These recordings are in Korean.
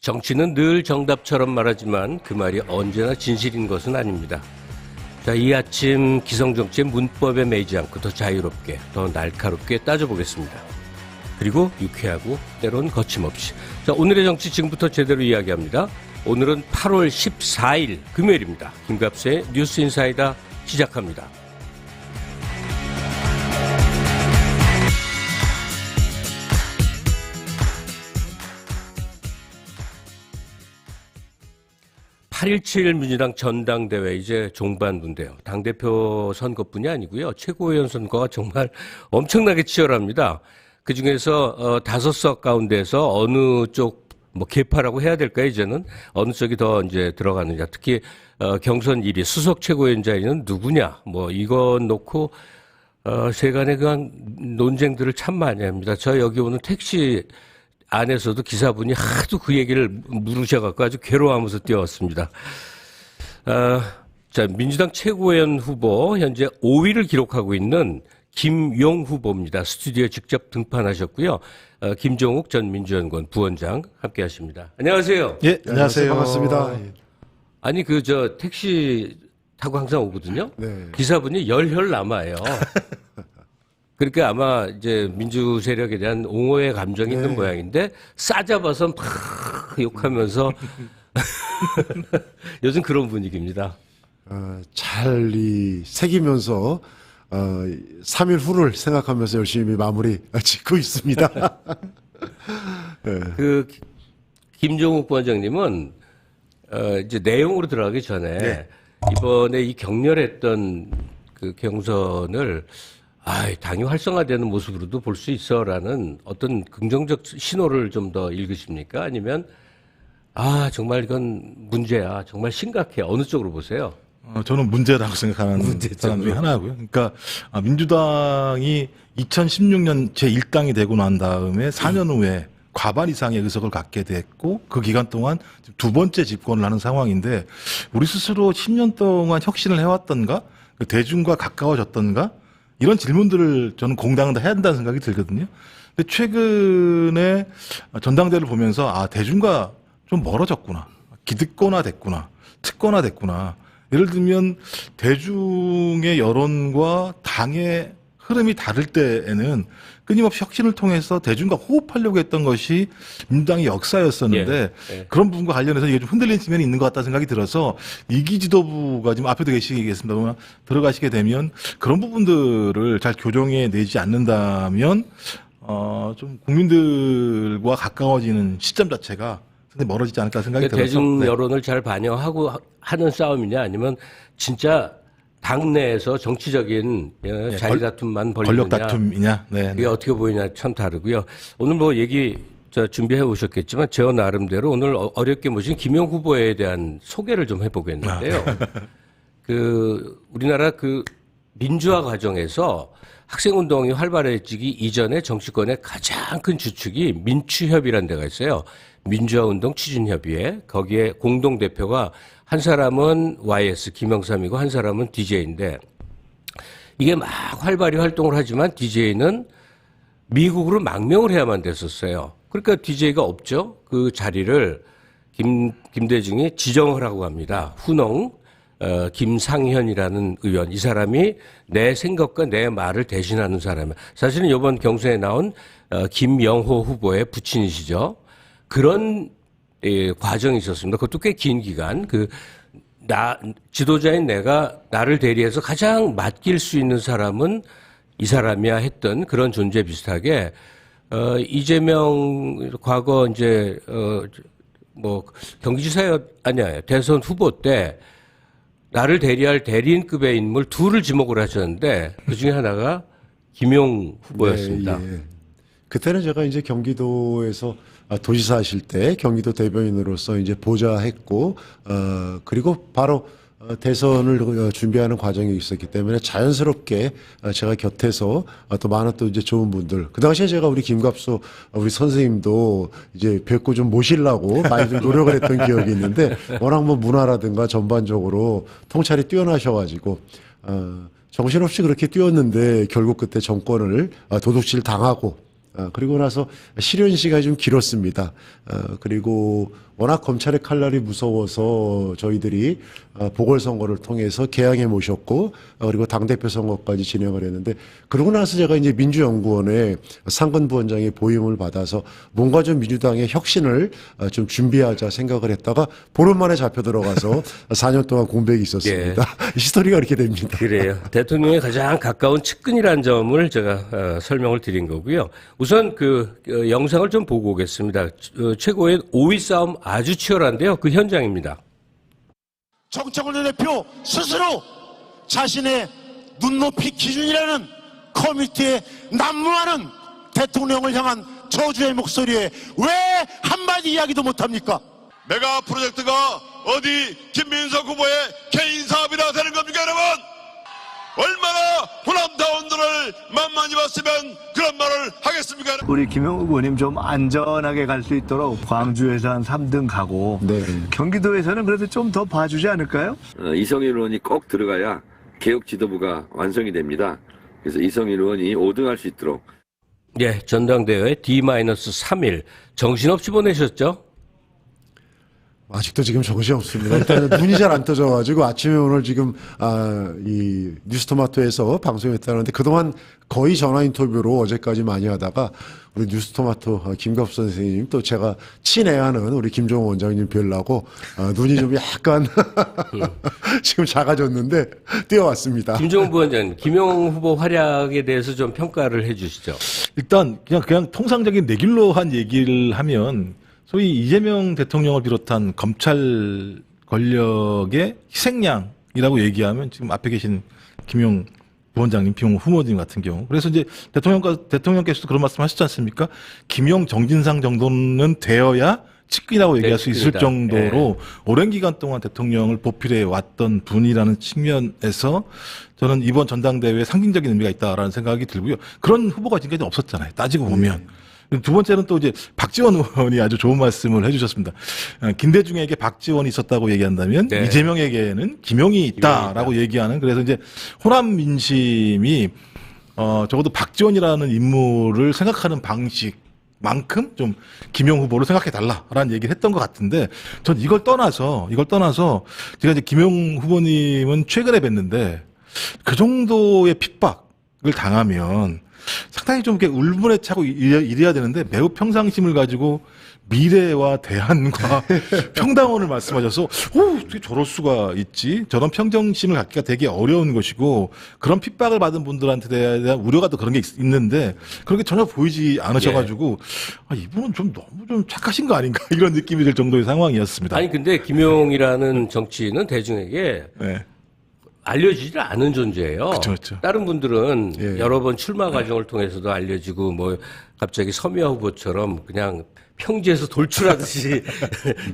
정치는 늘 정답처럼 말하지만 그 말이 언제나 진실인 것은 아닙니다. 자, 이 아침 기성정치의 문법에 매이지 않고 더 자유롭게, 더 날카롭게 따져보겠습니다. 그리고 유쾌하고 때론 거침없이. 자, 오늘의 정치 지금부터 제대로 이야기합니다. 오늘은 8월 14일 금요일입니다. 김갑수의 뉴스 인사이다 시작합니다. (8.17) 민주당 전당대회 이제 종반부인데요. 당대표 선거뿐이 아니고요. 최고위원 선거가 정말 엄청나게 치열합니다. 그중에서 5석 가운데서 어느 쪽 개파라고 해야 될까요? 이제는 어느 쪽이 더 이제 들어가느냐. 특히 경선 1위 수석 최고위원자리는 누구냐. 이건 놓고 세간의 그냥 논쟁들을 참 많이 합니다. 저 여기 오는 택시 안에서도 기사분이 하도 그 얘기를 물으셔갖고 아주 괴로워하면서 뛰어왔습니다. 자, 민주당 최고위원 후보 현재 5위를 기록하고 있는 김용 후보입니다. 스튜디오에 직접 등판하셨고요. 김종욱 전 민주연구원 부원장 함께 하십니다. 안녕하세요. 예, 안녕하세요. 반갑습니다. 아니, 택시 타고 항상 오거든요. 네. 기사분이 열혈 남아요. 그러니까 아마 이제 민주 세력에 대한 옹호의 감정이 있는 모양인데 싸잡아서 막 욕하면서 요즘 그런 분위기입니다. 잘 새기면서 3일 후를 생각하면서 열심히 마무리 짓고 있습니다. 네. 김종욱 부원장님은 이제 내용으로 들어가기 전에 이번에 이 격렬했던 그 경선을 당이 활성화되는 모습으로도 볼 수 있어라는 어떤 긍정적 신호를 좀 더 읽으십니까? 아니면 정말 이건 문제야, 정말 심각해. 어느 쪽으로 보세요? 저는 문제라고 생각하는 사람 중에 하나고요. 그러니까 민주당이 2016년 제1당이 되고 난 다음에 4년 후에 과반 이상의 의석을 갖게 됐고 그 기간 동안 두 번째 집권을 하는 상황인데 우리 스스로 10년 동안 혁신을 해왔던가? 대중과 가까워졌던가? 이런 질문들을 저는 공당은 다 해야 한다는 생각이 들거든요. 근데 최근에 전당대회를 보면서 대중과 좀 멀어졌구나. 기득권화 됐구나. 특권화 됐구나. 예를 들면 대중의 여론과 당의 흐름이 다를 때에는 끊임없이 혁신을 통해서 대중과 호흡하려고 했던 것이 민주당의 역사였었는데 그런 부분과 관련해서 이게 좀 흔들리는 측면이 있는 것 같다는 생각이 들어서 이기 지도부가 지금 앞에도 계시겠습니다만 들어가시게 되면 그런 부분들을 잘 교정해 내지 않는다면 좀 국민들과 가까워지는 시점 자체가 상당히 멀어지지 않을까 생각이 들어서 대중 여론을 잘 반영하고 하는 싸움이냐 아니면 진짜 당내에서 정치적인 자리 다툼만 벌리느냐. 권력 다툼이냐. 그게 어떻게 보이냐 참 다르고요. 오늘 얘기 준비해 오셨겠지만 저 나름대로 오늘 어렵게 모신 김용 후보에 대한 소개를 좀 해보겠는데요. 우리나라 민주화 과정에서 학생운동이 활발해지기 이전에 정치권의 가장 큰 주축이 민추협이라는 데가 있어요. 민주화운동 추진협의회. 거기에 공동대표가 한 사람은 YS 김영삼이고 한 사람은 DJ인데 이게 막 활발히 활동을 하지만 DJ는 미국으로 망명을 해야만 됐었어요. 그러니까 DJ가 없죠. 그 자리를 김대중이 지정을 하고 갑니다. 훈홍 김상현이라는 의원. 이 사람이 내 생각과 내 말을 대신하는 사람이에요. 사실은 이번 경선에 나온 김영호 후보의 부친이시죠. 그런 과정이 있었습니다. 그것도 꽤 긴 기간. 지도자인 내가 나를 대리해서 가장 맡길 수 있는 사람은 이 사람이야 했던 그런 존재 비슷하게, 이재명 과거 대선 후보 때 나를 대리할 대리인급의 인물 둘을 지목을 하셨는데 그 중에 하나가 김용 후보였습니다. 네, 그때는 제가 이제 경기도에서 도지사 하실 때 경기도 대변인으로서 이제 보좌했고, 그리고 바로 대선을 준비하는 과정이 있었기 때문에 자연스럽게 제가 곁에서 또 많은 또 이제 좋은 분들, 그 당시에 제가 우리 김갑수 우리 선생님도 이제 뵙고 좀 모시려고 많이 좀 노력을 했던 기억이 있는데 워낙 문화라든가 전반적으로 통찰이 뛰어나셔가지고 정신없이 그렇게 뛰었는데 결국 그때 정권을 도둑질 당하고 그리고 나서 실현 시간이 좀 길었습니다. 그리고 워낙 검찰의 칼날이 무서워서 저희들이 보궐선거를 통해서 개항에 모셨고 그리고 당대표 선거까지 진행을 했는데 그러고 나서 제가 이제 민주연구원의 상근 부원장의 보임을 받아서 뭔가 좀 민주당의 혁신을 좀 준비하자 생각을 했다가 보름 만에 잡혀 들어가서 4년 동안 공백이 있었습니다. 히스토리가 이렇게 됩니다. 그래요. 대통령에 가장 가까운 측근이라는 점을 제가 설명을 드린 거고요. 우선 그 영상을 좀 보고 오겠습니다. 최고의 5위 싸움 아주 치열한데요. 그 현장입니다. 정청원 대표 스스로 자신의 눈높이 기준이라는 커뮤니티에 난무하는 대통령을 향한 저주의 목소리에 왜 한마디 이야기도 못합니까? 메가 프로젝트가 어디 김민석 후보의 개인 사업이라 되는 겁니까, 여러분? 얼마나 호남다운들을 만만히 봤으면 그런 말을 하겠습니까? 우리 김용 후보님 좀 안전하게 갈 수 있도록 광주에서 한 3등 가고 네. 경기도에서는 그래도 좀 더 봐주지 않을까요? 이성일 의원이 꼭 들어가야 개혁 지도부가 완성이 됩니다. 그래서 이성일 의원이 5등 할 수 있도록. 예, 전당대회 D-3일 정신없이 보내셨죠? 아직도 지금 정신이 없습니다. 일단 눈이 잘 안 떠져가지고 아침에 오늘 지금 이 뉴스토마토에서 방송했다는데 그동안 거의 전화 인터뷰로 어제까지 많이 하다가 우리 뉴스토마토 김갑수 선생님 또 제가 친애하는 우리 김종호 원장님 뵈려고 눈이 좀 약간 지금 작아졌는데 뛰어왔습니다. 김종훈 부원장님, 김용 후보 활약에 대해서 좀 평가를 해 주시죠. 일단 그냥 통상적인 내길로 한 얘기를 하면 소위 이재명 대통령을 비롯한 검찰 권력의 희생양이라고 얘기하면 지금 앞에 계신 김용 부원장님, 김용 후보님 같은 경우. 그래서 이제 대통령께서도 그런 말씀 하셨지 않습니까? 김용 정진상 정도는 되어야 측근이라고 얘기할 수 있을 정도로 오랜 기간 동안 대통령을 보필해 왔던 분이라는 측면에서 저는 이번 전당대회에 상징적인 의미가 있다라는 생각이 들고요. 그런 후보가 지금까지 없었잖아요. 따지고 보면. 두 번째는 또 이제 박지원 의원이 아주 좋은 말씀을 해주셨습니다. 김대중에게 박지원이 있었다고 얘기한다면 이재명에게는 김용이 있다라고 얘기하는 그래서 이제 호남 민심이 적어도 박지원이라는 인물을 생각하는 방식만큼 좀 김용 후보를 생각해 달라라는 얘기를 했던 것 같은데 전 이걸 떠나서 제가 이제 김용 후보님은 최근에 뵀는데 그 정도의 핍박을 당하면 상당히 좀 이렇게 울분에 차고 이래야 되는데 매우 평상심을 가지고 미래와 대안과 평당원을 말씀하셔서 어떻게 저럴 수가 있지? 저런 평정심을 갖기가 되게 어려운 것이고 그런 핍박을 받은 분들한테 대한 우려가 또 그런 게 있는데 그런 게 전혀 보이지 않으셔가지고 이분은 좀 너무 좀 착하신 거 아닌가 이런 느낌이 들 정도의 상황이었습니다. 아니 근데 김용이라는 정치인은 대중에게 알려지지 않은 존재예요. 그쵸. 다른 분들은 여러 번 출마 과정을 통해서도 알려지고 뭐 갑자기 서미화 후보처럼 그냥 평지에서 돌출하듯이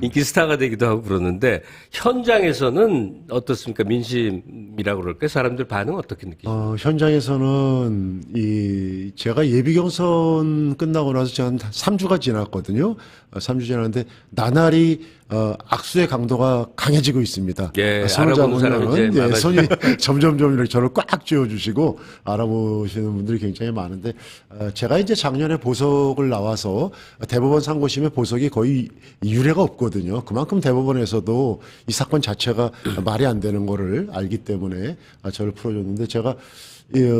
인기 스타가 되기도 하고 그러는데 현장에서는 어떻습니까? 민심이라고 그럴까요? 사람들 반응 어떻게 느끼십니까? 현장에서는 제가 예비 경선 끝나고 나서 지금 한 3주가 지났거든요. 3주 지났는데 나날이 악수의 강도가 강해지고 있습니다. 손을 잡으면 손이 점점 이렇게 저를 꽉 쥐어주시고 알아보시는 분들이 굉장히 많은데 제가 이제 작년에 보석을 나와서 대법원 상고심에 보석이 거의 유례가 없거든요. 그만큼 대법원에서도 이 사건 자체가 말이 안 되는 거를 알기 때문에 저를 풀어줬는데 제가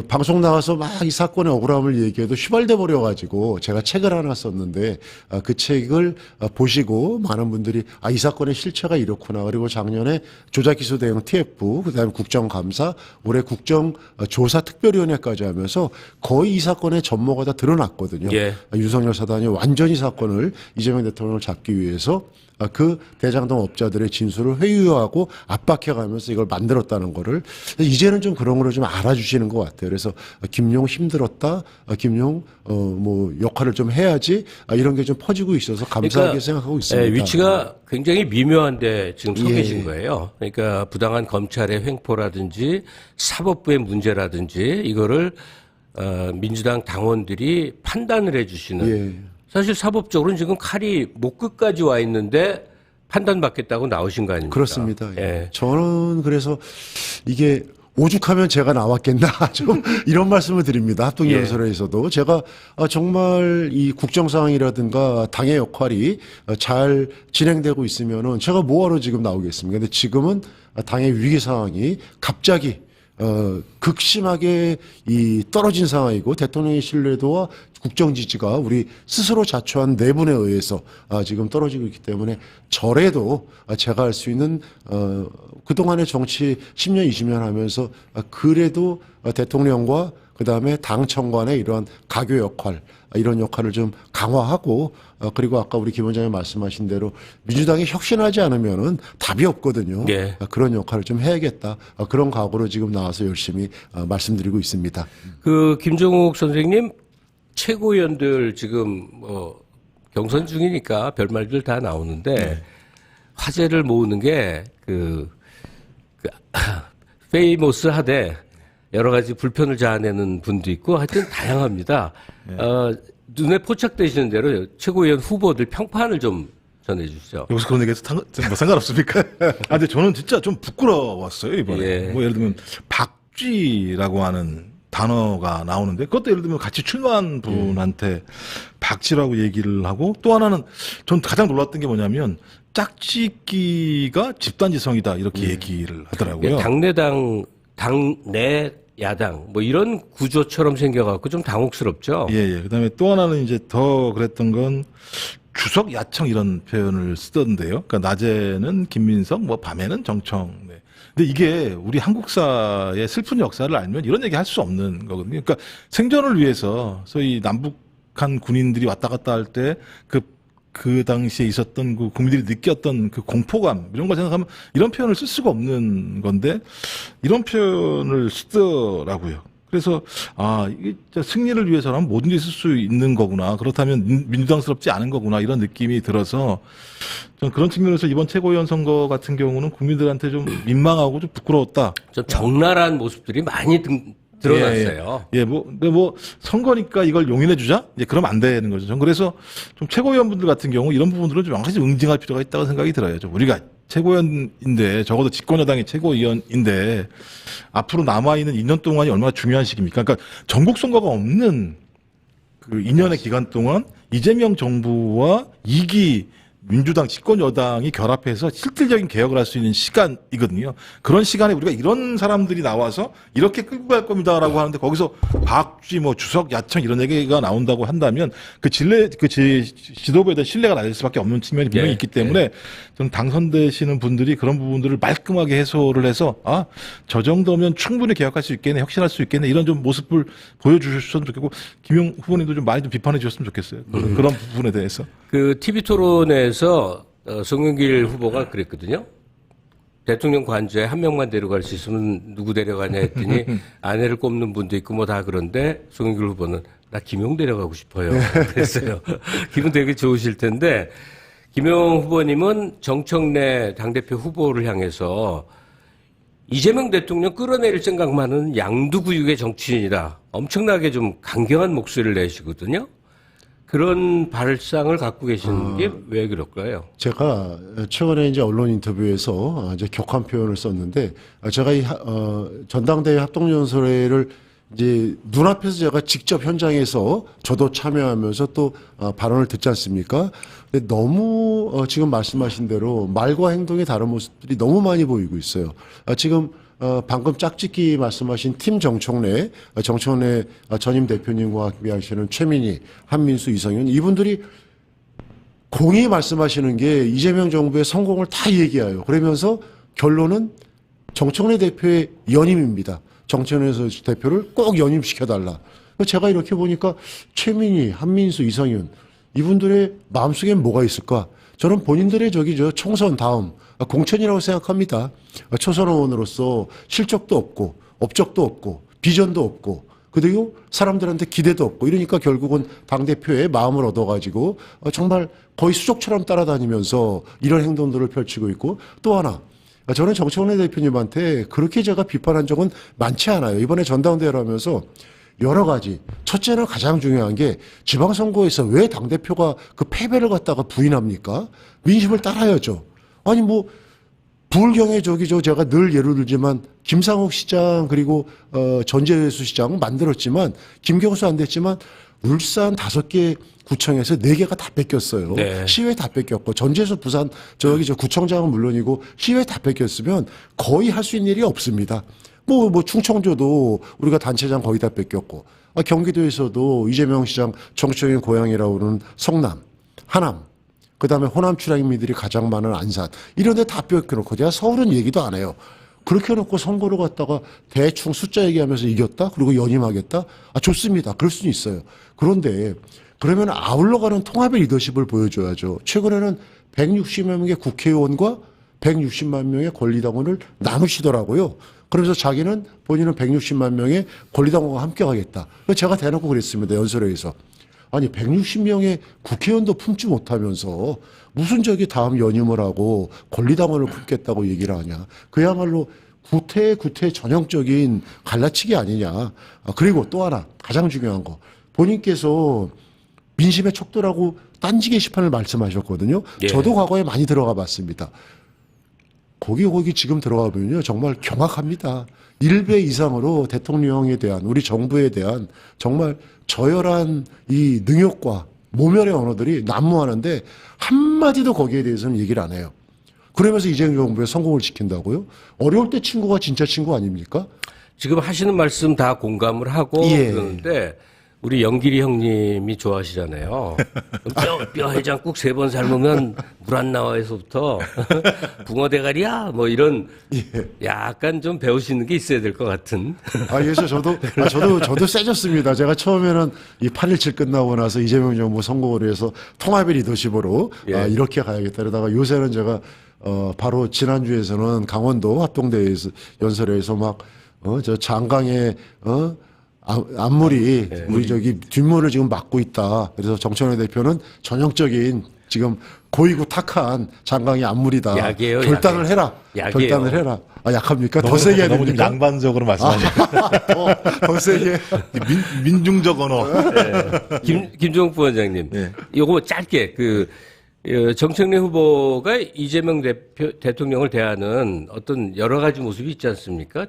방송 나가서 막 이 사건의 억울함을 얘기해도 휘발돼 버려가지고 제가 책을 하나 썼는데 그 책을 보시고 많은 분들이 이 사건의 실체가 이렇구나. 그리고 작년에 조작기소 대응 TF, 그다음에 국정감사, 올해 국정조사특별위원회까지 하면서 거의 이 사건의 전모가 다 드러났거든요. 윤석열 사단이 완전히 사건을 이재명 대통령을 잡기 위해서 그 대장동 업자들의 진술을 회유하고 압박해가면서 이걸 만들었다는 거를 이제는 좀 그런 거를 좀 알아주시는 것 같아요. 그래서 김용 힘들었다, 김용 뭐 역할을 좀 해야지 이런 게 좀 퍼지고 있어서 감사하게 생각하고 있습니다. 위치가 굉장히 미묘한데 지금 서 계신 거예요. 그러니까 부당한 검찰의 횡포라든지 사법부의 문제라든지 이거를 민주당 당원들이 판단을 해주시는. 사실 사법적으로는 지금 칼이 목 끝까지 와 있는데 판단받겠다고 나오신 거 아닙니까? 그렇습니다. 저는 그래서 이게 오죽하면 제가 나왔겠나 좀 이런 말씀을 드립니다. 합동연설에서도 제가 정말 이 국정 상황이라든가 당의 역할이 잘 진행되고 있으면은 제가 뭐하러 지금 나오겠습니까? 근데 지금은 당의 위기 상황이 갑자기 극심하게 이 떨어진 상황이고 대통령의 신뢰도와 국정 지지가 우리 스스로 자초한 내분에 의해서 지금 떨어지고 있기 때문에 저래도 제가 할 수 있는 그동안의 정치 10년, 20년 하면서 그래도 대통령과 그다음에 당 청관의 이러한 가교 역할, 이런 역할을 좀 강화하고 그리고 아까 우리 김 원장님 말씀하신 대로 민주당이 혁신하지 않으면은 답이 없거든요. 네. 그런 역할을 좀 해야겠다. 그런 각오로 지금 나와서 열심히 말씀드리고 있습니다. 그 김종욱 선생님 최고위원들 지금 경선 중이니까 별말들 다 나오는데 화제를 모으는 게 페이모스하되 여러 가지 불편을 자아내는 분도 있고 하여튼 다양합니다. 눈에 포착되시는 대로 최고위원 후보들 평판을 좀 전해주시죠. 여기서 그런 얘기해서 뭐 상관없습니까? 근데 저는 진짜 좀 부끄러웠어요, 이번에. 예. 뭐 예를 들면 박쥐라고 하는 단어가 나오는데 그것도 예를 들면 같이 출마한 분한테 박쥐라고 얘기를 하고 또 하나는 전 가장 놀랐던 게 뭐냐면 짝짓기가 집단지성이다 이렇게 얘기를 하더라고요. 당내 야당 뭐 이런 구조처럼 생겨갖고 좀 당혹스럽죠. 예. 그다음에 또 하나는 이제 더 그랬던 건 주석 야청 이런 표현을 쓰던데요. 그러니까 낮에는 김민석, 뭐 밤에는 정청. 네. 근데 이게 우리 한국사의 슬픈 역사를 알면 이런 얘기 할 수 없는 거거든요. 그러니까 생존을 위해서 소위 남북한 군인들이 왔다 갔다 할 때 그 당시에 있었던 그 국민들이 느꼈던 그 공포감 이런 걸 생각하면 이런 표현을 쓸 수가 없는 건데 이런 표현을 쓰더라고요. 그래서 이게 진짜 승리를 위해서라면 뭐든지 쓸 수 있는 거구나. 그렇다면 민주당스럽지 않은 거구나. 이런 느낌이 들어서 전 그런 측면에서 이번 최고위원 선거 같은 경우는 국민들한테 좀 민망하고 좀 부끄러웠다. 좀 적나라한 모습들이 많이 드러났어요. 근데 선거니까 이걸 용인해 주자? 이제 그러면 안 되는 거죠. 전 그래서 좀 최고위원분들 같은 경우 이런 부분들은 좀 항상 응징할 필요가 있다고 생각이 들어요. 좀 우리가 최고위원인데 적어도 집권여당의 최고위원인데 앞으로 남아있는 2년 동안이 얼마나 중요한 시기입니까? 그러니까 전국 선거가 없는 그 2년의 기간 동안 이재명 정부와 2기 민주당 집권 여당이 결합해서 실질적인 개혁을 할 수 있는 시간이거든요. 그런 시간에 우리가 이런 사람들이 나와서 이렇게 끌고 갈 겁니다라고 하는데 거기서 박쥐 뭐 주석 야청 이런 얘기가 나온다고 한다면 지도부에 대한 신뢰가 낮을 수밖에 없는 측면이 분명히 있기 때문에 저는 당선되시는 분들이 그런 부분들을 말끔하게 해소를 해서 저 정도면 충분히 개혁할 수 있겠네, 혁신할 수 있겠네 이런 좀 모습을 보여주셨으면 좋겠고 김용 후보님도 좀 많이 좀 비판해 주셨으면 좋겠어요. 그런 부분에 대해서. 그 TV 토론에서 송영길 후보가 그랬거든요. 대통령 관저에 한 명만 데려갈 수 있으면 누구 데려가냐 했더니 아내를 꼽는 분도 있고 뭐 다 그런데 송영길 후보는 나 김용 데려가고 싶어요. 그랬어요. 기분 되게 좋으실 텐데 김용 후보님은 정청래 당대표 후보를 향해서 이재명 대통령 끌어내릴 생각만은 양두구육의 정치인이다. 엄청나게 좀 강경한 목소리를 내시거든요. 그런 발상을 갖고 계시는 게 왜 그럴까요? 제가 최근에 이제 언론 인터뷰에서 이제 격한 표현을 썼는데 제가 이 전당대회 합동연설회를 이제 눈앞에서 제가 직접 현장에서 저도 참여하면서 또 발언을 듣지 않습니까? 근데 너무 지금 말씀하신 대로 말과 행동이 다른 모습들이 너무 많이 보이고 있어요. 지금 방금 짝짓기 말씀하신 팀 정청래 전임 대표님과 함께하시는 최민희, 한민수, 이성윤 이분들이 공히 말씀하시는 게 이재명 정부의 성공을 다 얘기해요. 그러면서 결론은 정청래 대표의 연임입니다. 정청래 대표를 꼭 연임시켜달라. 제가 이렇게 보니까 최민희, 한민수, 이성윤 이분들의 마음속엔 뭐가 있을까? 저는 본인들의 총선 다음 공천이라고 생각합니다. 초선 의원으로서 실적도 없고 업적도 없고 비전도 없고 그리고 사람들한테 기대도 없고 이러니까 결국은 당대표의 마음을 얻어가지고 정말 거의 수족처럼 따라다니면서 이런 행동들을 펼치고 있고 또 하나 저는 정청래 대표님한테 그렇게 제가 비판한 적은 많지 않아요. 이번에 전당대회를 하면서 여러 가지. 첫째는 가장 중요한 게 지방선거에서 왜 당대표가 그 패배를 갖다가 부인합니까? 민심을 따라야죠. 아니 부울경에 제가 늘 예를 들지만 김상욱 시장 그리고 전재수 시장 만들었지만 김경수 안 됐지만 울산 5개 구청에서 4개가 다 뺏겼어요. 네. 시외 다 뺏겼고 전재수 부산 저 구청장은 물론이고 시외 다 뺏겼으면 거의 할 수 있는 일이 없습니다. 뭐 충청도도 우리가 단체장 거의 다 뺏겼고 경기도에서도 이재명 시장 정치적인 고향이라고 그러는 성남, 하남, 그다음에 호남 출향민들이 가장 많은 안산 이런 데 다 뺏겨놓고 제가 서울은 얘기도 안 해요. 그렇게 해놓고 선거를 갖다가 대충 숫자 얘기하면서 이겼다? 그리고 연임하겠다? 좋습니다. 그럴 수는 있어요. 그런데 그러면 아울러 가는 통합의 리더십을 보여줘야죠. 최근에는 160만 명의 국회의원과 160만 명의 권리당원을 나누시더라고요. 그러면서 자기는 본인은 160만 명의 권리당원과 함께 가겠다. 제가 대놓고 그랬습니다. 연설회에서. 아니 160명의 국회의원도 품지 못하면서 무슨 다음 연임을 하고 권리당원을 품겠다고 얘기를 하냐. 그야말로 구태 전형적인 갈라치기 아니냐. 그리고 또 하나 가장 중요한 거. 본인께서 민심의 척도라고 딴지 게시판을 말씀하셨거든요. 예. 저도 과거에 많이 들어가 봤습니다. 거기 지금 들어가 보면요. 정말 경악합니다. 1배 이상으로 대통령에 대한 우리 정부에 대한 정말 저열한 이 능욕과 모멸의 언어들이 난무하는데 한마디도 거기에 대해서는 얘기를 안 해요. 그러면서 이재명 정부의 성공을 지킨다고요? 어려울 때 친구가 진짜 친구 아닙니까? 지금 하시는 말씀 다 공감을 하고 예. 그러는데 우리 영길이 형님이 좋아하시잖아요. 뼈 해장국 3번 삶으면 물 안 나와에서부터 붕어 대가리야 뭐 이런 약간 좀 배우시는 게 있어야 될 것 같은. 그래서 저도 세졌습니다. 제가 처음에는 이 8.17 끝나고 나서 이재명 정부 성공을 해서 통합의 리더십으로 예. 이렇게 가야겠다. 그러다가 요새는 제가 바로 지난주에서는 강원도 합동대회에서 연설회에서 막 저 장강에 앞물이 우리 뒷물을 지금 막고 있다. 그래서 정청래 대표는 전형적인 지금 고이고 탁한 장강이 앞물이다. 약이에요, 결단을 약이에요. 해라. 약이에요. 결단을 해라. 약합니까? 더 세게 해야 너무 좀 됩니까? 양반적으로 말씀하시네요. 더 세게. 민중적 언어. 김종국 부원장님, 네. 요거 짧게 정청래 후보가 이재명 대통령을 대하는 어떤 여러 가지 모습이 있지 않습니까?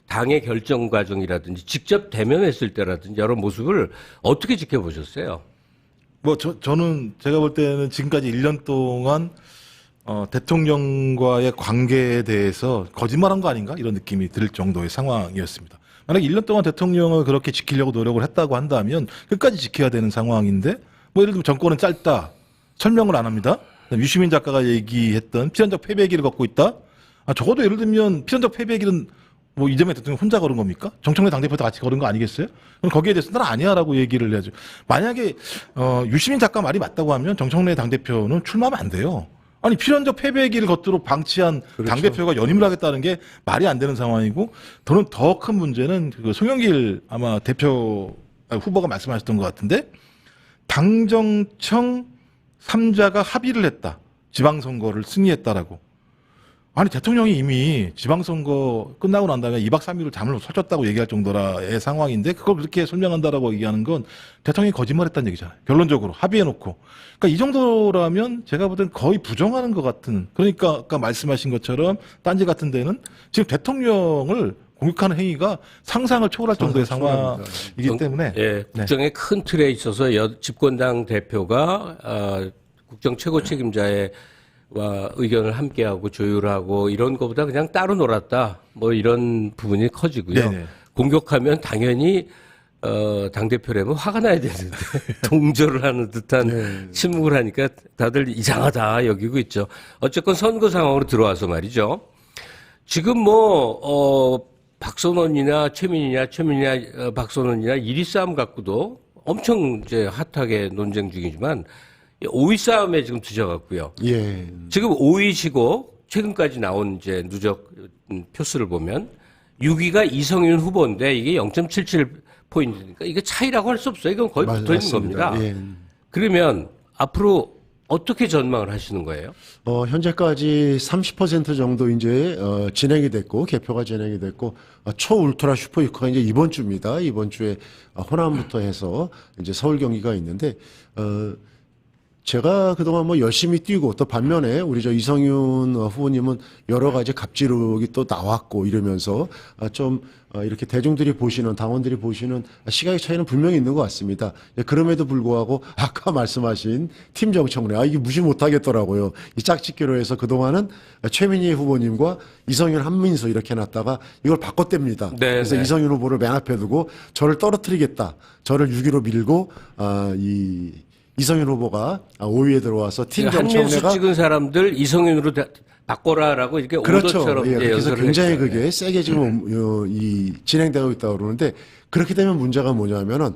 당의 결정 과정이라든지 직접 대면했을 때라든지 여러 모습을 어떻게 지켜보셨어요? 저는 제가 볼 때는 지금까지 1년 동안 대통령과의 관계에 대해서 거짓말한 거 아닌가 이런 느낌이 들 정도의 상황이었습니다. 만약 1년 동안 대통령을 그렇게 지키려고 노력을 했다고 한다면 끝까지 지켜야 되는 상황인데 예를 들면 정권은 짧다. 설명을 안 합니다. 유시민 작가가 얘기했던 필연적 패배기를 걷고 있다. 적어도 예를 들면 필연적 패배기는 이재명 대통령 혼자 걸은 겁니까? 정청래 당대표도 같이 걸은 거 아니겠어요? 그럼 거기에 대해서 난 아니야라고 얘기를 해야죠. 만약에 유시민 작가 말이 맞다고 하면 정청래 당대표는 출마하면 안 돼요. 아니 필연적 패배기를 걷도록 방치한 그렇죠. 당대표가 연임을 하겠다는 게 말이 안 되는 상황이고 저는 더 큰 문제는 송영길 아마 후보가 말씀하셨던 것 같은데 당정청 3자가 합의를 했다. 지방선거를 승리했다라고. 아니 대통령이 이미 지방선거 끝나고 난 다음에 2박 3일을 잠을 설쳤다고 얘기할 정도의 상황인데 그걸 그렇게 설명한다라고 얘기하는 건 대통령이 거짓말했다는 얘기잖아요. 결론적으로 합의해놓고. 그러니까 이 정도라면 제가 볼 땐 거의 부정하는 것 같은. 그러니까 아까 말씀하신 것처럼 딴지 같은 데는 지금 대통령을 공격하는 행위가 상상을 초월할 정도의 상황이기 때문에 예, 국정의 큰 틀에 있어서 집권당 대표가 국정 최고 책임자의 의견을 함께하고 조율하고 이런 것보다 그냥 따로 놀았다. 이런 부분이 커지고요. 네네. 공격하면 당연히 당대표라면 화가 나야 되는데 동조를 하는 듯한 침묵을 하니까 다들 이상하다 여기고 있죠. 어쨌건 선거 상황으로 들어와서 말이죠. 지금 박선원이나 최민희냐 박선원이나 1위 싸움 갖고도 엄청 이제 핫하게 논쟁 중이지만 5위 싸움에 지금 드셔갖고요. 예. 지금 5위시고 최근까지 나온 이제 누적 표수를 보면 6위가 이성윤 후보인데 이게 0.77포인트니까 이게 차이라고 할 수 없어요. 이건 거의 붙어 있는 겁니다. 예. 그러면 앞으로 어떻게 전망을 하시는 거예요? 현재까지 30% 정도 이제 진행이 됐고 개표가 진행이 됐고 초울트라 슈퍼유커가 이제 이번 주입니다. 이번 주에 호남부터 해서 이제 서울 경기가 있는데 제가 그동안 뭐 열심히 뛰고 또 반면에 우리 저 이성윤 후보님은 여러 가지 갑질이 또 나왔고 이러면서 좀 이렇게 대중들이 보시는 당원들이 보시는 시각의 차이는 분명히 있는 것 같습니다. 그럼에도 불구하고 아까 말씀하신 팀 정청래 이게 무시 못하겠더라고요. 이 짝짓기로 해서 그동안은 최민희 후보님과 이성윤 한민수 이렇게 놨다가 이걸 바꿨답니다. 네, 그래서 네. 이성윤 후보를 맨 앞에 두고 저를 떨어뜨리겠다. 저를 6위로 밀고 이성윤 후보가 5위에 들어와서 팀 한민수 정청래가 찍은 사람들 이성윤으로 바꿔라라고 이렇게 그렇죠. 오더처럼 예, 그래서 연설을 굉장히 했죠. 그게 세게 지금 진행되고 있다고 그러는데 그렇게 되면 문제가 뭐냐면은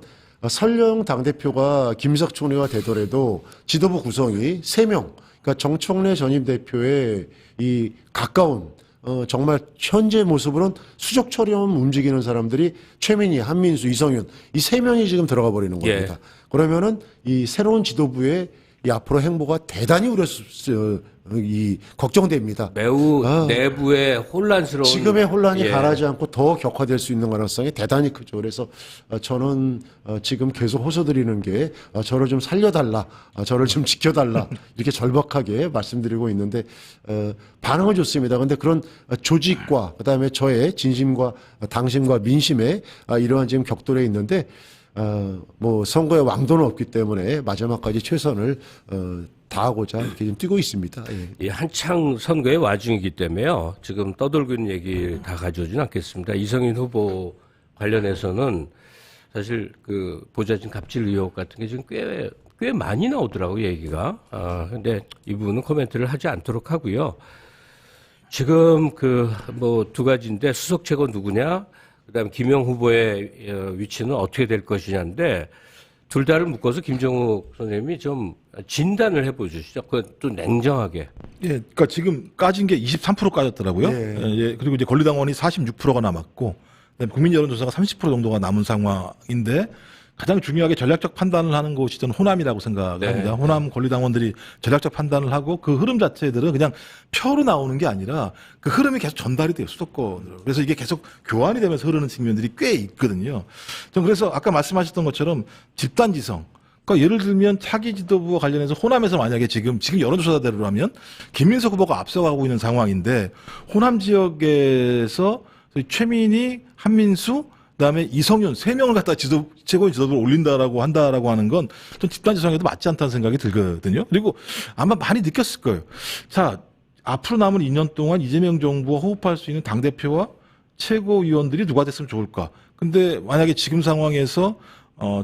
설령 당대표가 김석 총리가 되더라도 지도부 구성이 3명, 그러니까 정청래 전임 대표의 이 가까운 정말 현재 모습으로는 수족처럼 움직이는 사람들이 최민희, 한민수, 이성윤 이 3명이 지금 들어가 버리는 겁니다. 예. 그러면은 이 새로운 지도부의 이 앞으로 행보가 대단히 걱정됩니다. 매우 내부에 혼란스러운 지금의 혼란이 예. 가라지 않고 더 격화될 수 있는 가능성이 대단히 크죠. 그래서 저는 지금 계속 호소드리는 게 저를 좀 살려달라, 저를 좀 지켜달라 이렇게 절박하게 말씀드리고 있는데 반응은 좋습니다. 그런데 그런 조직과 그다음에 저의 진심과 당심과 민심에 이러한 지금 격돌에 있는데 뭐 선거의 왕도는 없기 때문에 마지막까지 최선을 다하고자 이렇게 좀 뛰고 있습니다. 예. 이 한창 선거의 와중이기 때문에요. 지금 떠돌고 있는 얘기 다 가져오진 않겠습니다. 이성윤 후보 관련해서는 사실 그 보좌진 갑질 의혹 같은 게 지금 꽤 많이 나오더라고요, 얘기가. 근데 이 부분은 코멘트를 하지 않도록 하고요. 지금 뭐 2가지인데 수석 최고 누구냐? 그다음에 김영 후보의 위치는 어떻게 될 것이냐인데 둘 다를 묶어서 김정욱 선생님이 좀 진단을 해보시죠. 그것도 냉정하게. 예, 그러니까 지금 까진 게 23% 까졌더라고요. 예. 예, 그리고 이제 권리당원이 46%가 남았고, 그다음에 국민 여론조사가 30% 정도가 남은 상황인데 가장 중요하게 전략적 판단을 하는 곳이 저는 호남이라고 생각합니다. 네. 호남 권리당원들이 전략적 판단을 하고 그 흐름 자체들은 그냥 표로 나오는 게 아니라 그 흐름이 계속 전달이 돼요, 수도권으로. 그래서 이게 계속 교환이 되면서 흐르는 측면들이 꽤 있거든요. 전 그래서 아까 말씀하셨던 것처럼 집단지성. 그러니까 예를 들면 차기 지도부와 관련해서 호남에서 만약에 지금 여론조사대로라면 김민석 후보가 앞서가고 있는 상황인데 호남 지역에서 최민희, 한민수, 그다음에 이성윤 3명을 갖다 최고위 지도부를 올린다라고 한다라고 하는 건 좀 집단지성에도 맞지 않다는 생각이 들거든요. 그리고 아마 많이 느꼈을 거예요. 자, 앞으로 남은 2년 동안 이재명 정부와 호흡할 수 있는 당대표와 최고위원들이 누가 됐으면 좋을까. 근데 만약에 지금 상황에서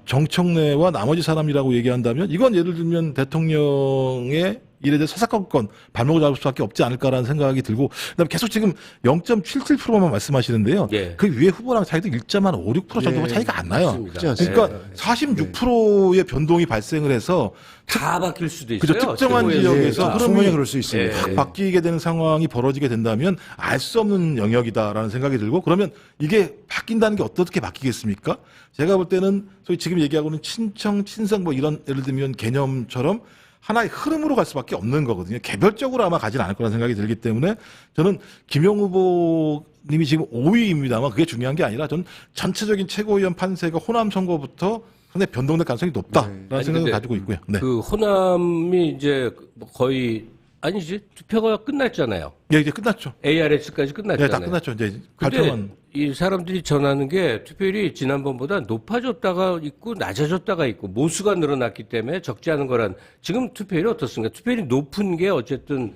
정청래와 나머지 사람이라고 얘기한다면 이건 예를 들면 대통령의 일에 대해 사사건건 발목을 잡을 수밖에 없지 않을까라는 생각이 들고 그다음에 계속 지금 0.77%만 말씀하시는데요. 예. 그 위에 후보랑 차이도 1.56% 정도가 예. 차이가 안 나요. 맞습니다. 그렇지 않습니까? 그러니까 46%의 변동이 발생을 해서 다 바뀔 수도 있어요. 그죠, 특정한 최고위원들. 지역에서 예, 흐름이 충분히 그럴 수 있습니다. 확 예. 바뀌게 되는 상황이 벌어지게 된다면 알 수 없는 영역이다라는 생각이 들고 그러면 이게 바뀐다는 게 어떻게 바뀌겠습니까? 제가 볼 때는 소위 지금 얘기하고 있는 친청, 친성 뭐 이런 예를 들면 개념처럼 하나의 흐름으로 갈 수밖에 없는 거거든요. 개별적으로 아마 가진 않을 거라는 생각이 들기 때문에 저는 김용 후보님이 지금 5위입니다만 그게 중요한 게 아니라 저는 전체적인 최고위원 판세가 호남 선거부터 상당히 변동될 가능성이 높다라는 아니, 생각을 근데 가지고 있고요. 네. 그 호남이 이제 거의 아니지 투표가 끝났잖아요. 예, 이제 끝났죠. ARS까지 끝났잖아요. 예, 다 끝났죠. 이제 근데 발표만. 이 사람들이 전하는 게 투표율이 지난번보다 높아졌다가 있고 낮아졌다가 있고 모수가 늘어났기 때문에 적지 않은 거란 지금 투표율이 어떻습니까? 투표율이 높은 게 어쨌든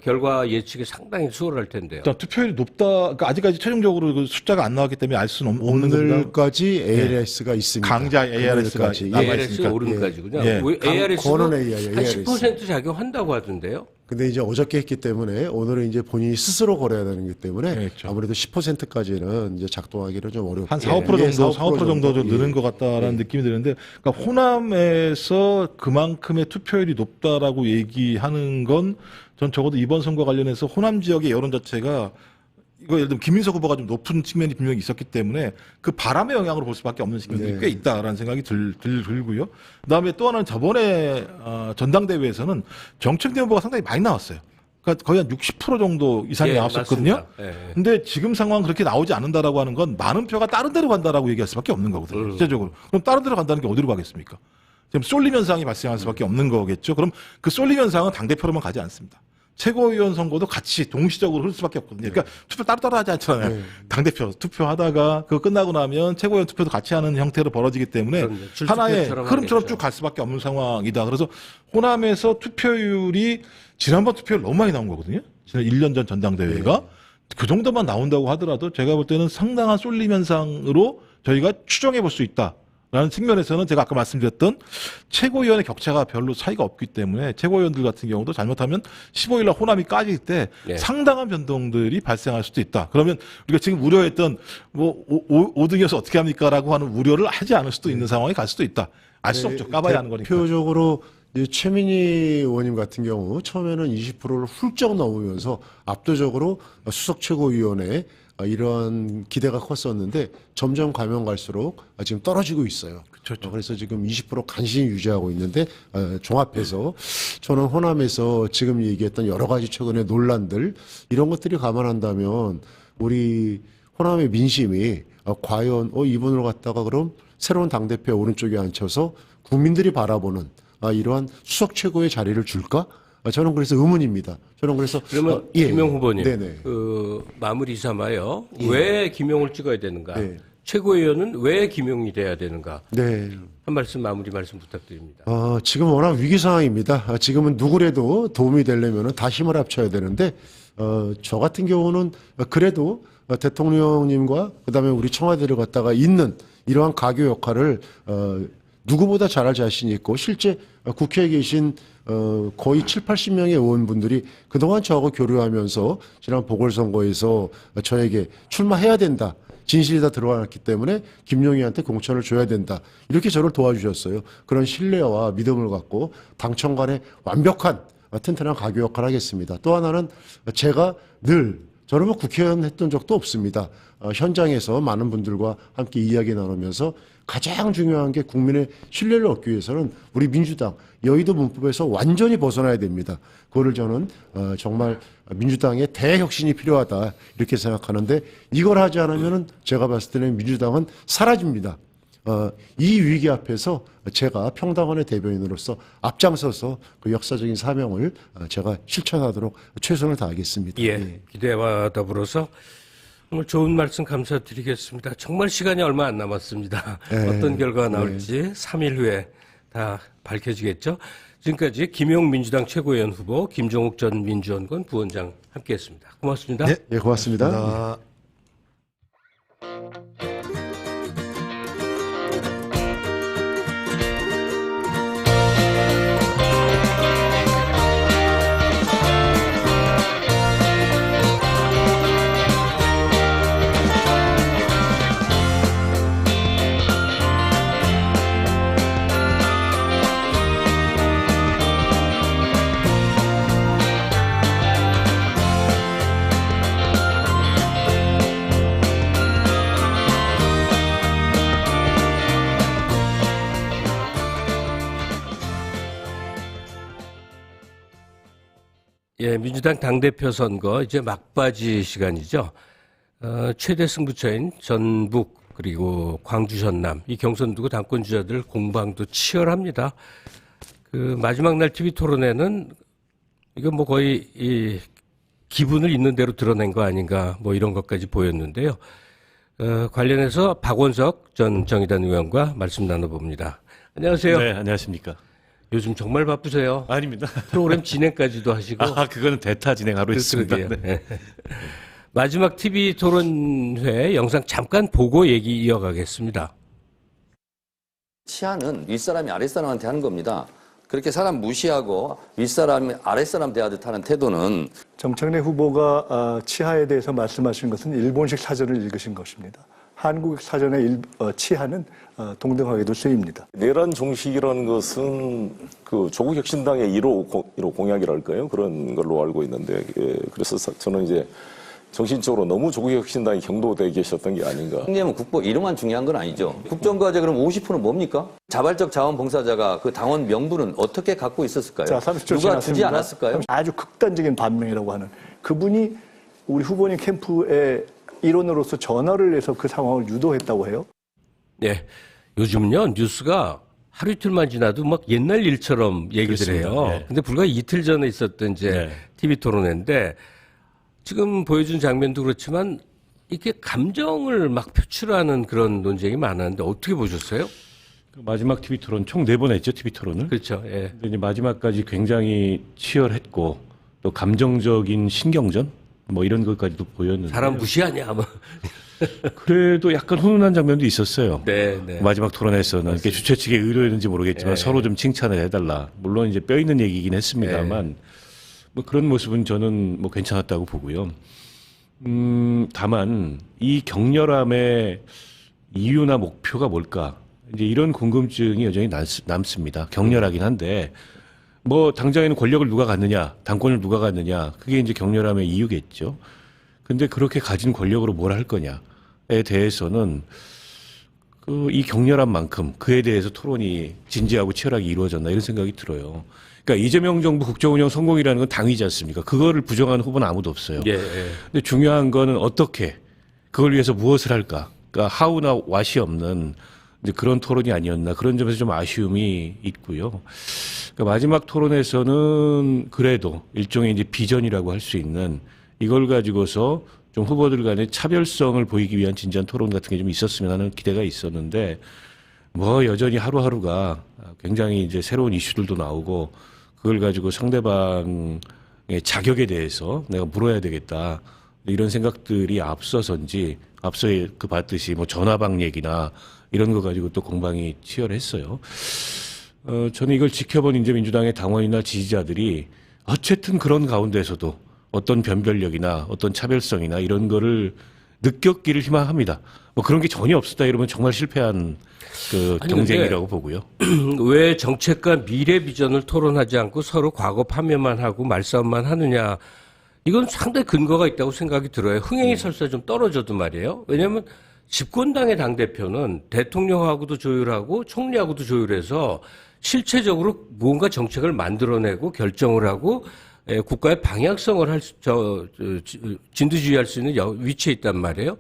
결과 예측이 상당히 수월할 텐데요. 일단 투표율이 높다. 그러니까 아직까지 최종적으로 그 숫자가 안 나왔기 때문에 알 수는 없는 겁니다. 오늘까지 ALS가 있습니다. 강자 ARS가 오늘까지. 남아 ARS 있으니까. 오름까지군요. 예. ARS도 권원 한 ARS. 10% 작용한다고 하던데요. 근데 이제 어저께 했기 때문에 오늘은 이제 본인이 스스로 걸어야 되는 거기 때문에 그렇죠. 아무래도 10%까지는 이제 작동하기는 좀 어렵고 한 4, 5% 정도, 4, 5% 정도 좀 느는 것 같다라는 느낌이 드는데, 그러니까 호남에서 그만큼의 투표율이 높다라고 얘기하는 건 전 적어도 이번 선거 관련해서 호남 지역의 여론 자체가 이거 예를 들면 김민석 후보가 좀 높은 측면이 분명히 있었기 때문에 그 바람의 영향으로 볼 수밖에 없는 측면들이 꽤 있다라는 생각이 들고요. 그다음에 또 하나는 저번에 전당대회에서는 정청래 후보가 상당히 많이 나왔어요. 그러니까 거의 한 60% 정도 이상이 예, 나왔었거든요. 맞습니다. 예. 근데 지금 상황 그렇게 나오지 않는다라고 하는 건 많은 표가 다른 데로 간다라고 얘기할 수밖에 없는 거거든요. 실제적으로. 그럼 다른 데로 간다는 게 어디로 가겠습니까? 지금 쏠림 현상이 발생할 수밖에 없는 거겠죠. 그럼 그 쏠림 현상은 당대표로만 가지 않습니다. 최고위원 선거도 같이 동시적으로 흐를 수밖에 없거든요. 그러니까 투표 따로따로 하지 않잖아요. 당대표 투표하다가 그거 끝나고 나면 최고위원 투표도 같이 하는 형태로 벌어지기 때문에 하나의 흐름처럼 쭉 갈 수밖에 없는 상황이다. 그래서 호남에서 투표율이 지난번 투표율 너무 많이 나온 거거든요. 지난 1년 전 전당대회가. 그 정도만 나온다고 하더라도 제가 볼 때는 상당한 쏠림 현상으로 저희가 추정해 볼 수 있다. 라는 측면에서는 제가 아까 말씀드렸던 최고위원의 격차가 별로 차이가 없기 때문에 최고위원들 같은 경우도 잘못하면 15일날 호남이 까질 때 상당한 변동들이 발생할 수도 있다. 그러면 우리가 지금 우려했던 뭐 5등이어서 어떻게 합니까라고 하는 우려를 하지 않을 수도 있는 상황이 갈 수도 있다. 알 수 없죠. 까봐야 하는 거니까. 대표적으로 최민희 의원님 같은 경우 처음에는 20%를 훌쩍 넘으면서 압도적으로 수석 최고위원회 이러한 기대가 컸었는데 점점 가면 갈수록 지금 떨어지고 있어요. 그렇죠. 그래서 지금 20% 간신히 유지하고 있는데 종합해서 저는 호남에서 지금 얘기했던 여러 가지 최근의 논란들 이런 것들이 감안한다면 우리 호남의 민심이 과연 이분을 갖다가 그럼 새로운 당대표 오른쪽에 앉혀서 국민들이 바라보는 이러한 수석 최고의 자리를 줄까? 저는 그래서 의문입니다. 저는 그래서 그러면 김용 후보님 네네. 그 마무리 삼아요. 왜 김용을 찍어야 되는가? 네. 최고위원은 왜 김용이 돼야 되는가? 네. 한 말씀 마무리 말씀 부탁드립니다. 지금 워낙 위기 상황입니다. 지금은 누구라도 도움이 되려면 다 힘을 합쳐야 되는데 저 같은 경우는 그래도 대통령님과 그다음에 우리 청와대를 갖다가 잇는 이러한 가교 역할을 누구보다 잘할 자신이 있고 실제 국회에 계신 거의 7, 80명의 의원분들이 그동안 저하고 교류하면서 지난 보궐선거에서 저에게 출마해야 된다. 진실이 다 들어왔기 때문에 김용희한테 공천을 줘야 된다. 이렇게 저를 도와주셨어요. 그런 신뢰와 믿음을 갖고 당청 간에 완벽한 튼튼한 가교 역할을 하겠습니다. 또 하나는 제가 늘 저는 뭐 국회의원 했던 적도 없습니다. 현장에서 많은 분들과 함께 이야기 나누면서 가장 중요한 게 국민의 신뢰를 얻기 위해서는 우리 민주당 여의도 문법에서 완전히 벗어나야 됩니다. 그거를 저는 정말 민주당의 대혁신이 필요하다 이렇게 생각하는데 이걸 하지 않으면 제가 봤을 때는 민주당은 사라집니다. 이 위기 앞에서 제가 평당원의 대변인으로서 앞장서서 그 역사적인 사명을 제가 실천하도록 최선을 다하겠습니다. 예, 기대와 더불어서 오늘 좋은 말씀 감사드리겠습니다. 정말 시간이 얼마 안 남았습니다. 어떤 결과가 나올지 3일 후에 다 밝혀지겠죠. 지금까지 김용 민주당 최고위원 후보, 김종욱 전 민주연구원 부원장 함께했습니다. 고맙습니다. 네, 고맙습니다. 예, 민주당 당대표 선거 이제 막바지 시간이죠. 최대 승부처인 전북 그리고 광주 전남 이 경선 두고 당권 주자들 공방도 치열합니다. 그 마지막 날 TV 토론회는 이거 뭐 거의 이 기분을 있는 대로 드러낸 거 아닌가 뭐 이런 것까지 보였는데요. 관련해서 박원석 전 정의당 의원과 말씀 나눠봅니다. 안녕하세요. 네, 안녕하십니까. 요즘 정말 바쁘세요. 아닙니다. 프로그램 진행까지도 하시고. 그거는 대타 진행하러 있습니다. 네. 마지막 TV 토론회 영상 잠깐 보고 얘기 이어가겠습니다. 치안은 윗사람이 아랫사람한테 하는 겁니다. 그렇게 사람 무시하고 윗사람이 아랫사람 대하듯 하는 태도는 정청래 후보가 치하에 대해서 말씀하신 것은 일본식 사전을 읽으신 것입니다. 한국 사전의 치하는 동등하게도 쓰입니다. 내란 종식이라는 것은 그 조국 혁신당의 1호 공약이랄까요? 그런 걸로 알고 있는데, 그래서 저는 이제 정신적으로 너무 조국 혁신당이 경도되어 계셨던 게 아닌가. 형님은 국보 이름만 중요한 건 아니죠. 국정과제 그럼 50%는 뭡니까? 자발적 자원봉사자가 그 당원 명부는 어떻게 갖고 있었을까요? 자, 30초 누가 지났습니다. 주지 않았을까요? 아주 극단적인 반명이라고 하는 그분이 우리 후보님 캠프에 일원으로서 전화를 해서 그 상황을 유도했다고 해요? 네. 요즘은요, 뉴스가 하루 이틀만 지나도 막 옛날 일처럼 얘기들 그렇습니다. 해요. 네. 근데 불과 이틀 전에 있었던 이제 네. TV 토론회인데 지금 보여준 장면도 그렇지만 이렇게 감정을 막 표출하는 그런 논쟁이 많았는데 어떻게 보셨어요? 그 마지막 TV 토론 총 4번 했죠, TV 토론을. 그렇죠. 예. 근데 이제 마지막까지 굉장히 치열했고 또 감정적인 신경전 뭐 이런 것까지도 보였는데 사람 무시하냐 뭐. 그래도 약간 훈훈한 장면도 있었어요. 네, 네. 마지막 토론에서는 이게 주최 측의 의도였는지 모르겠지만 네. 서로 좀 칭찬을 해달라. 물론 이제 뼈 있는 얘기긴 했습니다만 뭐 그런 모습은 저는 뭐 괜찮았다고 보고요. 다만 이 격렬함의 이유나 목표가 뭘까? 이제 이런 궁금증이 여전히 남습니다. 격렬하긴 한데 뭐 당장에는 권력을 누가 갖느냐, 당권을 누가 갖느냐, 그게 이제 격렬함의 이유겠죠. 근데 그렇게 가진 권력으로 뭘 할 거냐에 대해서는 그 이 격렬한 만큼 그에 대해서 토론이 진지하고 치열하게 이루어졌나 이런 생각이 들어요. 그러니까 이재명 정부 국정운영 성공이라는 건 당위지 않습니까? 그거를 부정하는 후보는 아무도 없어요. 예, 예. 근데 중요한 거는 어떻게 그걸 위해서 무엇을 할까? 그러니까 하우나 왓이 없는 이제 그런 토론이 아니었나 그런 점에서 좀 아쉬움이 있고요. 그러니까 마지막 토론에서는 그래도 일종의 이제 비전이라고 할 수 있는 이걸 가지고서 좀 후보들 간의 차별성을 보이기 위한 진지한 토론 같은 게 좀 있었으면 하는 기대가 있었는데 뭐 여전히 하루하루가 굉장히 이제 새로운 이슈들도 나오고 그걸 가지고 상대방의 자격에 대해서 내가 물어야 되겠다 이런 생각들이 앞서서인지 앞서 그 봤듯이 뭐 전화방 얘기나 이런 거 가지고 또 공방이 치열했어요. 저는 이걸 지켜본 이제 민주당의 당원이나 지지자들이 어쨌든 그런 가운데서도 어떤 변별력이나 어떤 차별성이나 이런 거를 느꼈기를 희망합니다. 뭐 그런 게 전혀 없었다 이러면 정말 실패한 그 아니, 경쟁이라고 보고요. 왜 정책과 미래 비전을 토론하지 않고 서로 과거 파면만 하고 말싸움만 하느냐. 이건 상당히 근거가 있다고 생각이 들어요. 흥행이 설사 좀 떨어져도 말이에요. 왜냐하면 집권당의 당대표는 대통령하고도 조율하고 총리하고도 조율해서 실체적으로 무언가 정책을 만들어내고 결정을 하고 국가의 방향성을 진두지휘할 수 있는 위치에 있단 말이에요.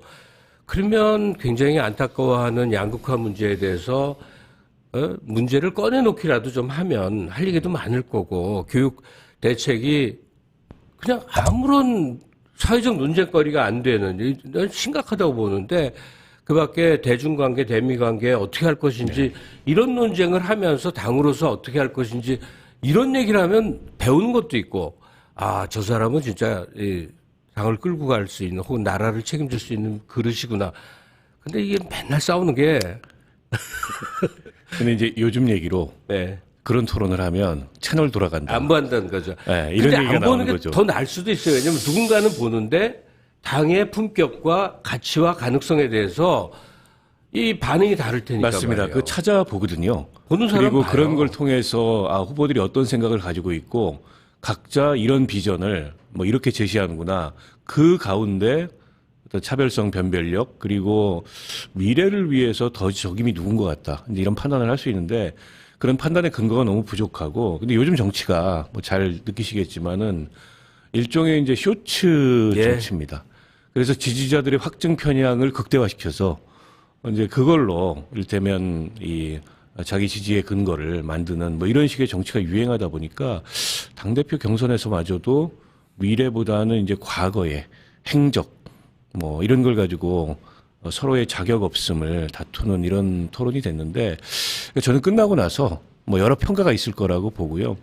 그러면 굉장히 안타까워하는 양극화 문제에 대해서 문제를 꺼내놓기라도 좀 하면 할 얘기도 많을 거고 교육 대책이 그냥 아무런 사회적 논쟁거리가 안 되는 심각하다고 보는데 그밖에 대중관계, 대미관계 어떻게 할 것인지 이런 논쟁을 하면서 당으로서 어떻게 할 것인지 이런 얘기를 하면 배우는 것도 있고 아, 저 사람은 진짜 이 당을 끌고 갈 수 있는 혹은 나라를 책임질 수 있는 그릇이구나. 근데 이게 맨날 싸우는 게 근데 이제 요즘 얘기로 네. 그런 토론을 하면 채널 돌아간다. 안보한다는 거죠. 네, 이런 얘기가 안 보는 나오는 게 거죠. 더 나을 수도 있어요. 왜냐하면 누군가는 보는데 당의 품격과 가치와 가능성에 대해서 이 반응이 다를 테니까 맞습니다. 말이에요. 그 찾아보거든요. 보는 사람 그리고 봐요. 그런 걸 통해서 아, 후보들이 어떤 생각을 가지고 있고 각자 이런 비전을 뭐 이렇게 제시하는구나. 그 가운데 어떤 차별성 변별력 그리고 미래를 위해서 더 적임이 누군 것 같다. 이제 이런 판단을 할 수 있는데 그런 판단의 근거가 너무 부족하고 근데 요즘 정치가 뭐 잘 느끼시겠지만은 일종의 이제 쇼츠 예. 정치입니다. 그래서 지지자들의 확증 편향을 극대화시켜서 이제 그걸로 이를테면 이 자기 지지의 근거를 만드는 뭐 이런 식의 정치가 유행하다 보니까 당대표 경선에서마저도 미래보다는 이제 과거의 행적 뭐 이런 걸 가지고 서로의 자격 없음을 다투는 이런 토론이 됐는데 저는 끝나고 나서 뭐 여러 평가가 있을 거라고 보고요.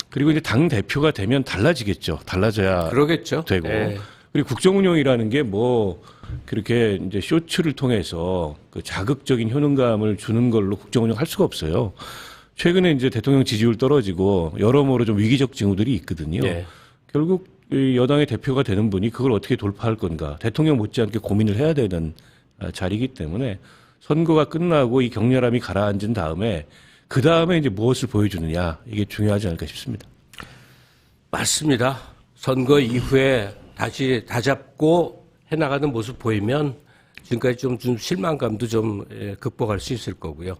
그리고 이제 당 대표가 되면 달라지겠죠. 달라져야 그러겠죠. 되고. 예. 그리고 국정운영이라는 게 뭐 그렇게 이제 쇼츠를 통해서 그 자극적인 효능감을 주는 걸로 국정운영 할 수가 없어요. 최근에 이제 대통령 지지율 떨어지고 여러모로 좀 위기적 징후들이 있거든요. 예. 결국 이 여당의 대표가 되는 분이 그걸 어떻게 돌파할 건가. 대통령 못지않게 고민을 해야 되는 자리이기 때문에 선거가 끝나고 이 격렬함이 가라앉은 다음에 그 다음에 이제 무엇을 보여주느냐 이게 중요하지 않을까 싶습니다. 맞습니다. 선거 이후에 다시 다잡고 해나가는 모습 보이면 지금까지 좀 실망감도 좀 극복할 수 있을 거고요.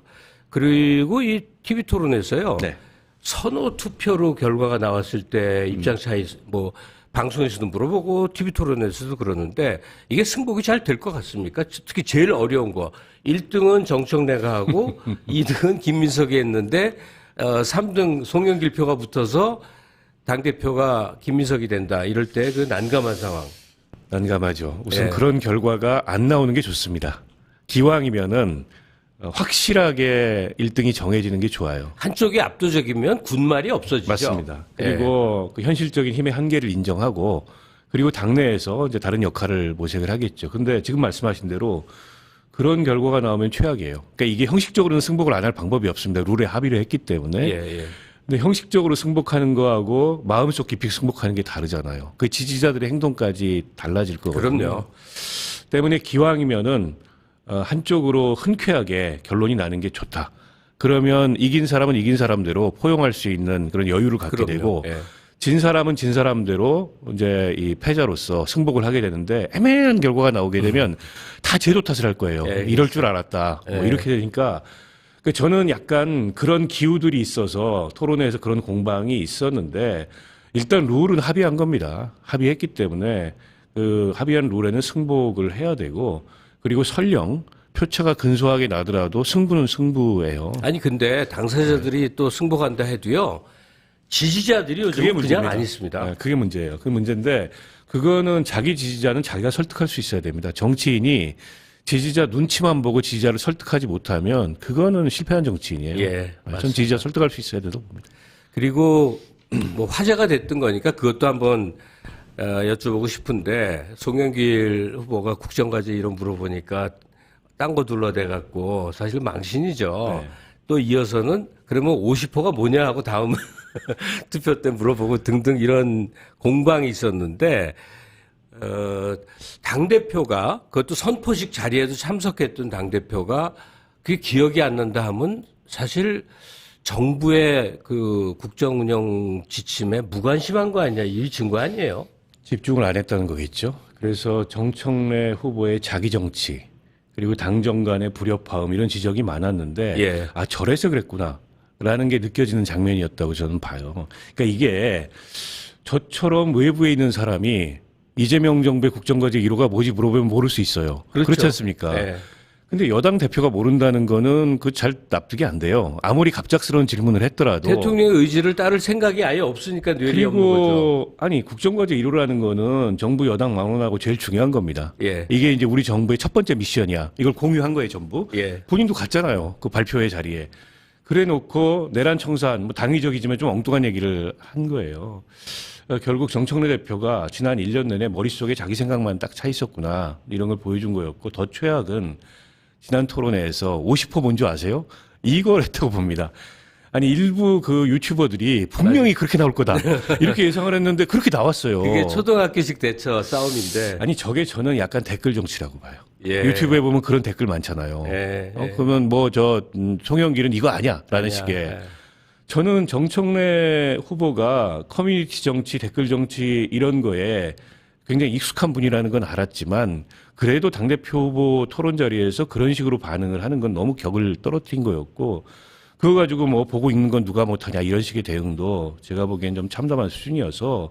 그리고 이 TV 토론에서요. 네. 선호 투표로 결과가 나왔을 때 입장 차이 뭐 방송에서도 물어보고 TV 토론에서도 그러는데 이게 승복이 잘 될 것 같습니까? 특히 제일 어려운 거 1등은 정청래가 하고 2등은 김민석이 했는데 3등 송영길 표가 붙어서 당대표가 김민석이 된다. 이럴 때 그 난감한 상황. 난감하죠. 우선 예. 그런 결과가 안 나오는 게 좋습니다. 기왕이면은 확실하게 1등이 정해지는 게 좋아요. 한쪽이 압도적이면 군말이 없어지죠. 맞습니다. 그리고 그 현실적인 힘의 한계를 인정하고 그리고 당내에서 이제 다른 역할을 모색을 하겠죠. 근데 지금 말씀하신 대로 그런 결과가 나오면 최악이에요. 그러니까 이게 형식적으로는 승복을 안 할 방법이 없습니다. 룰에 합의를 했기 때문에. 예. 근데 형식적으로 승복하는 거하고 마음속 깊이 승복하는 게 다르잖아요. 그 지지자들의 행동까지 달라질 거거든요. 그럼요. 때문에 기왕이면은 한쪽으로 흔쾌하게 결론이 나는 게 좋다. 그러면 이긴 사람은 이긴 사람대로 포용할 수 있는 그런 여유를 갖게 그럼요. 되고 예. 진 사람은 진 사람대로 이제 이 패자로서 승복을 하게 되는데 애매한 결과가 나오게 되면 다 제도 탓을 할 거예요. 예, 이럴 줄 알았다. 뭐 예. 이렇게 되니까 저는 약간 그런 기우들이 있어서 토론회에서 그런 공방이 있었는데 일단 룰은 합의한 겁니다. 합의했기 때문에 그 합의한 룰에는 승복을 해야 되고 그리고 설령 표차가 근소하게 나더라도 승부는 승부예요. 아니 근데 당사자들이 또 승복한다 해도요. 지지자들이 요즘 그냥 문제입니다. 안 있습니다. 네, 그게 문제예요. 그게 문제인데 그거는 자기 지지자는 자기가 설득할 수 있어야 됩니다. 정치인이 지지자 눈치만 보고 지지자를 설득하지 못하면 그거는 실패한 정치인이에요. 예, 전 지지자 설득할 수 있어야 된다고 봅니다. 그리고 뭐 화제가 됐던 거니까 그것도 한번 여쭤보고 싶은데 송영길 후보가 국정과제 이런 물어보니까 딴 거 둘러대 갖고 사실 망신이죠. 네. 또 이어서는 그러면 50호가 뭐냐 하고 다음 투표 때 물어보고 등등 이런 공방이 있었는데 당대표가 그것도 선포식 자리에도 참석했던 당대표가 그게 기억이 안 난다 하면 사실 정부의 그 국정 운영 지침에 무관심한 거 아니냐 이 증거 아니에요? 집중을 안 했다는 거겠죠. 그래서 정청래 후보의 자기 정치 그리고 당정 간의 불협화음 이런 지적이 많았는데 예. 아 저래서 그랬구나라는 게 느껴지는 장면이었다고 저는 봐요. 그러니까 이게 저처럼 외부에 있는 사람이 이재명 정부의 국정과제 1호가 뭐지 물어보면 모를 수 있어요. 그렇죠. 그렇지 않습니까? 예. 근데 여당 대표가 모른다는 거는 그 잘 납득이 안 돼요. 아무리 갑작스러운 질문을 했더라도. 대통령의 의지를 따를 생각이 아예 없으니까 뇌리 없는 거죠. 그리고 아니 국정과제 1호라는 거는 정부 여당 막론하고 제일 중요한 겁니다. 예. 이게 이제 우리 정부의 첫 번째 미션이야. 이걸 공유한 거예요, 전부. 예. 본인도 갔잖아요. 그 발표회 자리에. 그래 놓고 내란 청산, 뭐 당위적이지만 좀 엉뚱한 얘기를 한 거예요. 결국 정청래 대표가 지난 1년 내내 머릿속에 자기 생각만 딱 차 있었구나. 이런 걸 보여준 거였고 더 최악은 지난 토론회에서 50호 뭔지 아세요? 이걸 했다고 봅니다. 아니 일부 그 유튜버들이 분명히 그렇게 나올 거다. 이렇게 예상을 했는데 그렇게 나왔어요. 그게 초등학교식 대처 싸움인데. 아니 저게 저는 약간 댓글 정치라고 봐요. 예. 유튜브에 보면 그런 댓글 많잖아요. 예. 그러면 뭐 저 송영길은 이거 아니야 라는 식의. 예. 저는 정청래 후보가 커뮤니티 정치, 댓글 정치 이런 거에 굉장히 익숙한 분이라는 건 알았지만 그래도 당대표 후보 토론 자리에서 그런 식으로 반응을 하는 건 너무 격을 떨어뜨린 거였고 그거 가지고 뭐 보고 읽는 건 누가 못하냐 이런 식의 대응도 제가 보기엔 좀 참담한 수준이어서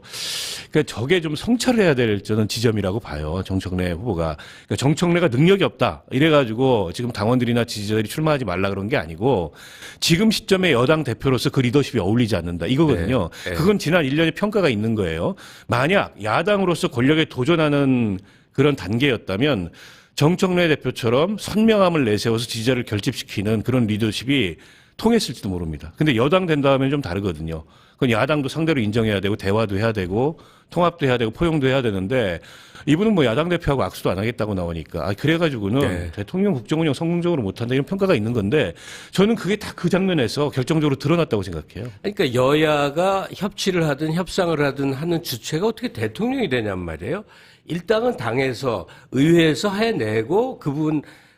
그러니까 저게 좀 성찰을 해야 될 저는 지점이라고 봐요. 정청래 후보가. 그러니까 정청래가 능력이 없다. 이래가지고 지금 당원들이나 지지자들이 출마하지 말라 그런 게 아니고 지금 시점에 여당 대표로서 그 리더십이 어울리지 않는다. 이거거든요. 네. 그건 지난 1년의 평가가 있는 거예요. 만약 야당으로서 권력에 도전하는 그런 단계였다면 정청래 대표처럼 선명함을 내세워서 지지자를 결집시키는 그런 리더십이 통했을지도 모릅니다. 근데 여당 된다 하면 좀 다르거든요. 그건 야당도 상대로 인정해야 되고 대화도 해야 되고 통합도 해야 되고 포용도 해야 되는데 이분은 뭐 야당 대표하고 악수도 안 하겠다고 나오니까 그래가지고는 네. 대통령 국정운영 성공적으로 못한다 이런 평가가 있는 건데 저는 그게 다 그 장면에서 결정적으로 드러났다고 생각해요. 그러니까 여야가 협치를 하든 협상을 하든 하는 주체가 어떻게 대통령이 되냔 말이에요. 일당은 당에서 의회에서 해내고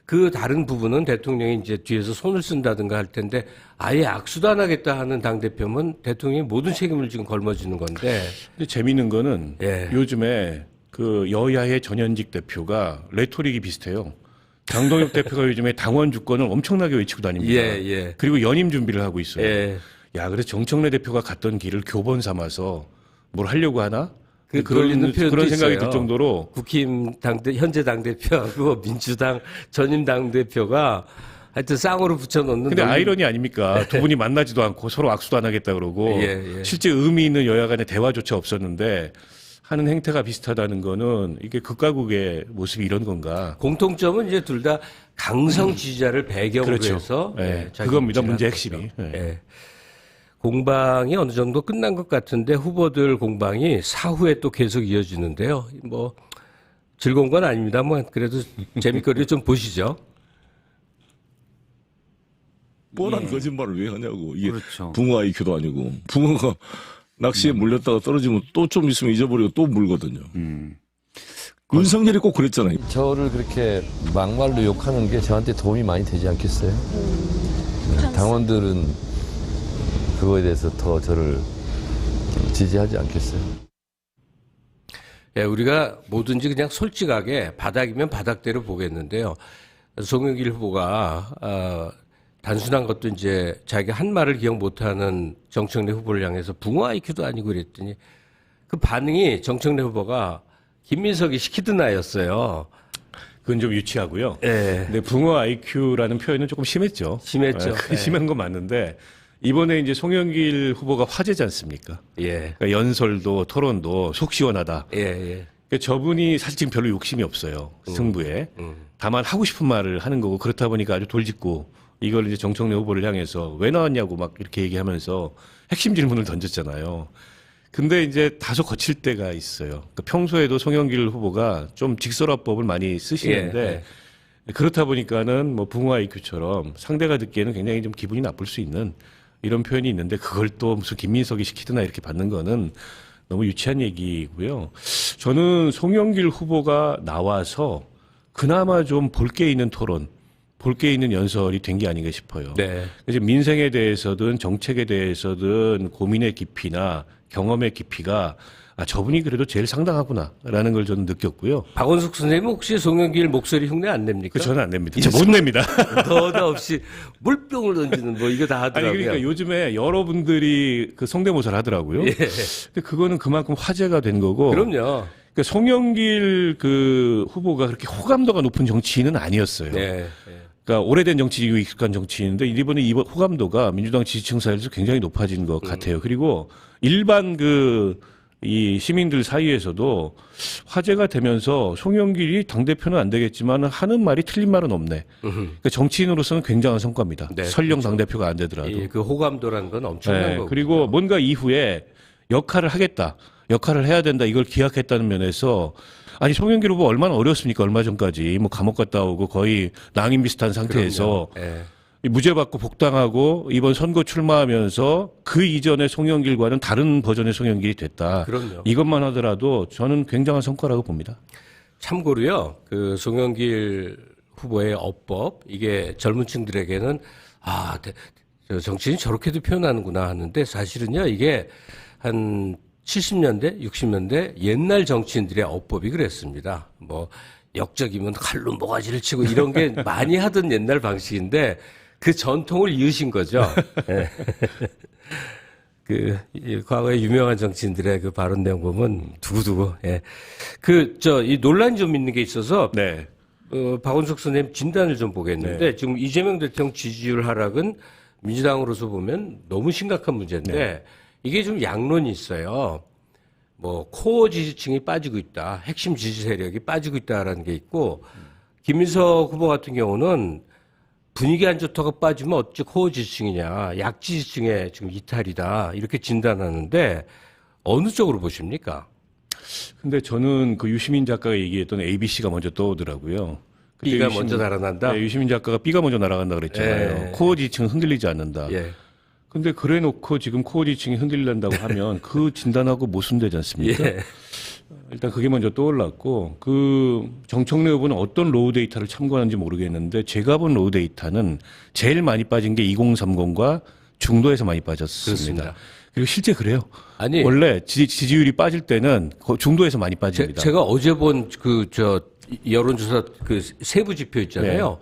그 다른 부분은 대통령이 이제 뒤에서 손을 쓴다든가 할 텐데 아예 악수도 안 하겠다 하는 당대표면 대통령이 모든 책임을 지금 걸머쥐는 건데. 근데 재미있는 거는 예. 요즘에 그 여야의 전현직 대표가 레토릭이 비슷해요. 장동혁 대표가 요즘에 당원 주권을 엄청나게 외치고 다닙니다. 예. 그리고 연임 준비를 하고 있어요. 예. 야, 그래서 정청래 대표가 갔던 길을 교본 삼아서 뭘 하려고 하나? 그런 표현도 그런 생각이 있어요. 들 정도로 국힘 현재 당대표하고 민주당 전임 당대표가 하여튼 쌍으로 붙여놓는. 근데 아이러니 아닙니까? 두 분이 만나지도 않고 서로 악수도 안 하겠다 그러고 예. 실제 의미 있는 여야 간의 대화조차 없었는데 하는 행태가 비슷하다는 거는 이게 극과 극의 모습이 이런 건가? 공통점은 이제 둘 다 강성 지지자를 배경으로 그렇죠. 해서 네, 자기 그겁니다. 정치를 문제 하는 핵심이. 거죠. 네. 예. 공방이 어느 정도 끝난 것 같은데 후보들 공방이 사후에 또 계속 이어지는데요. 뭐 즐거운 건 아닙니다. 뭐 그래도 재밌거리 좀 보시죠. 뻔한 거짓말을 왜 하냐고. 이게 그렇죠. 붕어 IQ도 아니고. 붕어가 낚시에 물렸다가 떨어지면 또 좀 있으면 잊어버리고 또 물거든요. 윤석열이 꼭 그랬잖아요. 저를 그렇게 막말로 욕하는 게 저한테 도움이 많이 되지 않겠어요? 당원들은 그거에 대해서 더 저를 지지하지 않겠어요? 예, 우리가 뭐든지 그냥 솔직하게 바닥이면 바닥대로 보겠는데요. 송영길 후보가 단순한 것도 이제 자기가 한 말을 기억 못하는 정청래 후보를 향해서 붕어 IQ도 아니고 그랬더니 그 반응이 정청래 후보가 김민석이 시키던 아였어요. 그건 좀 유치하고요. 예. 근데 붕어 IQ라는 표현은 조금 심했죠. 심했죠. 예, 심한 건 맞는데 이번에 이제 송영길 후보가 화제지 않습니까? 예. 그러니까 연설도 토론도 속 시원하다. 예, 예. 그러니까 저분이 사실 지금 별로 욕심이 없어요. 승부에. 다만 하고 싶은 말을 하는 거고 그렇다 보니까 아주 돌직구 이걸 이제 정청래 후보를 향해서 왜 나왔냐고 막 이렇게 얘기하면서 핵심 질문을 던졌잖아요. 근데 이제 다소 거칠 때가 있어요. 그러니까 평소에도 송영길 후보가 좀 직설화법을 많이 쓰시는데 그렇다 보니까는 뭐 붕어 IQ처럼 상대가 듣기에는 굉장히 좀 기분이 나쁠 수 있는 이런 표현이 있는데 그걸 또 무슨 김민석이 시키드나 이렇게 받는 거는 너무 유치한 얘기고요. 저는 송영길 후보가 나와서 그나마 좀 볼 게 있는 토론, 볼 게 있는 연설이 된 게 아닌가 싶어요. 네. 이제 민생에 대해서든 정책에 대해서든 고민의 깊이나 경험의 깊이가 저분이 그래도 제일 상당하구나라는 걸 저는 느꼈고요. 박원숙 선생님 혹시 송영길 목소리 흉내 안 냅니까? 저는 안 냅니다. 못 냅니다. 더다 없이 물병을 던지는 뭐 이거 다 하더라고요. 아니 그러니까 요즘에 여러분들이 그 성대모사를 하더라고요. 예. 근데 그거는 그만큼 화제가 된 거고. 그럼요. 그러니까 송영길 그 후보가 그렇게 호감도가 높은 정치인은 아니었어요. 네. 그러니까 오래된 정치이고 익숙한 정치인인데 이번 호감도가 민주당 지지층 사이에서 굉장히 높아진 것 같아요. 그리고 일반 이 시민들 사이에서도 화제가 되면서 송영길이 당대표는 안 되겠지만 하는 말이 틀린 말은 없네. 그러니까 정치인으로서는 굉장한 성과입니다. 네, 설령 그렇죠. 당대표가 안 되더라도. 예, 그 호감도라는 건 엄청난 거고. 그리고 뭔가 이후에 역할을 하겠다. 역할을 해야 된다. 이걸 기약했다는 면에서 아니 송영길 후보 얼마나 어려웠습니까? 얼마 전까지 뭐 감옥 갔다 오고 거의 낭인 비슷한 상태에서 무죄 받고 복당하고 이번 선거 출마하면서 그 이전의 송영길과는 다른 버전의 송영길이 됐다. 그럼요. 이것만 하더라도 저는 굉장한 성과라고 봅니다. 참고로요, 그 송영길 후보의 어법 이게 젊은 층들에게는 저 정치인이 저렇게도 표현하는구나 하는데 사실은요 이게 한 70년대, 60년대 옛날 정치인들의 어법이 그랬습니다. 뭐 역적이면 칼로 모가지를 치고 이런 게 많이 하던 옛날 방식인데 그 전통을 이으신 거죠. 네. 과거에 유명한 정치인들의 그 발언 내용 보면 두고두고. 예. 이 논란이 좀 있는 게 있어서. 네. 박원숙 선생님 진단을 좀 보겠는데 지금 이재명 대통령 지지율 하락은 민주당으로서 보면 너무 심각한 문제인데 이게 좀 양론이 있어요. 뭐 코어 지지층이 빠지고 있다. 핵심 지지 세력이 빠지고 있다라는 게 있고 김민석 후보 같은 경우는 분위기 안 좋다고 빠지면 어찌 코어 지지층이냐. 약 지지층의 지금 이탈이다. 이렇게 진단하는데 어느 쪽으로 보십니까? 근데 저는 그 유시민 작가가 얘기했던 ABC가 먼저 떠오르더라고요. B가 먼저 날아난다? 네, 유시민 작가가 B가 먼저 날아간다 그랬잖아요. 코어 지지층은 흔들리지 않는다. 근데 그래 놓고 지금 코어 지지층이 흔들린다고 하면 그 진단하고 모순되지 않습니까? 일단 그게 먼저 떠올랐고 정청래 후보는 어떤 로우 데이터를 참고하는지 모르겠는데 제가 본 로우 데이터는 제일 많이 빠진 게 2030과 중도에서 많이 빠졌습니다. 그렇습니다. 그리고 실제 그래요. 원래 지지율이 빠질 때는 중도에서 많이 빠집니다. 제가 어제 본 여론조사 세부 지표 있잖아요.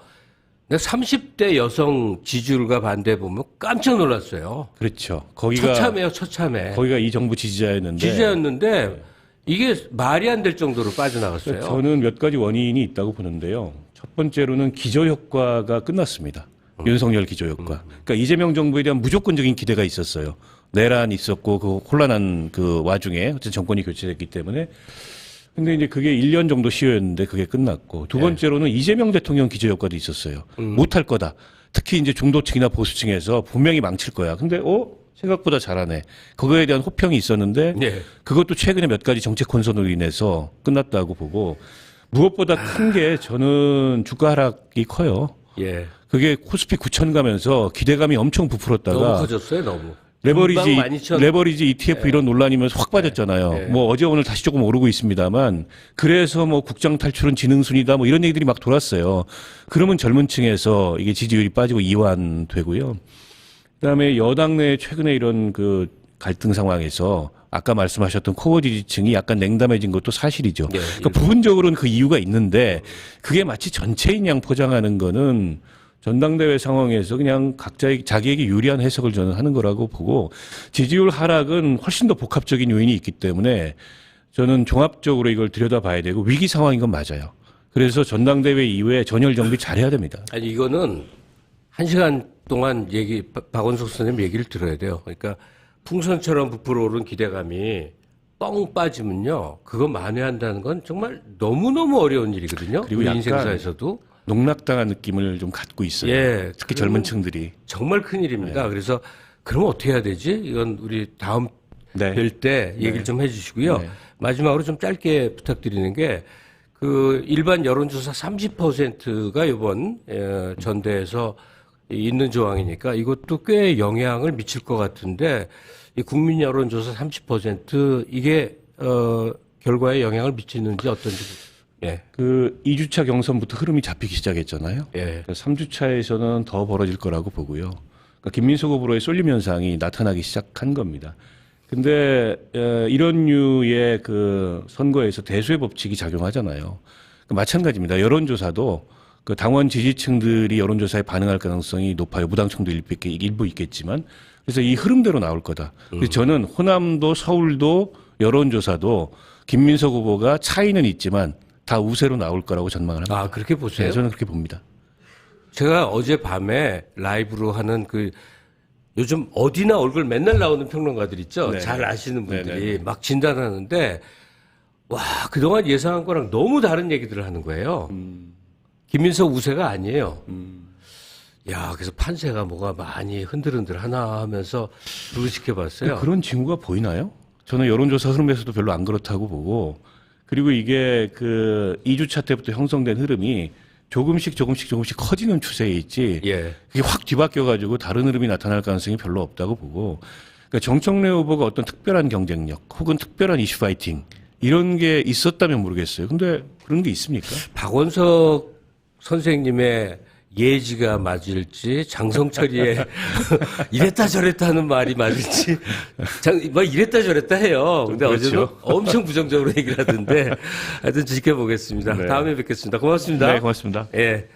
내가 30대 여성 지지율과 반대 보면 깜짝 놀랐어요. 그렇죠. 거기가 처참해요, 처참해. 거기가 이 정부 지지자였는데 이게 말이 안 될 정도로 빠져나갔어요. 저는 몇 가지 원인이 있다고 보는데요. 첫 번째로는 기저효과가 끝났습니다. 윤석열 기저효과. 그러니까 이재명 정부에 대한 무조건적인 기대가 있었어요. 내란 있었고 그 혼란한 그 와중에 어쨌든 정권이 교체됐기 때문에. 근데 이제 그게 1년 정도 시효였는데 그게 끝났고 두 번째로는 이재명 대통령 기저효과도 있었어요. 못할 거다. 특히 이제 중도층이나 보수층에서 분명히 망칠 거야. 근데 생각보다 잘하네. 그거에 대한 호평이 있었는데 그것도 최근에 몇 가지 정책 혼선으로 인해서 끝났다고 보고 무엇보다 큰 게 저는 주가 하락이 커요. 예. 그게 코스피 9천 가면서 기대감이 엄청 부풀었다가 너무 커졌어요, 너무. 레버리지 ETF 이런 논란이면서 확 빠졌잖아요. 뭐 어제 오늘 다시 조금 오르고 있습니다만 그래서 뭐 국정 탈출은 지능순이다 뭐 이런 얘기들이 막 돌았어요. 그러면 젊은 층에서 이게 지지율이 빠지고 이완되고요. 그다음에 여당 내 최근에 이런 그 갈등 상황에서 아까 말씀하셨던 코어 지지층이 약간 냉담해진 것도 사실이죠. 그러니까 부분적으로는 그 이유가 있는데 그게 마치 전체인 양 포장하는 거는 전당대회 상황에서 그냥 자기에게 유리한 해석을 저는 하는 거라고 보고 지지율 하락은 훨씬 더 복합적인 요인이 있기 때문에 저는 종합적으로 이걸 들여다봐야 되고 위기 상황인 건 맞아요. 그래서 전당대회 이후에 전열 정비 잘해야 됩니다. 아니 이거는 1시간 동안 박원석 선생님 얘기를 들어야 돼요. 그러니까 풍선처럼 부풀어 오른 기대감이 뻥 빠지면요. 그거 만회한다는 건 정말 너무너무 어려운 일이거든요. 그리고 우리 인생사에서도. 농락당한 느낌을 좀 갖고 있어요. 예, 특히 젊은 층들이. 정말 큰일입니다. 그래서 그럼 어떻게 해야 되지? 이건 우리 다음 뵐 때 얘기를 좀 해주시고요. 마지막으로 좀 짧게 부탁드리는 게 그 일반 여론조사 30%가 이번 전대에서 있는 조항이니까 이것도 꽤 영향을 미칠 것 같은데 이 국민 여론조사 30% 이게 결과에 영향을 미치는지 어떤지. 예. 그 2주차 경선부터 흐름이 잡히기 시작했잖아요. 예. 3주차에서는 더 벌어질 거라고 보고요. 그러니까 김민석 후보의 쏠림 현상이 나타나기 시작한 겁니다. 근데 이런 류의 그 선거에서 대수의 법칙이 작용하잖아요. 그러니까 마찬가지입니다. 여론조사도 그 당원 지지층들이 여론조사에 반응할 가능성이 높아요. 무당층도 일부 있겠지만. 그래서 이 흐름대로 나올 거다. 그래서 저는 호남도 서울도 여론조사도 김민석 후보가 차이는 있지만 다 우세로 나올 거라고 전망을 합니다. 아, 그렇게 보세요? 네, 저는 그렇게 봅니다. 제가 어젯밤에 라이브로 하는 그 요즘 어디나 얼굴 맨날 나오는 평론가들 있죠? 네. 잘 아시는 분들이 네. 막 진단하는데 와, 그동안 예상한 거랑 너무 다른 얘기들을 하는 거예요. 김민석 우세가 아니에요. 야, 그래서 판세가 뭐가 많이 흔들흔들 하나 하면서 불지켜봤어요. 그런 징후가 보이나요? 저는 여론조사 흐름에서도 별로 안 그렇다고 보고 그리고 이게 그 2주차 때부터 형성된 흐름이 조금씩 커지는 추세에 있지. 예. 그게 확 뒤바뀌어가지고 다른 흐름이 나타날 가능성이 별로 없다고 보고. 그러니까 정청래 후보가 어떤 특별한 경쟁력 혹은 특별한 이슈 파이팅 이런 게 있었다면 모르겠어요. 근데 그런 게 있습니까? 박원석 선생님의 예지가 맞을지 장성철이의 이랬다 저랬다 하는 말이 맞을지 뭐 이랬다 저랬다 해요. 근데 그렇죠. 어제도 엄청 부정적으로 얘기를 하던데 하여튼 지켜보겠습니다. 네. 다음에 뵙겠습니다. 고맙습니다. 네, 고맙습니다. 예.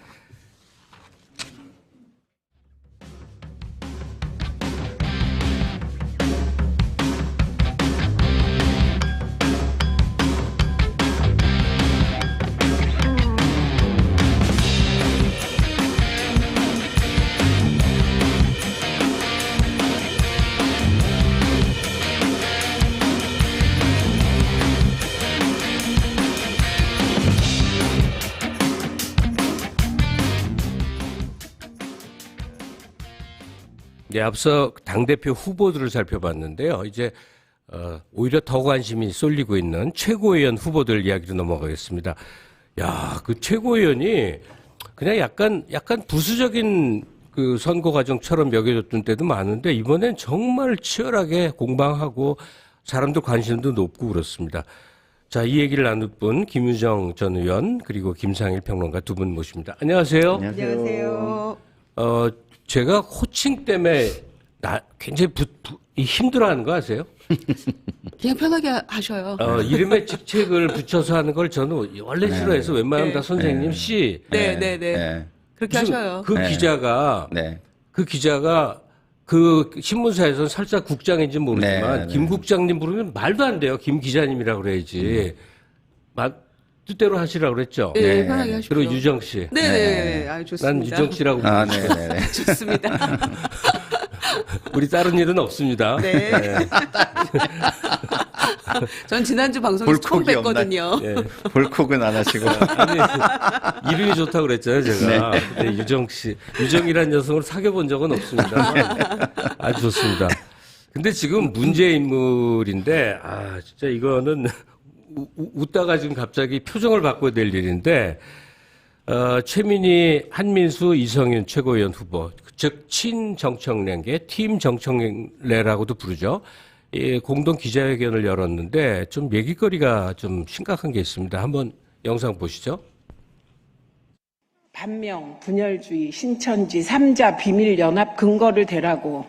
네, 앞서 당대표 후보들을 살펴봤는데요. 이제 오히려 더 관심이 쏠리고 있는 최고위원 후보들 이야기로 넘어가겠습니다. 야, 그 최고위원이 그냥 약간 부수적인 그 선거 과정처럼 여겨졌던 때도 많은데 이번엔 정말 치열하게 공방하고 사람들 관심도 높고 그렇습니다. 자, 이 얘기를 나눌 분 김유정 전 의원 그리고 김상일 평론가 두 분 모십니다. 안녕하세요. 안녕하세요. 제가 호칭 때문에 굉장히 힘들어하는 거 아세요? 그냥 편하게 하셔요. 이름에 직책을 붙여서 하는 걸 저는 원래 싫어해서 웬만하면 다 선생님 씨. 네. 그렇게 무슨 하셔요. 그 기자가 그 신문사에서는 설사 국장인지 모르지만 네, 네. 김 국장님 부르면 말도 안 돼요. 김 기자님이라고 그래야지. 뜻대로 하시라고 그랬죠. 네, 편하게 하십시오. 그리고 유정 씨. 네, 아유, 좋습니다. 난 유정 씨라고 아, 부르고 네, 네. 좋습니다. 우리 다른 일은 없습니다. 네. 전 지난주 방송에서 처음 볼콕이 없나? 뵀거든요. 예. 볼콕은 안 하시고. 아니, 이름이 좋다고 그랬잖아요, 제가. 네, 유정 씨. 유정이라는 여성을 사귀어본 적은 없습니다. 아주 좋습니다. 근데 지금 문제 인물인데, 진짜 이거는 웃다가 지금 갑자기 표정을 바꿔야 될 일인데, 최민희, 한민수, 이성윤 최고위원 후보, 즉 친정청래계, 팀 정청래라고도 부르죠. 이 공동 기자회견을 열었는데 좀 얘기거리가 좀 심각한 게 있습니다. 한번 영상 보시죠. 반명, 분열주의, 신천지, 3자 비밀연합 근거를 대라고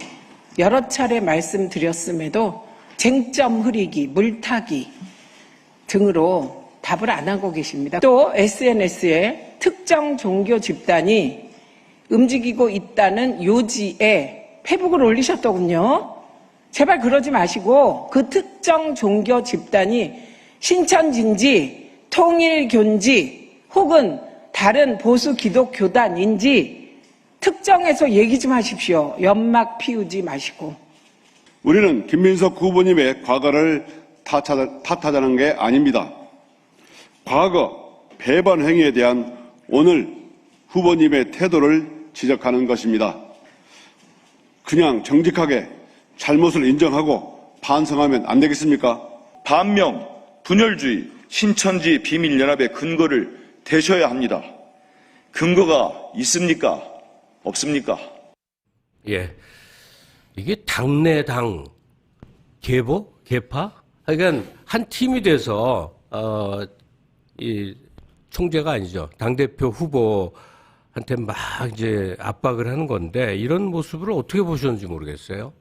여러 차례 말씀드렸음에도 쟁점 흐리기, 물타기 등으로 답을 안 하고 계십니다. 또 SNS에 특정 종교 집단이 움직이고 있다는 요지에 페북을 올리셨더군요. 제발 그러지 마시고 그 특정 종교 집단이 신천지인지 통일교인지 혹은 다른 보수 기독교단인지 특정해서 얘기 좀 하십시오. 연막 피우지 마시고. 우리는 김민석 후보님의 과거를 탓하자는 게 아닙니다. 과거 배반 행위에 대한 오늘 후보님의 태도를 지적하는 것입니다. 그냥 정직하게 잘못을 인정하고 반성하면 안 되겠습니까? 반명, 분열주의, 신천지 비밀연합의 근거를 대셔야 합니다. 근거가 있습니까? 없습니까? 예. 이게 당내 당, 계보? 계파? 그러니까 한 팀이 돼서, 이 총재가 아니죠. 당대표 후보한테 막 이제 압박을 하는 건데 이런 모습을 어떻게 보셨는지 모르겠어요.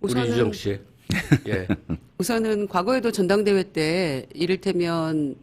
우리 유정 씨. 예. 우선은 과거에도 전당대회 때 이를테면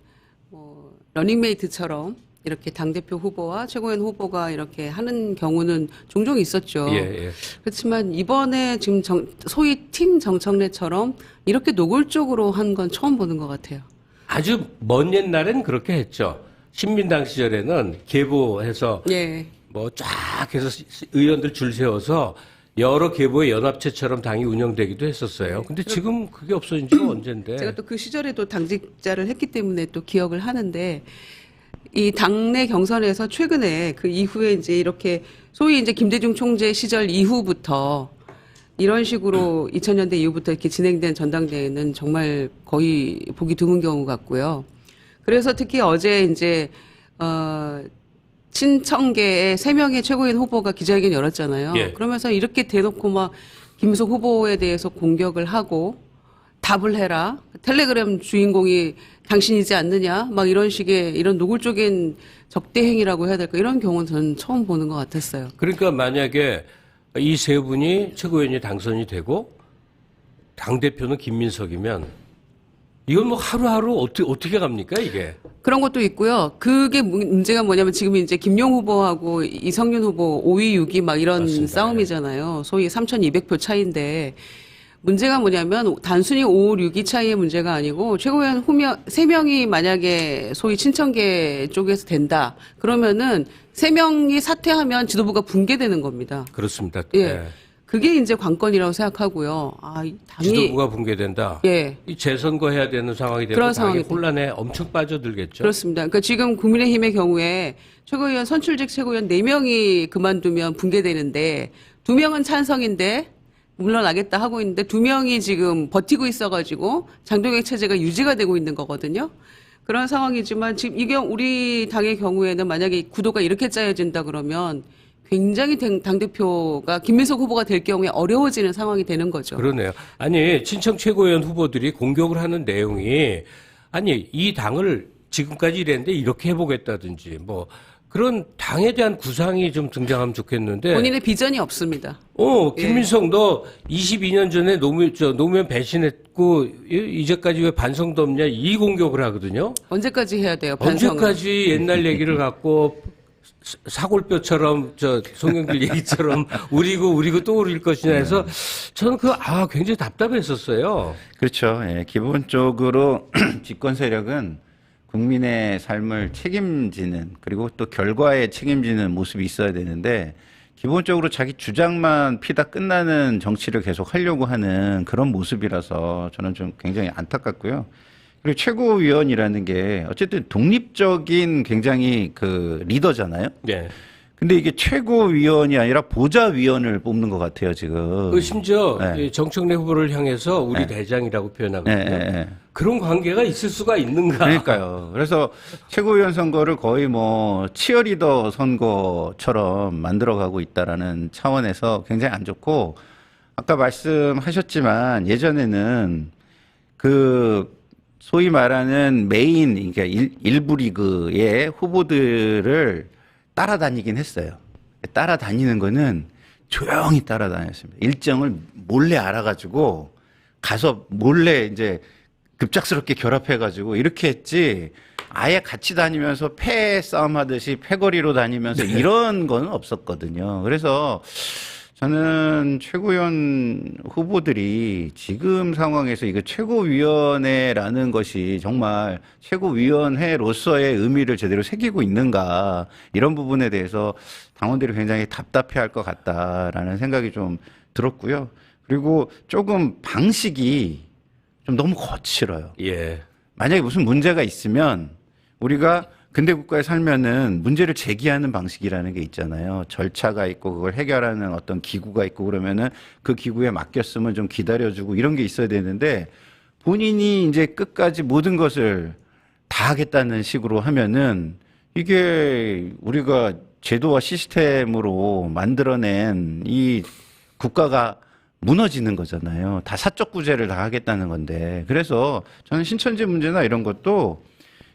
러닝메이트처럼 이렇게 당대표 후보와 최고위원 후보가 이렇게 하는 경우는 종종 있었죠. 예, 예. 그렇지만 이번에 지금 소위 팀 정청래처럼 이렇게 노골적으로 한 건 처음 보는 것 같아요. 아주 먼 옛날엔 그렇게 했죠. 신민당 시절에는 계보해서 예. 뭐 쫙 해서 의원들 줄 세워서 여러 계보의 연합체처럼 당이 운영되기도 했었어요. 근데 지금 그게 없어진 지가 언젠데. 제가 또 그 시절에도 당직자를 했기 때문에 또 기억을 하는데 이 당내 경선에서 최근에 그 이후에 이제 이렇게 소위 이제 김대중 총재 시절 이후부터 이런 식으로 2000년대 이후부터 이렇게 진행된 전당대회는 정말 거의 보기 드문 경우 같고요. 그래서 특히 어제 이제 친청계의 3명의 최고위원 후보가 기자회견 열었잖아요. 예. 그러면서 이렇게 대놓고 막 김민석 후보에 대해서 공격을 하고 답을 해라. 텔레그램 주인공이 당신이지 않느냐. 막 이런 식의 이런 노골적인 적대 행위라고 해야 될까. 이런 경우는 저는 처음 보는 것 같았어요. 그러니까 만약에 이 세 분이 최고위원이 당선이 되고 당대표는 김민석이면 이건 뭐 하루하루 어떻게 갑니까 이게? 그런 것도 있고요. 그게 문제가 뭐냐면 지금 이제 김용 후보하고 이성윤 후보 5위, 6위 막 이런 맞습니다. 싸움이잖아요. 소위 3,200표 차이인데 문제가 뭐냐면 단순히 5, 6위 차이의 문제가 아니고 최고위원 3명이 만약에 소위 친청계 쪽에서 된다. 그러면은 3명이 사퇴하면 지도부가 붕괴되는 겁니다. 그렇습니다. 예. 예. 그게 이제 관건이라고 생각하고요. 이 당이 지도부가 붕괴된다. 예. 이 재선거 해야 되는 상황이 되면 그런 당이 상황이 혼란에 엄청 빠져들겠죠. 그렇습니다. 그러니까 지금 국민의힘의 경우에 최고위원 선출직 최고위원 4명이 그만두면 붕괴되는데 2명은 찬성인데 물러나겠다 하고 있는데 2명이 지금 버티고 있어가지고 장동혁 체제가 유지가 되고 있는 거거든요. 그런 상황이지만 지금 이게 우리 당의 경우에는 만약에 구도가 이렇게 짜여진다 그러면 굉장히 당대표가 김민석 후보가 될 경우에 어려워지는 상황이 되는 거죠. 그러네요. 아니 친청 최고위원 후보들이 공격을 하는 내용이 아니 이 당을 지금까지 이랬는데 이렇게 해보겠다든지 뭐 그런 당에 대한 구상이 좀 등장하면 좋겠는데 본인의 비전이 없습니다. 김민석 너 22년 전에 노무현 배신했고 이제까지 왜 반성도 없냐 이 공격을 하거든요. 언제까지 해야 돼요? 반성을. 언제까지 옛날 얘기를 갖고 사골뼈처럼 송영길 얘기처럼 우리고 또 우릴 것이냐 해서 저는 굉장히 답답했었어요. 그렇죠. 예, 기본적으로 집권 세력은 국민의 삶을 책임지는 그리고 또 결과에 책임지는 모습이 있어야 되는데 기본적으로 자기 주장만 피다 끝나는 정치를 계속 하려고 하는 그런 모습이라서 저는 좀 굉장히 안타깝고요. 그리고 최고위원이라는 게 어쨌든 독립적인 굉장히 그 리더잖아요. 네. 근데 이게 최고위원이 아니라 보좌위원을 뽑는 것 같아요, 지금. 심지어 네. 정청래 후보를 향해서 우리 네. 대장이라고 표현하거든요. 네. 그런 관계가 있을 수가 있는가? 그러니까요. 그래서 최고위원 선거를 거의 뭐 치어리더 선거처럼 만들어가고 있다라는 차원에서 굉장히 안 좋고 아까 말씀하셨지만 예전에는 그 소위 말하는 메인, 그러니까 일부 리그의 후보들을 따라다니긴 했어요. 따라다니는 거는 조용히 따라다녔습니다. 일정을 몰래 알아가지고 가서 몰래 이제 급작스럽게 결합해가지고 이렇게 했지 아예 같이 다니면서 패 싸움 하듯이 패거리로 다니면서 이런 거는 없었거든요. 그래서 저는 최고위원 후보들이 지금 상황에서 이거 최고위원회라는 것이 정말 최고위원회로서의 의미를 제대로 새기고 있는가 이런 부분에 대해서 당원들이 굉장히 답답해할 것 같다라는 생각이 좀 들었고요. 그리고 조금 방식이 좀 너무 거칠어요. 예. 만약에 무슨 문제가 있으면 우리가 근대 국가에 살면은 문제를 제기하는 방식이라는 게 있잖아요. 절차가 있고 그걸 해결하는 어떤 기구가 있고 그러면은 그 기구에 맡겼으면 좀 기다려주고 이런 게 있어야 되는데 본인이 이제 끝까지 모든 것을 다 하겠다는 식으로 하면은 이게 우리가 제도와 시스템으로 만들어낸 이 국가가 무너지는 거잖아요. 다 사적 구제를 다 하겠다는 건데. 그래서 저는 신천지 문제나 이런 것도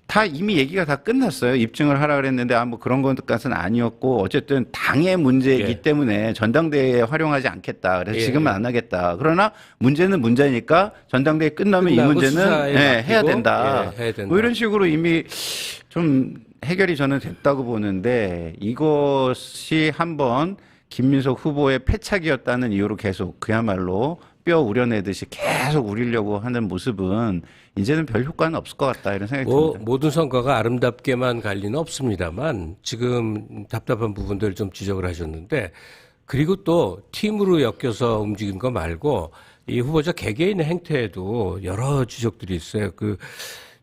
다 이미 얘기가 다 끝났어요. 입증을 하라 그랬는데 뭐 그런 것까지는 아니었고 어쨌든 당의 문제이기 때문에 전당대회에 활용하지 않겠다. 그래서 지금은 안 하겠다. 그러나 문제는 문제니까 전당대회 끝나면 이 문제는 해야 된다. 해야 된다. 뭐 이런 식으로 이미 좀 해결이 저는 됐다고 보는데 이것이 한번 김민석 후보의 패착이었다는 이유로 계속 그야말로 뼈 우려내듯이 계속 우리려고 하는 모습은 이제는 별 효과는 없을 것 같다 이런 생각이 듭니다. 모든 선거가 아름답게만 갈 리는 없습니다만 지금 답답한 부분들 좀 지적을 하셨는데 그리고 또 팀으로 엮여서 움직인 거 말고 이 후보자 개개인의 행태에도 여러 지적들이 있어요.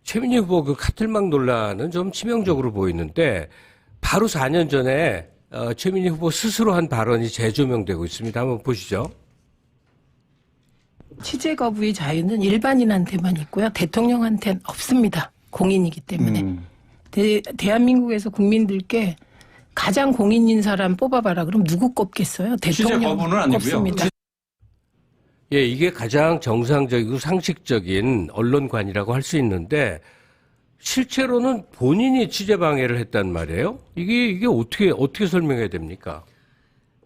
최민희 후보 카틀막 논란은 좀 치명적으로 보이는데 바로 4년 전에 최민희 후보 스스로 한 발언이 재조명되고 있습니다. 한번 보시죠. 취재 거부의 자유는 일반인한테만 있고요. 대통령한테는 없습니다. 공인이기 때문에. 대한민국에서 국민들께 가장 공인인 사람 뽑아봐라. 그럼 누구 꼽겠어요? 대통령 취재 거부는 아니고요. 꼽습니다. 예, 이게 가장 정상적이고 상식적인 언론관이라고 할 수 있는데 실제로는 본인이 취재 방해를 했단 말이에요. 이게 어떻게 설명해야 됩니까?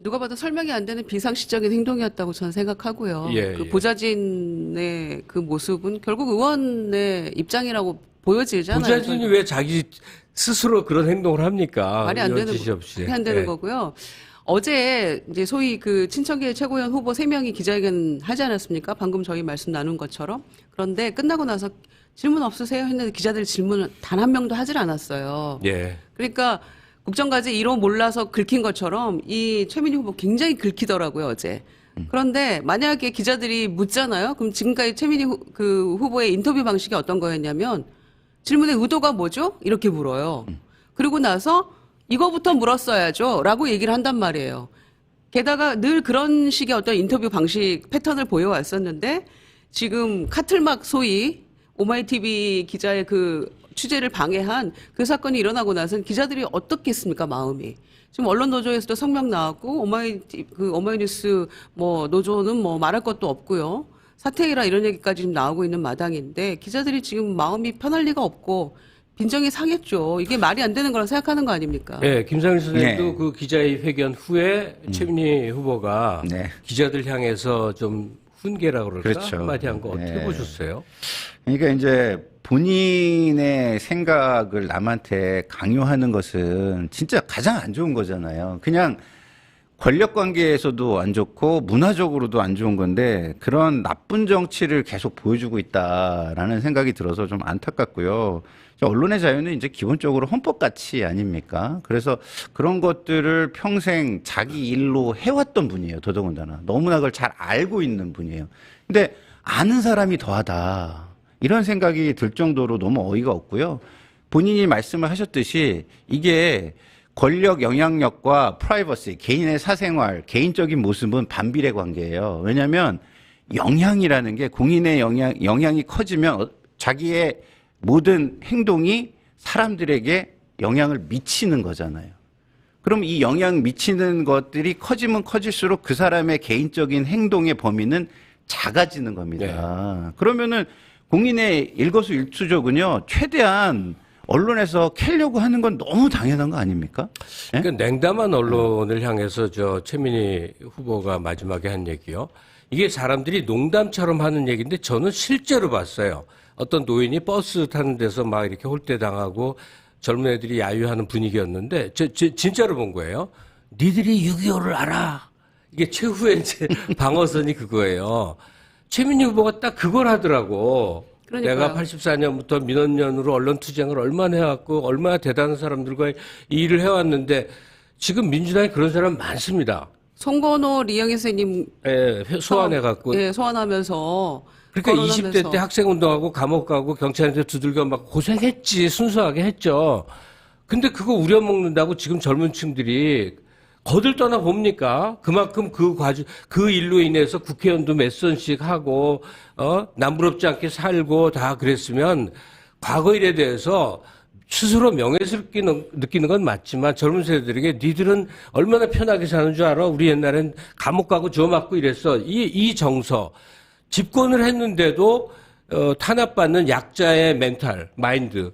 누가 봐도 설명이 안 되는 비상식적인 행동이었다고 저는 생각하고요. 보좌진의 그 모습은 결국 의원의 입장이라고 보여지잖아요. 보좌진이 왜 자기 스스로 그런 행동을 합니까? 말이 안 되는 거고요. 어제 이제 소위 친천계 최고위원 후보 3명이 기자회견 하지 않았습니까? 방금 저희 말씀 나눈 것처럼. 그런데 끝나고 나서 질문 없으세요? 했는데 기자들 질문을 단 한 명도 하질 않았어요. 예. 그러니까 국정과제 1호 몰라서 긁힌 것처럼 이 최민희 후보 굉장히 긁히더라고요, 어제. 그런데 만약에 기자들이 묻잖아요. 그럼 지금까지 최민희 후보의 인터뷰 방식이 어떤 거였냐면 질문의 의도가 뭐죠? 이렇게 물어요. 그리고 나서 이거부터 물었어야죠. 라고 얘기를 한단 말이에요. 게다가 늘 그런 식의 어떤 인터뷰 방식 패턴을 보여왔었는데 지금 카틀막 소위 오마이TV 기자의 취재를 방해한 그 사건이 일어나고 나서는 기자들이 어떻겠습니까, 마음이. 지금 언론노조에서도 성명 나왔고, 오마이뉴스 노조는 말할 것도 없고요. 사퇴해라 이런 얘기까지 지금 나오고 있는 마당인데, 기자들이 지금 마음이 편할 리가 없고, 빈정이 상했죠. 이게 말이 안 되는 거라 생각하는 거 아닙니까? 네, 김상일 선생님도 기자회견 후에 최민희 후보가 기자들 향해서 좀 훈계라고 그럴까? 그렇죠. 한마디 한 거 어떻게 보셨어요? 그러니까 이제 본인의 생각을 남한테 강요하는 것은 진짜 가장 안 좋은 거잖아요. 그냥 권력 관계에서도 안 좋고 문화적으로도 안 좋은 건데 그런 나쁜 정치를 계속 보여주고 있다라는 생각이 들어서 좀 안타깝고요. 언론의 자유는 이제 기본적으로 헌법 가치 아닙니까? 그래서 그런 것들을 평생 자기 일로 해왔던 분이에요. 더더군다나. 너무나 그걸 잘 알고 있는 분이에요. 근데 아는 사람이 더하다. 이런 생각이 들 정도로 너무 어이가 없고요. 본인이 말씀을 하셨듯이 이게 권력 영향력과 프라이버시, 개인의 사생활, 개인적인 모습은 반비례 관계예요. 왜냐하면 영향이라는 게 공인의 영향이 커지면 자기의 모든 행동이 사람들에게 영향을 미치는 거잖아요. 그럼 이 영향 미치는 것들이 커지면 커질수록 그 사람의 개인적인 행동의 범위는 작아지는 겁니다. 네. 그러면은 공인의 일거수일투족은요, 최대한 언론에서 캐려고 하는 건 너무 당연한 거 아닙니까? 네? 그러니까 냉담한 언론을 향해서 최민희 후보가 마지막에 한 얘기요. 이게 사람들이 농담처럼 하는 얘기인데 저는 실제로 봤어요. 어떤 노인이 버스 타는 데서 막 이렇게 홀대당하고 젊은 애들이 야유하는 분위기였는데 진짜로 본 거예요. 니들이 6.25를 알아. 이게 최후의 이제 방어선이 그거예요. 최민희 후보가 딱 그걸 하더라고. 그러니까요. 내가 84년부터 민원연으로 언론 투쟁을 얼마나 해왔고 얼마나 대단한 사람들과 이 일을 해왔는데 지금 민주당에 그런 사람 많습니다. 송건호 리영희 선생님 소환해갖고. 예, 소환하면서. 그러니까 거론하면서. 20대 때 학생운동하고 감옥 가고 경찰한테 두들겨 막 고생했지. 순수하게 했죠. 근데 그거 우려먹는다고 지금 젊은 층들이 거들떠나 봅니까? 그만큼 그 일로 인해서 국회의원도 몇 선씩 하고, 남부럽지 않게 살고 다 그랬으면 과거 일에 대해서 스스로 명예스럽게 느끼는 건 맞지만 젊은 세대들에게 니들은 얼마나 편하게 사는 줄 알아? 우리 옛날엔 감옥 가고 주워 맞고 이랬어. 이 정서. 집권을 했는데도, 탄압받는 약자의 멘탈, 마인드.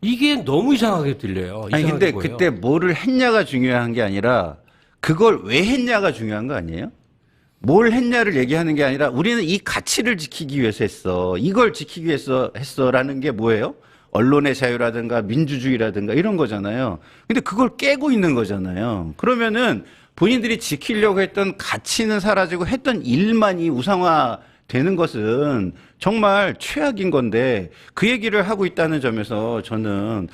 이게 너무 이상하게 들려요. 아니, 근데 그때 뭐를 했냐가 중요한 게 아니라 그걸 왜 했냐가 중요한 거 아니에요? 뭘 했냐를 얘기하는 게 아니라 우리는 이 가치를 지키기 위해서 했어. 이걸 지키기 위해서 했어라는 게 뭐예요? 언론의 자유라든가 민주주의라든가 이런 거잖아요. 근데 그걸 깨고 있는 거잖아요. 그러면은 본인들이 지키려고 했던 가치는 사라지고 했던 일만이 우상화 되는 것은 정말 최악인 건데 그 얘기를 하고 있다는 점에서 저는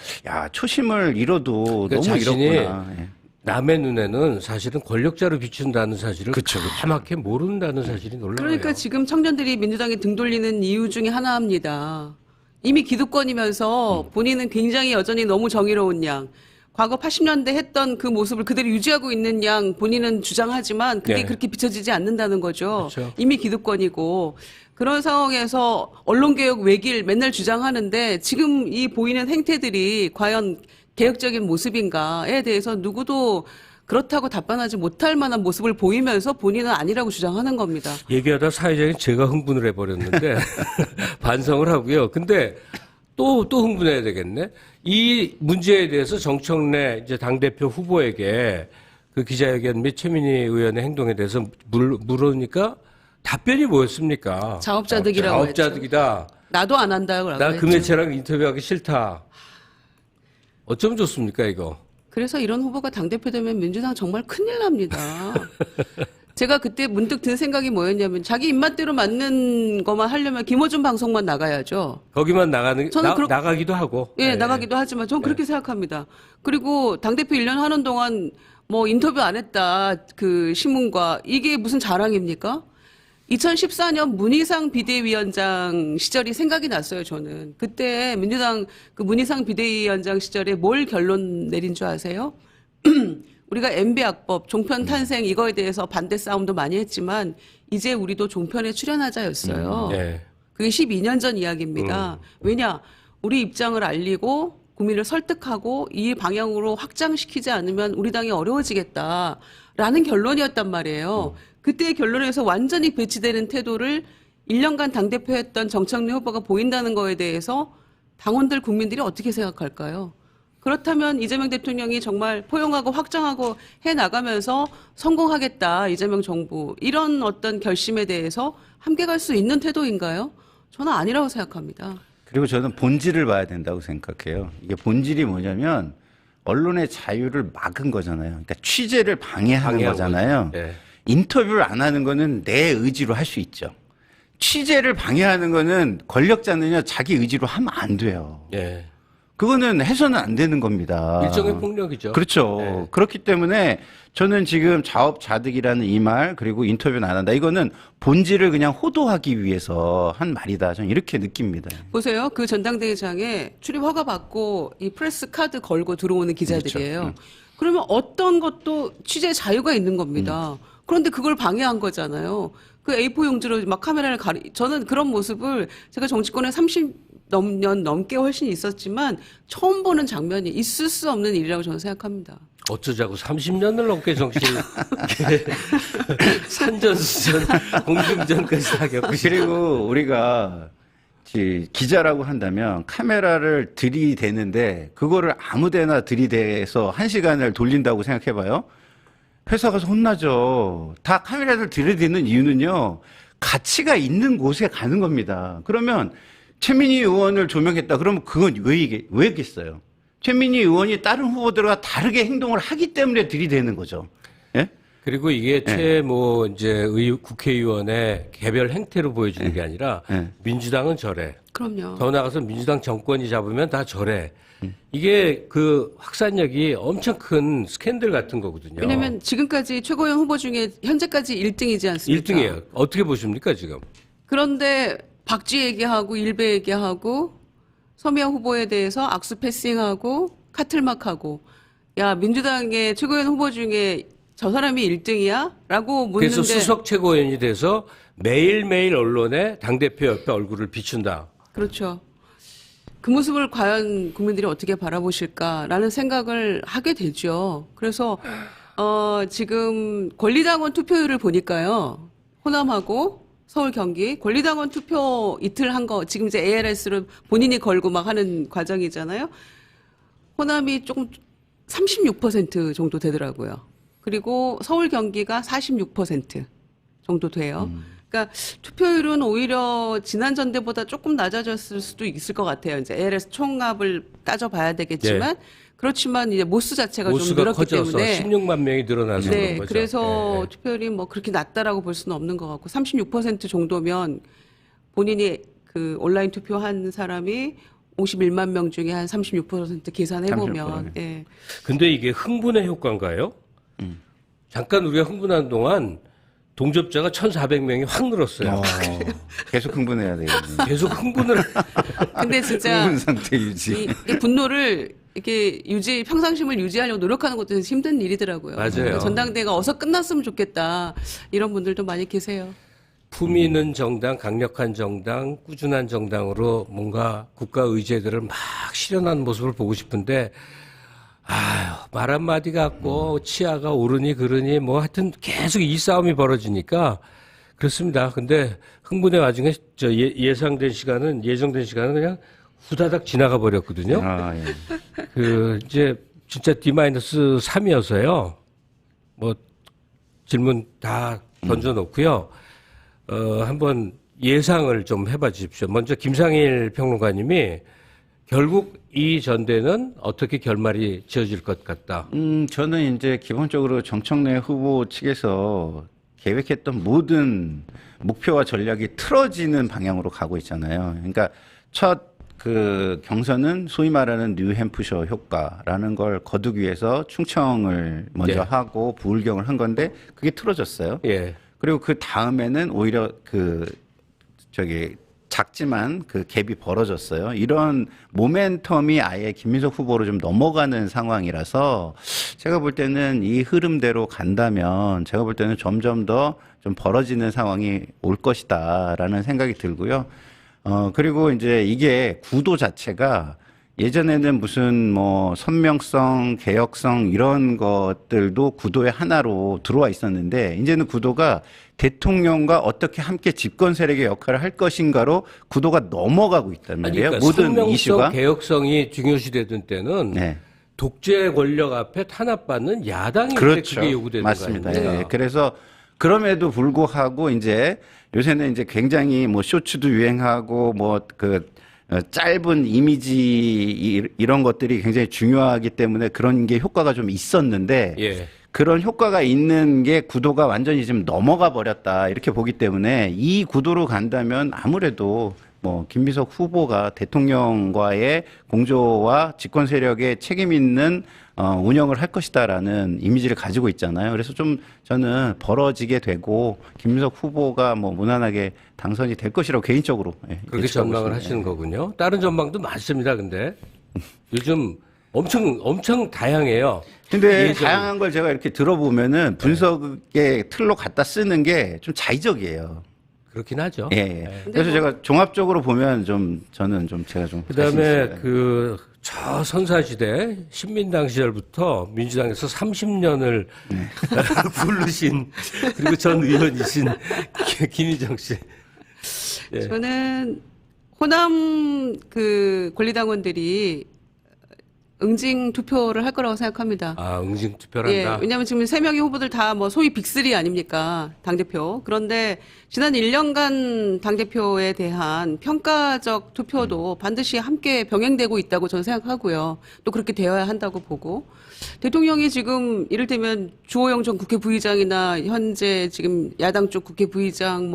초심을 잃어도 그러니까 너무 잃었구나. 예. 남의 눈에는 사실은 권력자로 비춘다는 사실을 까맣게 모른다는 사실이 놀라워요. 그러니까 지금 청년들이 민주당에 등 돌리는 이유 중에 하나입니다. 이미 기득권이면서 본인은 굉장히 여전히 너무 정의로운 양. 과거 80년대 했던 그 모습을 그대로 유지하고 있는 양 본인은 주장하지만 그게 그렇게 비춰지지 않는다는 거죠. 그렇죠. 이미 기득권이고 그런 상황에서 언론개혁 외길 맨날 주장하는데 지금 이 보이는 행태들이 과연 개혁적인 모습인가에 대해서 누구도 그렇다고 답변하지 못할 만한 모습을 보이면서 본인은 아니라고 주장하는 겁니다. 얘기하다 사회적인 제가 흥분을 해버렸는데 반성을 하고요. 근데 또 흥분해야 되겠네. 이 문제에 대해서 정청래 이제 당대표 후보에게 그 기자회견 및 최민희 의원의 행동에 대해서 물으니까 답변이 뭐였습니까? 자업자득이라고 자업자득이다. 했죠. 나도 안 한다고 나 그 매체랑 인터뷰하기 싫다. 어쩌면 좋습니까 이거? 그래서 이런 후보가 당대표 되면 민주당 정말 큰일 납니다. 제가 그때 문득 든 생각이 뭐였냐면 자기 입맛대로 맞는 것만 하려면 김어준 방송만 나가야죠. 거기만 나가기도 하고. 예, 나가기도 하지만 저는 그렇게 생각합니다. 그리고 당대표 1년 하는 동안 뭐 인터뷰 안 했다. 그 신문과 이게 무슨 자랑입니까? 2014년 문희상 비대위원장 시절이 생각이 났어요, 저는. 그때 민주당 그 문희상 비대위원장 시절에 뭘 결론 내린 줄 아세요? 우리가 MB학법, 종편 탄생 이거에 대해서 반대 싸움도 많이 했지만 이제 우리도 종편에 출연하자였어요. 그게 12년 전 이야기입니다. 왜냐? 우리 입장을 알리고 국민을 설득하고 이 방향으로 확장시키지 않으면 우리 당이 어려워지겠다라는 결론이었단 말이에요. 그때의 결론에서 완전히 배치되는 태도를 1년간 당대표했던 정청래 후보가 보인다는 거에 대해서 당원들 국민들이 어떻게 생각할까요? 그렇다면 이재명 대통령이 정말 포용하고 확장하고 해나가면서 성공하겠다, 이재명 정부. 이런 어떤 결심에 대해서 함께 갈 수 있는 태도인가요? 저는 아니라고 생각합니다. 그리고 저는 본질을 봐야 된다고 생각해요. 이게 본질이 뭐냐면 언론의 자유를 막은 거잖아요. 그러니까 취재를 방해하는 거잖아요. 네. 인터뷰를 안 하는 거는 내 의지로 할 수 있죠. 취재를 방해하는 거는 권력자는요 자기 의지로 하면 안 돼요. 예. 그거는 해서는 안 되는 겁니다. 일종의 폭력이죠. 그렇죠. 네. 그렇기 때문에 저는 지금 자업자득이라는 이 말 그리고 인터뷰는 안 한다. 이거는 본질을 그냥 호도하기 위해서 한 말이다. 저는 이렇게 느낍니다. 보세요. 그 전당대회장에 출입 허가 받고 이 프레스 카드 걸고 들어오는 기자들이에요. 그렇죠. 그러면 어떤 것도 취재 자유가 있는 겁니다. 그런데 그걸 방해한 거잖아요. 그 A4 용지로 막 카메라를 저는 그런 모습을 제가 정치권에 30년 넘게 훨씬 있었지만 처음 보는 장면이 있을 수 없는 일이라고 저는 생각합니다. 어쩌자고 30년을 넘게 정치를 산전수전 공중전까지 다 겪으시고. 그리고 우리가 기자라고 한다면 카메라를 들이대는데 그거를 아무데나 들이대서 1시간을 돌린다고 생각해봐요. 회사 가서 혼나죠. 다 카메라를 들이대는 이유는요. 가치가 있는 곳에 가는 겁니다. 그러면 최민희 의원을 조명했다. 그러면 그건 왜겠어요? 최민희 의원이 다른 후보들과 다르게 행동을 하기 때문에 들이대는 거죠. 예? 그리고 이게 이제 국회의원의 개별 행태로 보여지는 게 아니라 민주당은 저래. 그럼요. 더 나아가서 민주당 정권이 잡으면 다 저래. 이게 그 확산력이 엄청 큰 스캔들 같은 거거든요. 왜냐하면 지금까지 최고위원 후보 중에 현재까지 1등이지 않습니까? 1등이에요. 어떻게 보십니까 지금? 그런데 박쥐 얘기하고 일베 얘기하고 서미아 후보에 대해서 악수 패싱하고 카틀막하고 야 민주당의 최고위원 후보 중에 저 사람이 1등이야? 라고 묻는데 그래서 수석 최고위원이 돼서 매일매일 언론에 당대표 옆에 얼굴을 비춘다. 그렇죠. 그 모습을 과연 국민들이 어떻게 바라보실까라는 생각을 하게 되죠. 그래서 지금 권리당원 투표율을 보니까요. 호남하고 서울, 경기 권리당원 투표 이틀 한 거 지금 이제 ALS로 본인이 걸고 막 하는 과정이잖아요. 호남이 조금 36% 정도 되더라고요. 그리고 서울, 경기가 46% 정도 돼요. 그러니까 투표율은 오히려 지난 전대보다 조금 낮아졌을 수도 있을 것 같아요. 이제 ALS 총합을 따져봐야 되겠지만 그렇지만 이제 모수 자체가 좀 모수가 늘었기 커져서 때문에 16만 명이 늘어나서 네, 그런 거죠. 그래서 네. 투표율이 뭐 그렇게 낮다라고 볼 수는 없는 것 같고 36% 정도면 본인이 그 온라인 투표한 사람이 51만 명 중에 한 36% 계산해 보면 예. 근데 이게 흥분의 효과인가요? 잠깐 우리가 흥분한 동안 동접자가 1,400명이 확 늘었어요. 계속 흥분해야 돼요. 계속 흥분을. 근데 진짜 흥분 상태 유지. 이 분노를 이렇게 평상심을 유지하려고 노력하는 것도 힘든 일이더라고요. 맞아요. 전당대회가 어서 끝났으면 좋겠다. 이런 분들도 많이 계세요. 품위 있는 정당, 강력한 정당, 꾸준한 정당으로 뭔가 국가 의제들을 막 실현하는 모습을 보고 싶은데 말 한마디 갖고 치아가 오르니 그러니 뭐 하여튼 계속 이 싸움이 벌어지니까 그렇습니다. 근데 흥분의 와중에 예정된 시간은 그냥 후다닥 지나가 버렸거든요. 이제 진짜 D-3이어서요. 뭐 질문 다 던져놓고요. 한번 예상을 좀 해봐 주십시오. 먼저 김상일 평론가님이 결국 이 전대는 어떻게 결말이 지어질 것 같다? 저는 이제 기본적으로 정청래 후보 측에서 계획했던 모든 목표와 전략이 틀어지는 방향으로 가고 있잖아요. 그러니까 첫 그 경선은 소위 말하는 뉴햄프셔 효과라는 걸 거두기 위해서 충청을 먼저 하고 부울경을 한 건데 그게 틀어졌어요. 그리고 그 다음에는 오히려 작지만 그 갭이 벌어졌어요. 이런 모멘텀이 아예 김민석 후보로 좀 넘어가는 상황이라서 제가 볼 때는 이 흐름대로 간다면 제가 볼 때는 점점 더 좀 벌어지는 상황이 올 것이다라는 생각이 들고요. 그리고 이제 이게 구도 자체가 예전에는 무슨 뭐 선명성, 개혁성 이런 것들도 구도의 하나로 들어와 있었는데 이제는 구도가 대통령과 어떻게 함께 집권 세력의 역할을 할 것인가로 구도가 넘어가고 있단 말이에요. 그러니까 모든 선명성, 이슈가. 개혁성이 중요시되던 때는 독재 권력 앞에 탄압받는 야당이 그렇죠. 그게 요구되는 맞습니다. 거 아닙니까? 그래서 그럼에도 불구하고 이제 요새는 이제 굉장히 뭐 쇼츠도 유행하고 뭐 짧은 이미지 이런 것들이 굉장히 중요하기 때문에 그런 게 효과가 좀 있었는데 예. 그런 효과가 있는 게 구도가 완전히 지금 넘어가 버렸다 이렇게 보기 때문에 이 구도로 간다면 아무래도 뭐 김민석 후보가 대통령과의 공조와 집권 세력에 책임 있는 운영을 할 것이다라는 이미지를 가지고 있잖아요. 그래서 좀 저는 벌어지게 되고 김민석 후보가 뭐 무난하게 당선이 될 것이라고 개인적으로 그렇게 전망을 하시는 거군요. 다른 전망도 많습니다. 근데 요즘 엄청 다양해요. 근데 다양한 걸 제가 이렇게 들어보면은 분석의 틀로 갖다 쓰는 게 좀 자의적이에요. 그렇긴 하죠. 예. 그래서 제가 종합적으로 보면 저는 제가 좀 그다음에 저 선사시대 신민당 시절부터 민주당에서 30년을 부르신 그리고 전 의원이신 김희정 씨. 예. 저는 호남 권리당원들이 응징 투표를 할 거라고 생각합니다. 아, 응징 투표를 한다? 예, 왜냐하면 지금 3명의 후보들 다 뭐 소위 빅3 아닙니까? 당대표. 그런데 지난 1년간 당대표에 대한 평가적 투표도 반드시 함께 병행되고 있다고 저는 생각하고요. 또 그렇게 되어야 한다고 보고. 대통령이 지금 이를테면 주호영 전 국회 부의장이나 현재 지금 야당 쪽 국회 부의장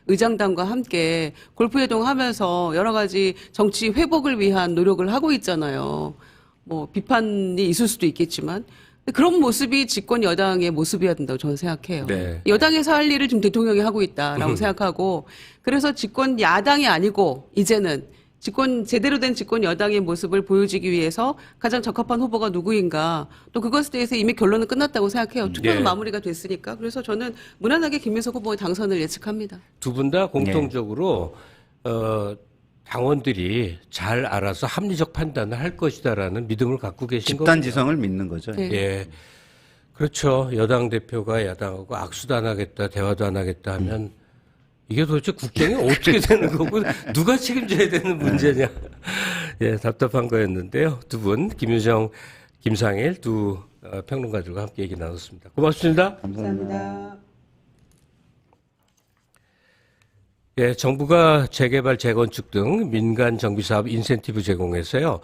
의장단과 함께 골프회동 하면서 여러 가지 정치 회복을 위한 노력을 하고 있잖아요. 비판이 있을 수도 있겠지만 그런 모습이 집권 여당의 모습이어야 된다고 저는 생각해요. 네. 여당에서 할 일을 지금 대통령이 하고 있다라고 생각하고 그래서 집권 야당이 아니고 이제는 제대로 된 집권 여당의 모습을 보여주기 위해서 가장 적합한 후보가 누구인가 또 그것에 대해서 이미 결론은 끝났다고 생각해요. 투표는 네. 마무리가 됐으니까. 그래서 저는 무난하게 김민석 후보의 당선을 예측합니다. 두 분 다 공통적으로 당원들이 잘 알아서 합리적 판단을 할 것이다라는 믿음을 갖고 계신 거죠. 집단지성을 믿는 거죠. 네. 예. 그렇죠. 여당 대표가 야당하고 악수도 안 하겠다, 대화도 안 하겠다 하면 이게 도대체 국정이 어떻게 되는 거고 누가 책임져야 되는 문제냐. 예, 답답한 거였는데요. 두 분, 김유정, 김상일 두 평론가들과 함께 얘기 나눴습니다. 고맙습니다. 감사합니다. 예, 정부가 재개발, 재건축 등 민간 정비사업 인센티브 제공해서요,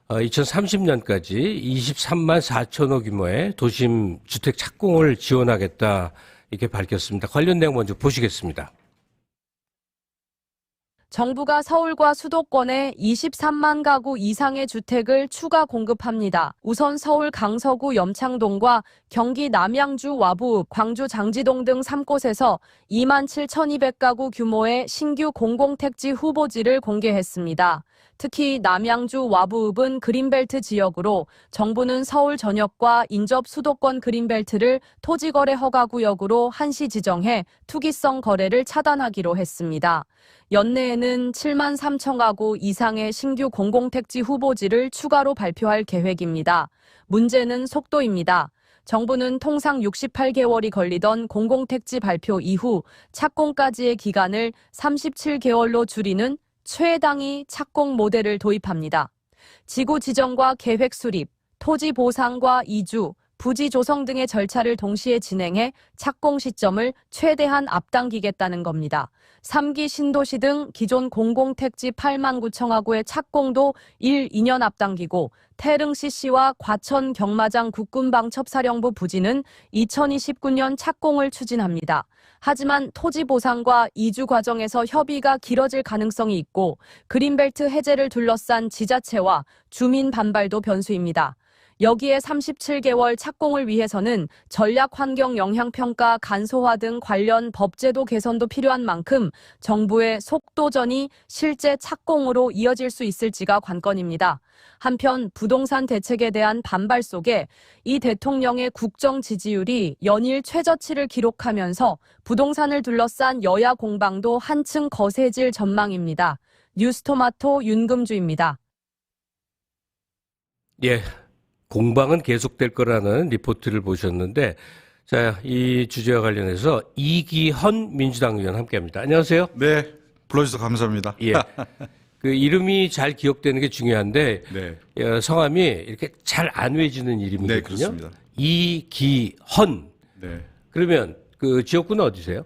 2030년까지 23만 4천호 규모의 도심 주택 착공을 지원하겠다, 이렇게 밝혔습니다. 관련 내용 먼저 보시겠습니다. 정부가 서울과 수도권에 23만 가구 이상의 주택을 추가 공급합니다. 우선 서울 강서구 염창동과 경기 남양주 와부, 광주 장지동 등 3곳에서 2만 7,200가구 규모의 신규 공공택지 후보지를 공개했습니다. 특히 남양주 와부읍은 그린벨트 지역으로 정부는 서울 전역과 인접 수도권 그린벨트를 토지거래 허가구역으로 한시 지정해 투기성 거래를 차단하기로 했습니다. 연내에는 7만 3천 가구 이상의 신규 공공택지 후보지를 추가로 발표할 계획입니다. 문제는 속도입니다. 정부는 통상 68개월이 걸리던 공공택지 발표 이후 착공까지의 기간을 37개월로 줄이는 최당위 착공 모델을 도입합니다. 지구 지정과 계획 수립, 토지 보상과 이주, 부지 조성 등의 절차를 동시에 진행해 착공 시점을 최대한 앞당기겠다는 겁니다. 3기 신도시 등 기존 공공택지 8만 9천가구의 착공도 2년 앞당기고 태릉 CC와 과천 경마장 국군방첩사령부 부지는 2029년 착공을 추진합니다. 하지만 토지 보상과 이주 과정에서 협의가 길어질 가능성이 있고 그린벨트 해제를 둘러싼 지자체와 주민 반발도 변수입니다. 여기에 37개월 착공을 위해서는 전략환경영향평가 간소화 등 관련 법제도 개선도 필요한 만큼 정부의 속도전이 실제 착공으로 이어질 수 있을지가 관건입니다. 한편 부동산 대책에 대한 반발 속에 이 대통령의 국정 지지율이 연일 최저치를 기록하면서 부동산을 둘러싼 여야 공방도 한층 거세질 전망입니다. 뉴스토마토 윤금주입니다. 예. 공방은 계속될 거라는 리포트를 보셨는데, 자, 이 주제와 관련해서 이기헌 민주당 의원 함께합니다. 안녕하세요. 네, 불러주셔서 감사합니다. 예. 그 이름이 잘 기억되는 게 중요한데, 네. 성함이 이렇게 잘 안 외지는 이름이거든요. 네, 그렇습니다. 이기헌. 네. 그러면 그 지역구는 어디세요?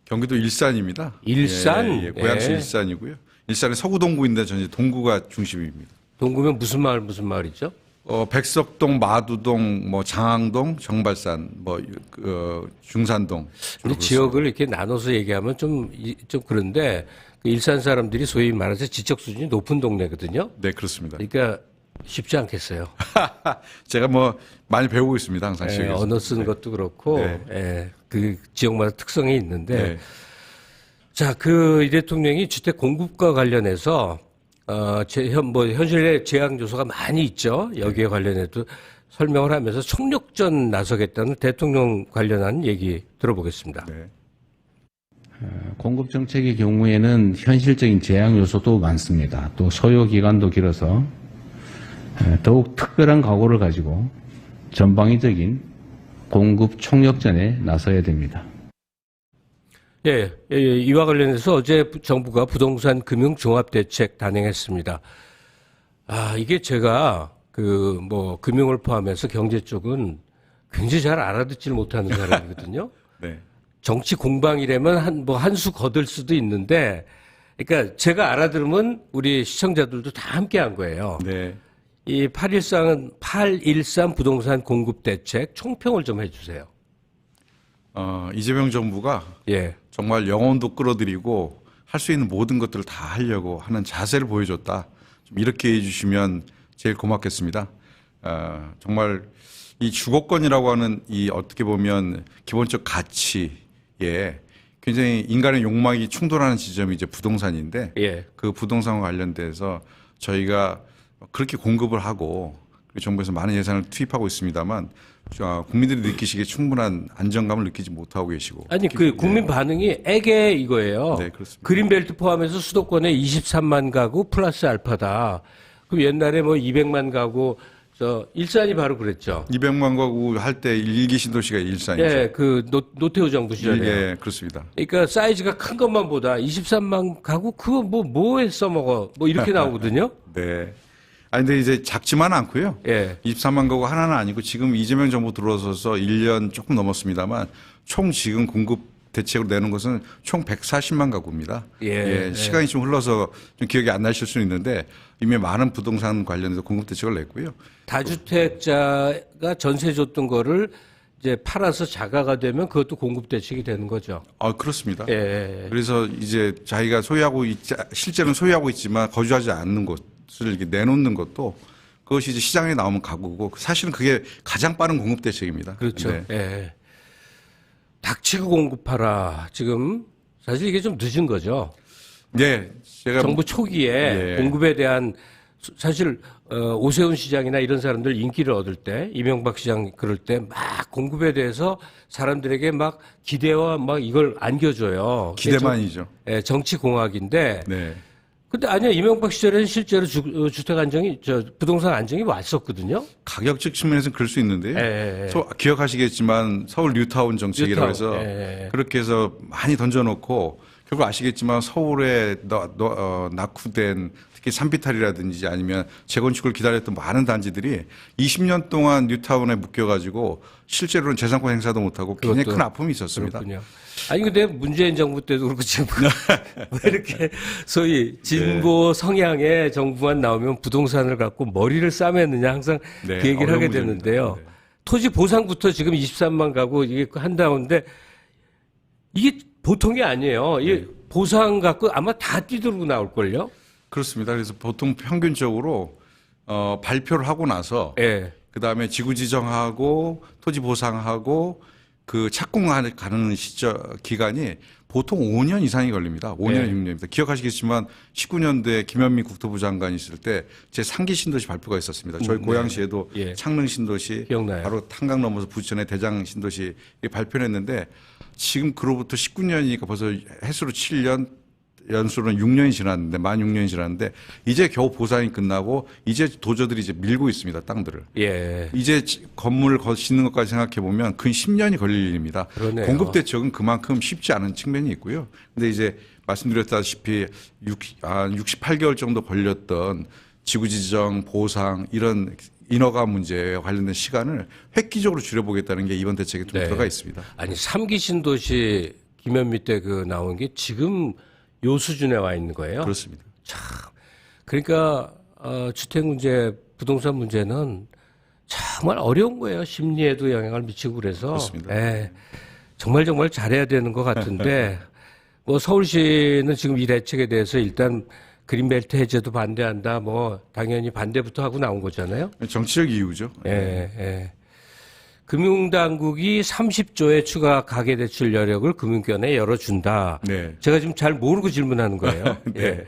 경기도 일산입니다. 일산. 고향시 예. 일산이고요. 일산의 서구 동구인데 저는 이제 동구가 중심입니다. 동구면 무슨 마을이죠? 백석동, 마두동, 뭐 장항동, 정발산, 뭐 중산동. 근데 지역을 이렇게 나눠서 얘기하면 좀 그런데 그 일산 사람들이 소위 말해서 지적 수준이 높은 동네거든요. 네, 그렇습니다. 그러니까 쉽지 않겠어요. 제가 뭐 많이 배우고 있습니다, 항상. 예, 언어 쓰는 것도 그렇고, 예, 그 지역마다 특성이 있는데, 자, 이 대통령이 주택 공급과 관련해서 현실의 제약 요소가 많이 있죠. 여기에 관련해도 설명을 하면서 총력전 나서겠다는 대통령 관련한 얘기 들어보겠습니다. 공급 정책의 경우에는 현실적인 제약 요소도 많습니다. 또 소요 기간도 길어서 더욱 특별한 각오를 가지고 전방위적인 공급 총력전에 나서야 됩니다. 예, 이와 관련해서 어제 정부가 부동산 금융 종합 대책 단행했습니다. 이게 제가 금융을 포함해서 경제 쪽은 굉장히 잘 알아듣질 못하는 사람이거든요. 네. 정치 공방이라면 한 수 거들 수도 있는데, 그러니까 제가 알아들으면 우리 시청자들도 다 함께 한 거예요. 네. 이 813 부동산 공급 대책 총평을 좀 해주세요. 이재명 정부가 정말 영혼도 끌어들이고 할 수 있는 모든 것들을 다 하려고 하는 자세를 보여줬다. 좀 이렇게 해주시면 제일 고맙겠습니다. 정말 이 주거권이라고 하는 이 어떻게 보면 기본적 가치에 굉장히 인간의 욕망이 충돌하는 지점이 이제 부동산인데 그 부동산과 관련돼서 저희가 그렇게 공급을 하고 정부에서 많은 예산을 투입하고 있습니다만 국민들이 느끼시기에 충분한 안정감을 느끼지 못하고 계시고. 아니 국민 반응이 애게 이거예요. 네, 그렇습니다. 그린벨트 포함해서 수도권에 23만 가구 플러스 알파다. 그럼 옛날에 뭐 200만 가구 일산이 바로 그랬죠. 200만 가구 할 때 일기 신도시가 일산이죠. 예, 노태우 정부 시절에. 예, 그렇습니다. 그러니까 사이즈가 큰 것만 보다 23만 가구 그거 뭐에 써먹어 뭐 이렇게 나오거든요. 네. 근데 이제 작지만 않고요. 23만 가구 하나는 아니고 지금 이재명 정부 들어서서 1년 조금 넘었습니다만 총 지금 공급 대책으로 내는 것은 총 140만 가구입니다. 시간이 좀 흘러서 좀 기억이 안 나실 수는 있는데 이미 많은 부동산 관련해서 공급 대책을 냈고요. 다주택자가 전세 줬던 거를 이제 팔아서 자가가 되면 그것도 공급 대책이 되는 거죠. 그렇습니다. 그래서 이제 자기가 실제는 소유하고 있지만 거주하지 않는 곳 을 이렇게 내놓는 것도 그것이 이제 시장에 나오면 가구고 사실은 그게 가장 빠른 공급 대책입니다. 그렇죠. 닥치고 공급하라. 지금 사실 이게 좀 늦은 거죠. 네, 제가 정부 초기에 공급에 대한 사실 오세훈 시장이나 이런 사람들 인기를 얻을 때 이명박 시장 그럴 때 막 공급에 대해서 사람들에게 막 기대와 막 이걸 안겨줘요. 기대만이죠. 정치 공학인데. 근데 아니야 이명박 시절에는 실제로 주택 안정이 부동산 안정이 왔었거든요. 가격적 측면에서는 그럴 수 있는데요. 기억하시겠지만 서울 뉴타운 정책이라고 해서 그렇게 해서 많이 던져놓고 결국 아시겠지만 서울에 낙후된 특히 산비탈이라든지 아니면 재건축을 기다렸던 많은 단지들이 20년 동안 뉴타운에 묶여가지고 실제로는 재산권 행사도 못하고 굉장히 큰 아픔이 있었습니다. 그렇군요. 아니 근데 문재인 정부 때도 그렇고 지금 왜 이렇게 소위 진보 성향의 정부만 나오면 부동산을 갖고 머리를 싸매느냐 항상 그 얘기를 하게 되는데요. 토지 보상부터 지금 23만 가구 이게 한다는데 이게 보통이 아니에요. 이 보상 갖고 아마 다 뛰들고 나올걸요? 그렇습니다. 그래서 보통 평균적으로 발표를 하고 나서 그다음에 지구 지정하고 토지 보상하고 그 착공하는 기간이 보통 5년 이상이 걸립니다. 5년, 6년입니다. 기억하시겠지만 19년도에 김현미 국토부 장관이 있을 때 제 3기 신도시 발표가 있었습니다. 저희 고양시에도 창릉 신도시, 기억나요. 바로 탄강 넘어서 부천의 대장 신도시 발표를 했는데 지금 그로부터 19년이니까 벌써 해수로 7년, 연수로는 6년이 지났는데 만 6년이 지났는데 이제 겨우 보상이 끝나고 이제 도저들이 이제 밀고 있습니다. 땅들을. 이제 건물을 짓는 것까지 생각해 보면 근 10년이 걸릴 일입니다. 그러네요. 공급 대책은 그만큼 쉽지 않은 측면이 있고요. 근데 이제 말씀드렸다시피 68개월 정도 걸렸던 지구 지정, 보상 이런 인허가 문제와 관련된 시간을 획기적으로 줄여보겠다는 게 이번 대책에 좀 들어가 있습니다. 아니 3기 신도시 김현미 때 나온 게 지금 요 수준에 와 있는 거예요. 그렇습니다. 그러니까 주택 문제, 부동산 문제는 정말 어려운 거예요. 심리에도 영향을 미치고 그래서. 그렇습니다. 예, 정말 잘해야 되는 것 같은데 뭐 서울시는 지금 이 대책에 대해서 일단 그린벨트 해제도 반대한다. 뭐 당연히 반대부터 하고 나온 거잖아요. 정치적 이유죠. 예, 예. 금융당국이 30조의 추가 가계대출 여력을 금융권에 열어준다. 네. 제가 지금 잘 모르고 질문하는 거예요. 네. 예.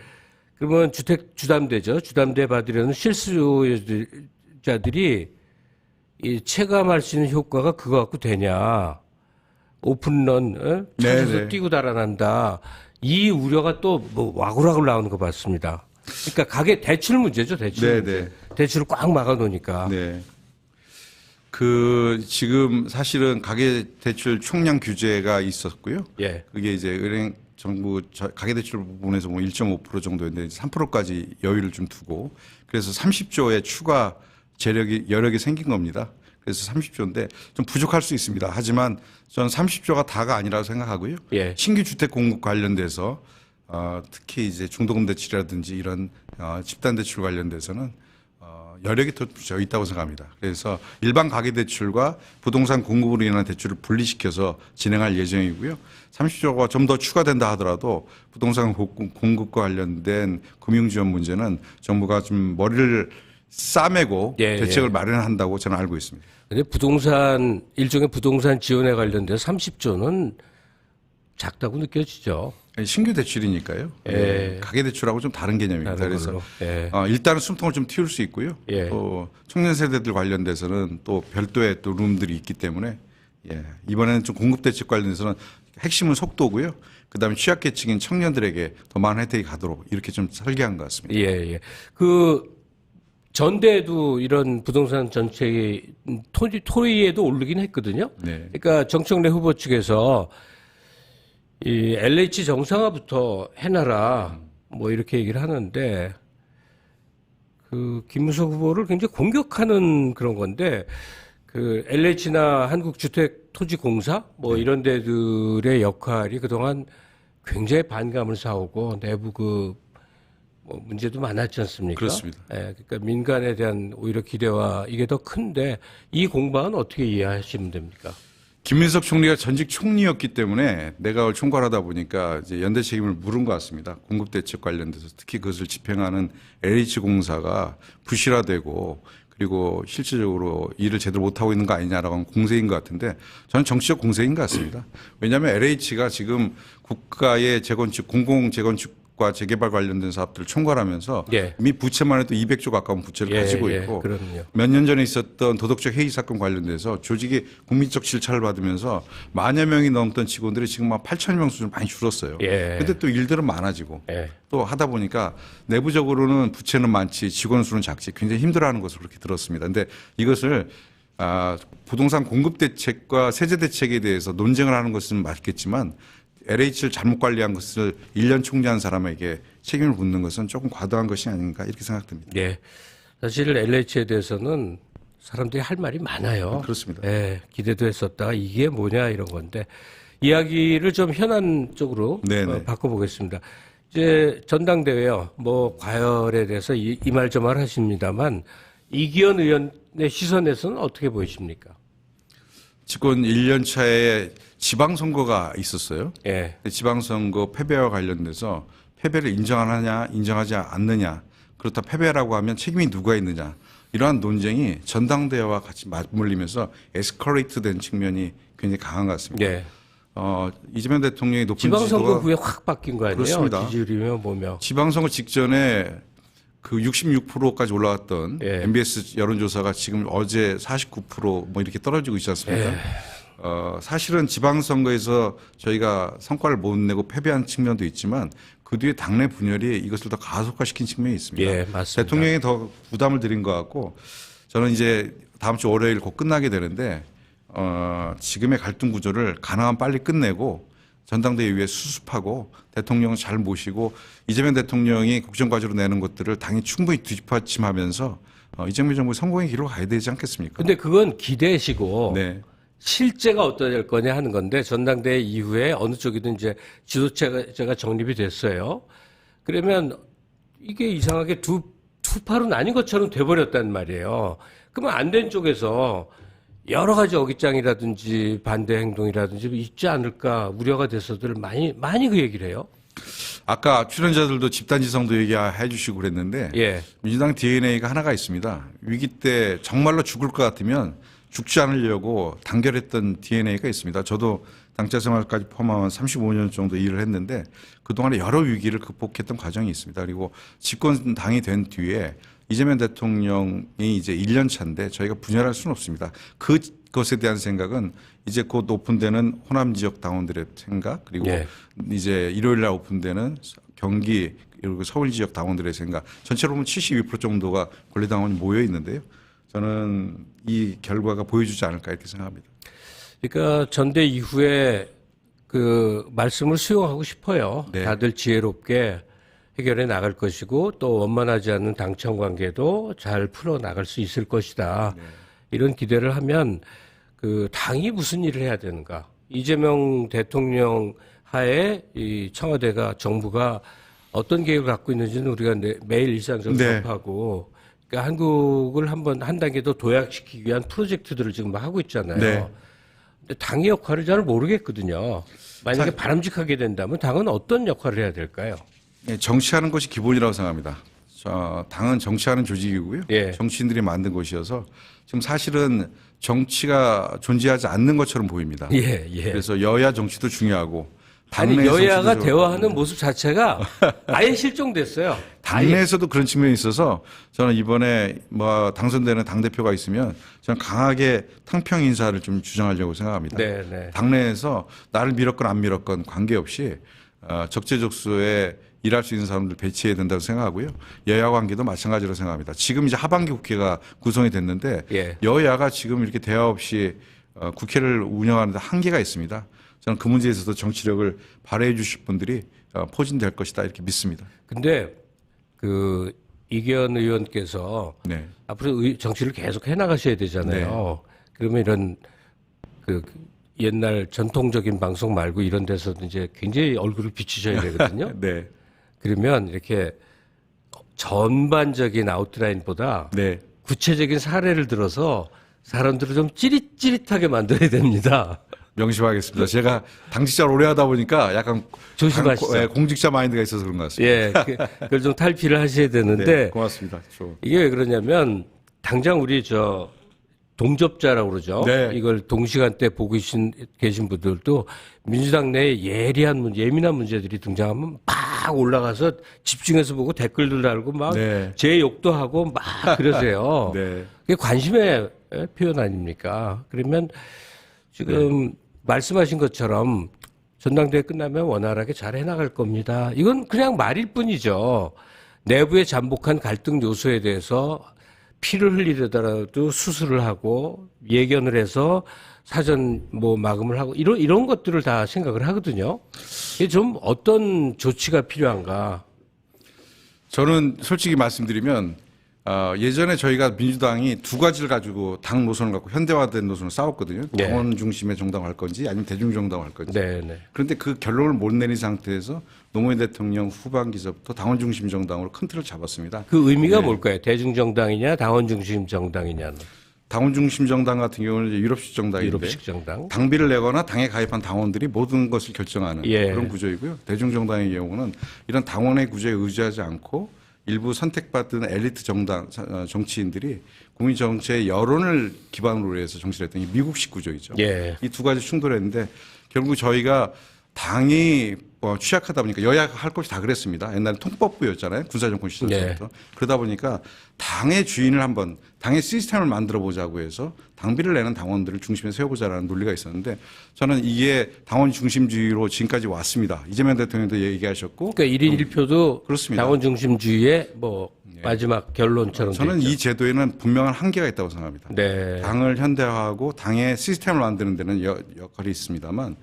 그러면 주택 주담대죠. 주담대 받으려는 실수요자들이 이 체감할 수 있는 효과가 그거 갖고 되냐. 오픈런, 찾아서 네, 네. 뛰고 달아난다. 이 우려가 또 뭐 와글와글 나오는 거 봤습니다. 그러니까 가계 대출 문제죠, 대출. 네, 네. 대출을 꽉 막아놓으니까. 네. 지금 사실은 가계대출 총량 규제가 있었고요. 예. 그게 이제 은행 정부 가계대출 부분에서 뭐 1.5% 정도였는데 3%까지 여유를 좀 두고 그래서 30조의 추가 여력이 생긴 겁니다. 그래서 30조인데 좀 부족할 수 있습니다. 하지만 저는 30조가 다가 아니라고 생각하고요. 예. 신규 주택 공급 관련돼서 특히 이제 중도금 대출이라든지 이런 집단 대출 관련돼서는 여력이 더 있다고 생각합니다. 그래서 일반 가계대출과 부동산 공급으로 인한 대출을 분리시켜서 진행할 예정이고요. 30조가 좀 더 추가된다 하더라도 부동산 공급과 관련된 금융지원 문제는 정부가 좀 머리를 싸매고 대책을 마련한다고 저는 알고 있습니다. 근데 일종의 부동산 지원에 관련돼서 30조는 작다고 느껴지죠. 신규 대출이니까요. 예. 가계대출하고 좀 다른 개념입니다. 다른 그래서 걸로. 예. 일단은 숨통을 좀 틔울 수 있고요. 예. 또 청년 세대들 관련돼서는 또 별도의 또 룸들이 있기 때문에 이번에는 좀 공급 대책 관련해서는 핵심은 속도고요. 그다음에 취약계층인 청년들에게 더 많은 혜택이 가도록 이렇게 좀 설계한 것 같습니다. 예. 전대에도 이런 부동산 정책이 토의에도 오르긴 했거든요. 네. 그러니까 정청래 후보 측에서 이 LH 정상화부터 해놔라 뭐 이렇게 얘기를 하는데 김무성 후보를 굉장히 공격하는 그런 건데 LH나 한국주택토지공사 뭐 이런 데들의 역할이 그동안 굉장히 반감을 사오고 내부 뭐 문제도 많았지 않습니까? 그렇습니다. 예, 그러니까 민간에 대한 오히려 기대와 이게 더 큰데 이 공방은 어떻게 이해하시면 됩니까? 김민석 총리가 전직 총리였기 때문에 내각을 총괄하다 보니까 이제 연대 책임을 물은 것 같습니다. 공급 대책 관련돼서 특히 그것을 집행하는 LH공사가 부실화되고 그리고 실질적으로 일을 제대로 못하고 있는 거 아니냐라고 하는 공세인 것 같은데 저는 정치적 공세인 것 같습니다. 왜냐하면 LH가 지금 국가의 재건축, 공공재건축과 재개발 관련된 사업들을 총괄하면서 이미 부채만 해도 200조 가까운 부채를 가지고 있고 몇 년 전에 있었던 도덕적 해이 사건 관련돼서 조직이 국민적 질차를 받으면서 만여 명이 넘던 직원들이 지금 막 8천여 명 수준 많이 줄었어요. 그런데 또 일들은 많아지고 또 하다 보니까 내부적으로는 부채는 많지 직원 수는 작지 굉장히 힘들어하는 것으로 그렇게 들었습니다. 그런데 이것을 부동산 공급 대책과 세제 대책에 대해서 논쟁을 하는 것은 맞겠지만 LH를 잘못 관리한 것을 1년 총재한 사람에게 책임을 묻는 것은 조금 과도한 것이 아닌가 이렇게 생각됩니다. 네. 사실 LH에 대해서는 사람들이 할 말이 많아요. 그렇습니다. 네, 기대도 했었다가 이게 뭐냐 이런 건데 이야기를 좀 현안 쪽으로 바꿔보겠습니다. 이제 전당대회요. 뭐 과열에 대해서 이 말 저 말 하십니다만 이기현 의원의 시선에서는 어떻게 보이십니까? 집권 1년 차에 지방선거가 있었어요. 지방선거 패배와 관련돼서 패배를 인정하느냐 인정하지 않느냐 그렇다 패배라고 하면 책임이 누가 있느냐 이러한 논쟁이 전당대회와 같이 맞물리면서 에스컬레이트 된 측면이 굉장히 강한 것 같습니다. 이재명 대통령이 높은 지방선거 지지도가 후에 확 바뀐 거 아니에요? 그렇습니다. 지지율이며 보며. 지방선거 직전에 66%까지 올라왔던 MBS 여론조사가 지금 어제 49%뭐 이렇게 떨어지고 있지 않습니까? 사실은 지방선거에서 저희가 성과를 못 내고 패배한 측면도 있지만 그 뒤에 당내 분열이 이것을 더 가속화시킨 측면이 있습니다. 맞습니다. 대통령이 더 부담을 드린 것 같고 저는 이제 다음 주 월요일 곧 끝나게 되는데 지금의 갈등 구조를 가능한 빨리 끝내고 전당대회 위에 수습하고 대통령을 잘 모시고 이재명 대통령이 국정과제로 내는 것들을 당이 충분히 뒷받침하면서 이재명 정부의 성공의 길로 가야 되지 않겠습니까? 근데 그건 기대시고 실제가 어떻게 될 거냐 하는 건데 전당대회 이후에 어느 쪽이든 이제 지도체가 정립이 됐어요. 그러면 이게 이상하게 두 파로 나뉜 것처럼 돼버렸단 말이에요. 그러면 안 된 쪽에서 여러 가지 어깃장이라든지 반대 행동이라든지 있지 않을까 우려가 돼서들 많이 그 얘기를 해요. 아까 출연자들도 집단지성도 얘기해 주시고 그랬는데 예. 민주당 DNA가 하나가 있습니다. 위기 때 정말로 죽을 것 같으면 죽지 않으려고 단결했던 DNA가 있습니다. 저도 당자 생활까지 포함하면 35년 정도 일을 했는데 그동안에 여러 위기를 극복했던 과정이 있습니다. 그리고 집권당이 된 뒤에 이재명 대통령이 이제 1년 차인데 저희가 분열할 수는 없습니다. 그것에 대한 생각은 이제 곧 오픈되는 호남 지역 당원들의 생각 그리고 예. 이제 일요일 날 오픈되는 경기 그리고 서울 지역 당원들의 생각 전체로 보면 72% 정도가 권리당원이 모여 있는데요. 저는 이 결과가 보여주지 않을까 이렇게 생각합니다. 그러니까 전대 이후에 그 말씀을 수용하고 싶어요. 네. 다들 지혜롭게 해결해 나갈 것이고 또 원만하지 않는 당청 관계도 잘 풀어 나갈 수 있을 것이다. 네. 이런 기대를 하면 그 당이 무슨 일을 해야 되는가? 이재명 대통령 하에 이 청와대가 정부가 어떤 계획을 갖고 있는지는 우리가 매일 일상적으로 네. 접하고 그러니까 한국을 한 단계 더 도약시키기 위한 프로젝트들을 지금 하고 있잖아요. 네. 근데 당의 역할을 잘 모르겠거든요. 만약에 바람직하게 된다면 당은 어떤 역할을 해야 될까요? 네, 정치하는 것이 기본이라고 생각합니다. 당은 정치하는 조직이고요. 예. 정치인들이 만든 것이어서 지금 사실은 정치가 존재하지 않는 것처럼 보입니다. 예, 예. 그래서 여야 정치도 중요하고 아니 당내 여야가 정치도 대화하는 모습 자체가 아예 실종됐어요. 당내에서도 그런 측면이 있어서 저는 이번에 뭐 당선되는 당대표가 있으면 저는 강하게 탕평 인사를 좀 주장하려고 생각합니다. 네, 네. 당내에서 나를 밀었건 안 밀었건 관계없이 적재적소에 일할 수 있는 사람들 배치해야 된다고 생각하고요. 여야 관계도 마찬가지로 생각합니다. 지금 이제 하반기 국회가 구성이 됐는데 예. 여야가 지금 이렇게 대화 없이 국회를 운영하는 데 한계가 있습니다. 저는 그 문제에 있어서 정치력을 발휘해 주실 분들이 포진될 것이다 이렇게 믿습니다. 근데 그 이기현 의원께서 네. 앞으로 정치를 계속 해나가셔야 되잖아요. 그러면 이런 그 옛날 전통적인 방송 말고 이런 데서도 이제 굉장히 얼굴을 비추셔야 되거든요. 네. 그러면 이렇게 전반적인 아웃라인보다 네. 구체적인 사례를 들어서 사람들을 좀 찌릿찌릿하게 만들어야 됩니다. 명심하겠습니다. 제가 당직자를 오래 하다 보니까 약간 조심하시죠. 공직자 마인드가 있어서 그런 것 같습니다. 예, 그걸 좀 탈피를 하셔야 되는데 네, 고맙습니다. 이게 왜 그러냐면 당장 우리 동접자라고 그러죠. 네. 이걸 동시간대 보고 계신 분들도 민주당 내에 예민한 문제들이 등장하면 막 올라가서 집중해서 보고 댓글들 달고 막 제 욕도 하고 막 그러세요. 네. 그게 관심의 표현 아닙니까? 그러면 지금 말씀하신 것처럼 전당대회 끝나면 원활하게 잘 해나갈 겁니다. 이건 그냥 말일 뿐이죠. 내부에 잠복한 갈등 요소에 대해서 피를 흘리더라도 수술을 하고 예견을 해서 사전 마감을 하고 이런 것들을 다 생각을 하거든요. 이게 좀 어떤 조치가 필요한가? 저는 솔직히 말씀드리면 예전에 저희가 민주당이 두 가지를 가지고 당 노선을 갖고 현대화된 노선을 싸웠거든요. 네. 당원 중심의 정당 할 건지 아니면 대중 정당 할 건지. 네, 네. 그런데 그 결론을 못 내린 상태에서 노무현 대통령 후반기서부터 당원 중심 정당으로 큰 틀을 잡았습니다. 그 의미가 뭘까요? 대중 정당이냐, 당원 중심 정당이냐는? 당원 중심 정당 같은 경우는 이제 유럽식 정당인데 유럽식 정당. 당비를 내거나 당에 가입한 당원들이 모든 것을 결정하는 예. 그런 구조이고요. 대중 정당의 경우는 이런 당원의 구조에 의지하지 않고 일부 선택받은 엘리트 정치인들이 국민 정치의 여론을 기반으로 해서 정치를 했던 이 미국식 구조이죠. 예. 이 두 가지 충돌했는데 결국 저희가 당이 취약하다 보니까 여야가 할 것이 다 그랬습니다. 옛날에 통법부였잖아요. 군사정권 시절부터. 네. 그러다 보니까 당의 주인을 한번 당의 시스템을 만들어 보자고 해서 당비를 내는 당원들을 중심에 세워보자라는 논리가 있었는데 저는 이게 당원 중심주의로 지금까지 왔습니다. 이재명 대통령도 얘기하셨고. 그러니까 1인 1표도 그렇습니다. 당원 중심주의의 마지막 결론처럼. 저는 이 제도에는 분명한 한계가 있다고 생각합니다. 네. 당을 현대화하고 당의 시스템을 만드는 데는 역할이 있습니다만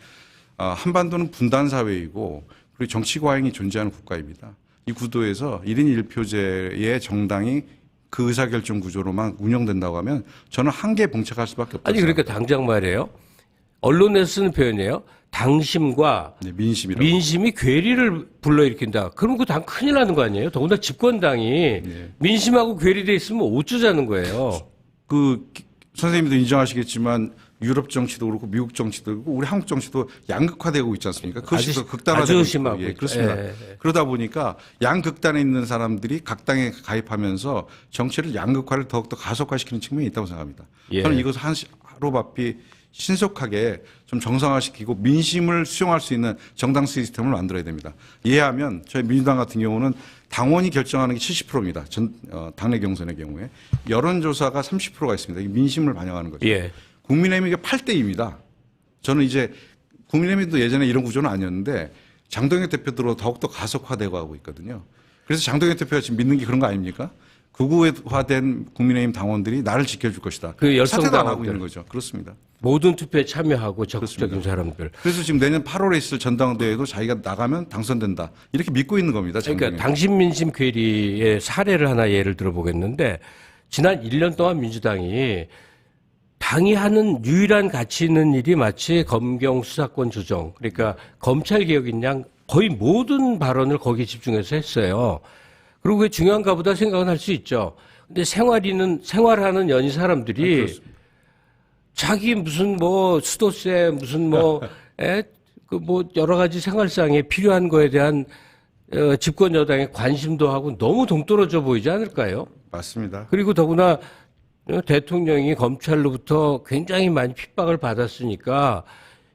한반도는 분단 사회이고 그리고 정치 과잉이 존재하는 국가입니다. 이 구도에서 1인 1표제의 정당이 그 의사결정 구조로만 운영된다고 하면 저는 한계에 봉착할 수밖에 없다. 아니 그러니까 당장 말이에요. 언론에서 쓰는 표현이에요. 당심과 네, 민심이라고. 민심이 괴리를 불러일으킨다. 그럼 그 당 큰일 나는 거 아니에요? 더군다나 집권당이 민심하고 괴리돼 있으면 어쩌자는 거예요. 그 선생님도 인정하시겠지만 유럽 정치도 그렇고 미국 정치도 그렇고 우리 한국 정치도 양극화되고 있지 않습니까? 그것이 더 극단화되고 아주 심하고 있고. 예, 그렇습니다. 그러다 보니까 양극단에 있는 사람들이 각 당에 가입하면서 정치를 양극화를 더욱더 가속화시키는 측면이 있다고 생각합니다. 예. 저는 이것을 하루바삐 신속하게 좀 정상화시키고 민심을 수용할 수 있는 정당 시스템을 만들어야 됩니다. 이해하면 저희 민주당 같은 경우는 당원이 결정하는 게 70%입니다. 당내 경선의 경우에. 여론조사가 30%가 있습니다. 이게 민심을 반영하는 거죠. 예. 국민의힘이 8대2입니다. 저는 이제 국민의힘도 예전에 이런 구조는 아니었는데 장동혁 대표도 더욱더 가속화되고 하고 있거든요. 그래서 장동혁 대표가 지금 믿는 게 그런 거 아닙니까? 극우화된 국민의힘 당원들이 나를 지켜줄 것이다. 그 열성 사퇴도 안 하고 당원들. 있는 거죠. 그렇습니다. 모든 투표에 참여하고 적극적인 사람들. 그래서 지금 내년 8월에 있을 전당대회도 자기가 나가면 당선된다. 이렇게 믿고 있는 겁니다. 그러니까 장동혁이. 당심 민심 괴리의 사례를 하나 예를 들어보겠는데 지난 1년 동안 민주당이 당이 하는 유일한 가치 있는 일이 마치 검경 수사권 조정, 그러니까 검찰 개혁인 양 거의 모든 발언을 거기에 집중해서 했어요. 그리고 그게 중요한가 보다 생각은 할 수 있죠. 근데 생활하는 연희 사람들이 자기 무슨 뭐 수도세 무슨 뭐 그 뭐 여러 가지 생활상에 필요한 거에 대한 집권 여당의 관심도 하고 너무 동떨어져 보이지 않을까요? 맞습니다. 그리고 더구나 대통령이 검찰로부터 굉장히 많이 핍박을 받았으니까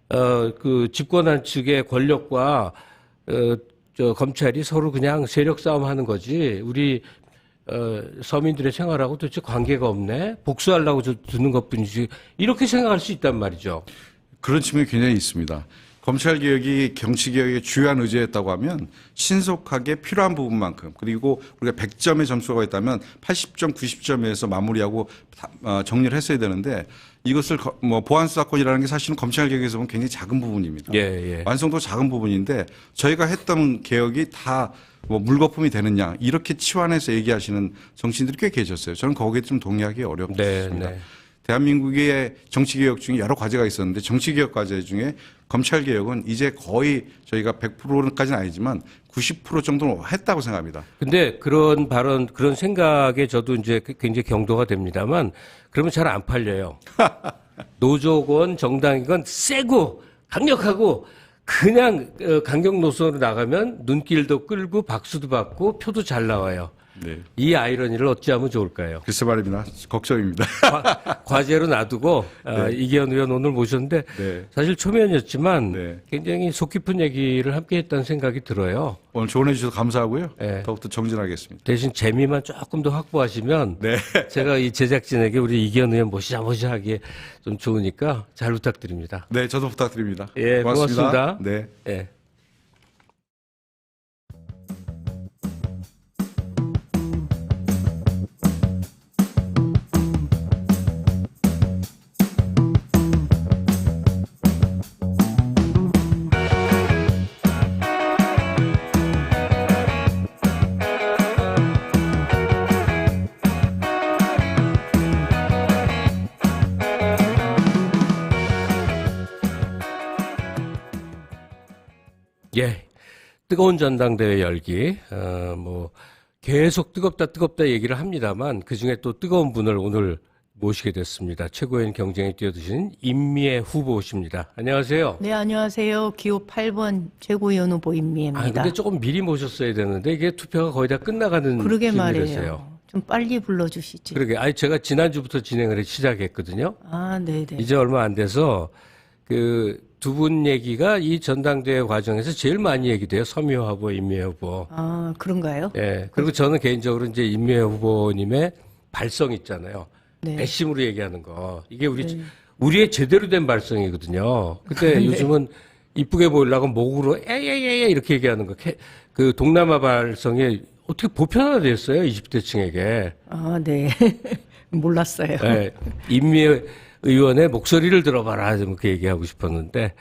그 집권한 측의 권력과 검찰이 서로 그냥 세력 싸움하는 거지 우리 서민들의 생활하고 도대체 관계가 없네 복수하려고 듣는 것뿐이지 이렇게 생각할 수 있단 말이죠. 그런 측면이 굉장히 있습니다. 검찰개혁이 정치개혁의 주요한 의제였다고 하면 신속하게 필요한 부분만큼 그리고 우리가 100점의 점수가 있다면 80점, 90점에서 마무리하고 정리를 했어야 되는데 이것을 뭐 보안수사권이라는 게 사실은 검찰개혁에서 보면 굉장히 작은 부분입니다. 예. 완성도 작은 부분인데 저희가 했던 개혁이 다 뭐 물거품이 되느냐 이렇게 치환해서 얘기하시는 정치인들이 꽤 계셨어요. 저는 거기에 좀 동의하기 어렵습니다. 대한민국의 정치개혁 중에 여러 과제가 있었는데 정치개혁 과제 중에 검찰개혁은 이제 거의 저희가 100%까지는 아니지만 90% 정도는 했다고 생각합니다. 근데 그런 발언, 그런 생각에 저도 이제 굉장히 경도가 됩니다만 그러면 잘 안 팔려요. 노조건 정당이건 세고 강력하고 그냥 강경 노선으로 나가면 눈길도 끌고 박수도 받고 표도 잘 나와요. 네. 이 아이러니를 어찌하면 좋을까요? 글쎄 말입니다. 걱정입니다. 과제로 놔두고 네. 이기현 의원 오늘 모셨는데 네. 사실 초면이었지만 굉장히 속 깊은 얘기를 함께 했다는 생각이 들어요. 오늘 조언해 주셔서 감사하고요. 더욱더 정진하겠습니다. 대신 재미만 조금 더 확보하시면 제가 이 제작진에게 우리 이기현 의원 모시자 하기에 좀 좋으니까 잘 부탁드립니다. 네, 저도 부탁드립니다. 예, 고맙습니다. 네. 예. 예. 뜨거운 전당대회 열기, 뭐, 계속 뜨겁다 얘기를 합니다만, 그 중에 또 뜨거운 분을 오늘 모시게 됐습니다. 최고위원 경쟁에 뛰어드신 임미애 후보십니다. 안녕하세요. 네, 안녕하세요. 기호 8번 최고위원 후보 임미애입니다. 근데 조금 미리 모셨어야 되는데, 이게 투표가 거의 다 끝나가는 그러게 기분이라서요. 말이에요. 좀 빨리 불러주시지. 그러게. 제가 지난주부터 진행을 시작했거든요. 네네. 이제 얼마 안 돼서, 두 분 얘기가 이 전당대회 과정에서 제일 많이 얘기돼요. 서미호 후보, 임미애 후보. 그런가요? 예. 그리고 저는 개인적으로 이제 임미애 후보님의 발성 있잖아요. 네. 애심으로 얘기하는 거. 이게 우리의 제대로 된 발성이거든요. 근데 요즘은 이쁘게 보이려고 목으로 에에에에 이렇게 얘기하는 거. 그 동남아 발성이 어떻게 보편화됐어요. 20대 층에게. 네. 몰랐어요. 네. 임미애 의원의 목소리를 들어봐라. 좀 그렇게 얘기하고 싶었는데,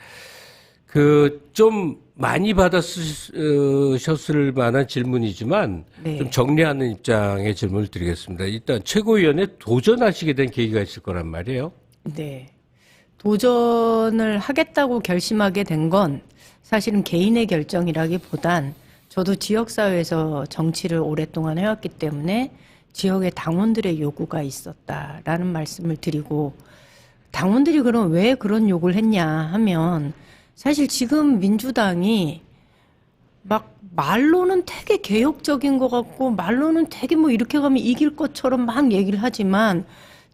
좀 많이 받았으셨을 만한 질문이지만, 좀 정리하는 입장의 질문을 드리겠습니다. 일단 최고위원에 도전하시게 된 계기가 있을 거란 말이에요. 네. 도전을 하겠다고 결심하게 된 건 사실은 개인의 결정이라기보단 저도 지역사회에서 정치를 오랫동안 해왔기 때문에 지역의 당원들의 요구가 있었다라는 말씀을 드리고, 당원들이 그럼 왜 그런 요구를 했냐 하면, 사실 지금 민주당이 막 말로는 되게 개혁적인 것 같고 말로는 되게 뭐 이렇게 가면 이길 것처럼 막 얘기를 하지만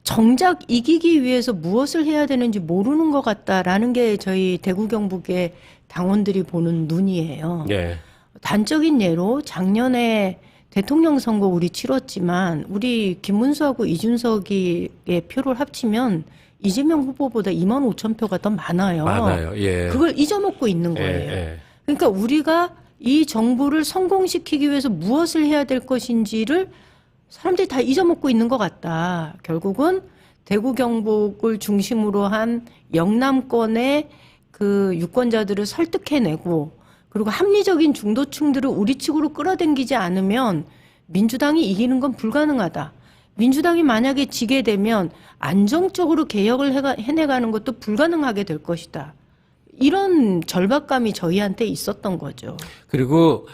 정작 이기기 위해서 무엇을 해야 되는지 모르는 것 같다라는 게 저희 대구 경북의 당원들이 보는 눈이에요. 네. 단적인 예로 작년에 대통령 선거 우리 치렀지만 우리 김문수하고 이준석의 표를 합치면 이재명 후보보다 25,000표가 더 많아요. 많아요. 예. 그걸 잊어먹고 있는 거예요. 예. 그러니까 우리가 이 정부를 성공시키기 위해서 무엇을 해야 될 것인지를 사람들이 다 잊어먹고 있는 것 같다. 결국은 대구 경북을 중심으로 한 영남권의 그 유권자들을 설득해내고, 그리고 합리적인 중도층들을 우리 측으로 끌어당기지 않으면 민주당이 이기는 건 불가능하다. 민주당이 만약에 지게 되면 안정적으로 개혁을 해내가는 것도 불가능하게 될 것이다. 이런 절박감이 저희한테 있었던 거죠. 그리고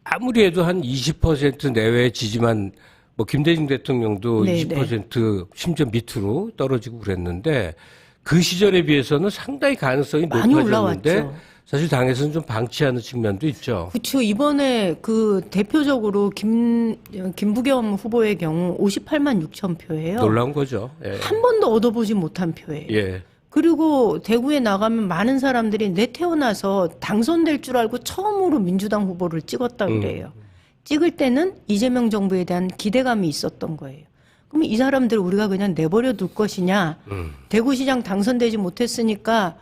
아무리 해도 한 20% 내외 지지만, 뭐 김대중 대통령도 네네. 20% 심지어 밑으로 떨어지고 그랬는데, 그 시절에 비해서는 상당히 가능성이 많이 높아졌는데 올라왔죠. 사실 당에서는 좀 방치하는 측면도 있죠. 그렇죠. 이번에 그 대표적으로 김부겸 후보의 경우 58만 6천 표예요. 놀라운 거죠. 예. 한 번도 얻어보지 못한 표예요. 예. 그리고 대구에 나가면 많은 사람들이 내 태어나서 당선될 줄 알고 처음으로 민주당 후보를 찍었다 그래요. 찍을 때는 이재명 정부에 대한 기대감이 있었던 거예요. 그럼 이 사람들 우리가 그냥 내버려 둘 것이냐. 대구시장 당선되지 못했으니까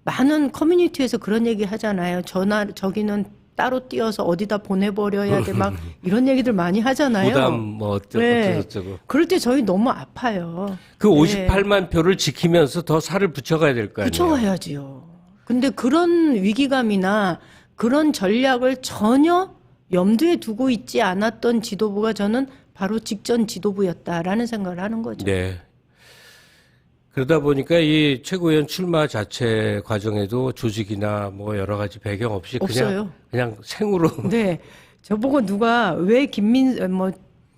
많은 커뮤니티에서 그런 얘기 하잖아요. 저기는 따로 띄어서 어디다 보내버려야 돼. 막 이런 얘기들 많이 하잖아요. 부담 뭐 어쩌고. 그럴 때 저희 너무 아파요. 그 58만 표를 지키면서 더 살을 붙여가야 될 거 아니에요. 붙여가야지요. 근데 그런 위기감이나 그런 전략을 전혀 염두에 두고 있지 않았던 지도부가 저는 바로 직전 지도부였다라는 생각을 하는 거죠. 네. 그러다 보니까 이 최고위원 출마 자체 과정에도 조직이나 뭐 여러 가지 배경 없이 없어요. 그냥 생으로. 네. 저보고 누가 왜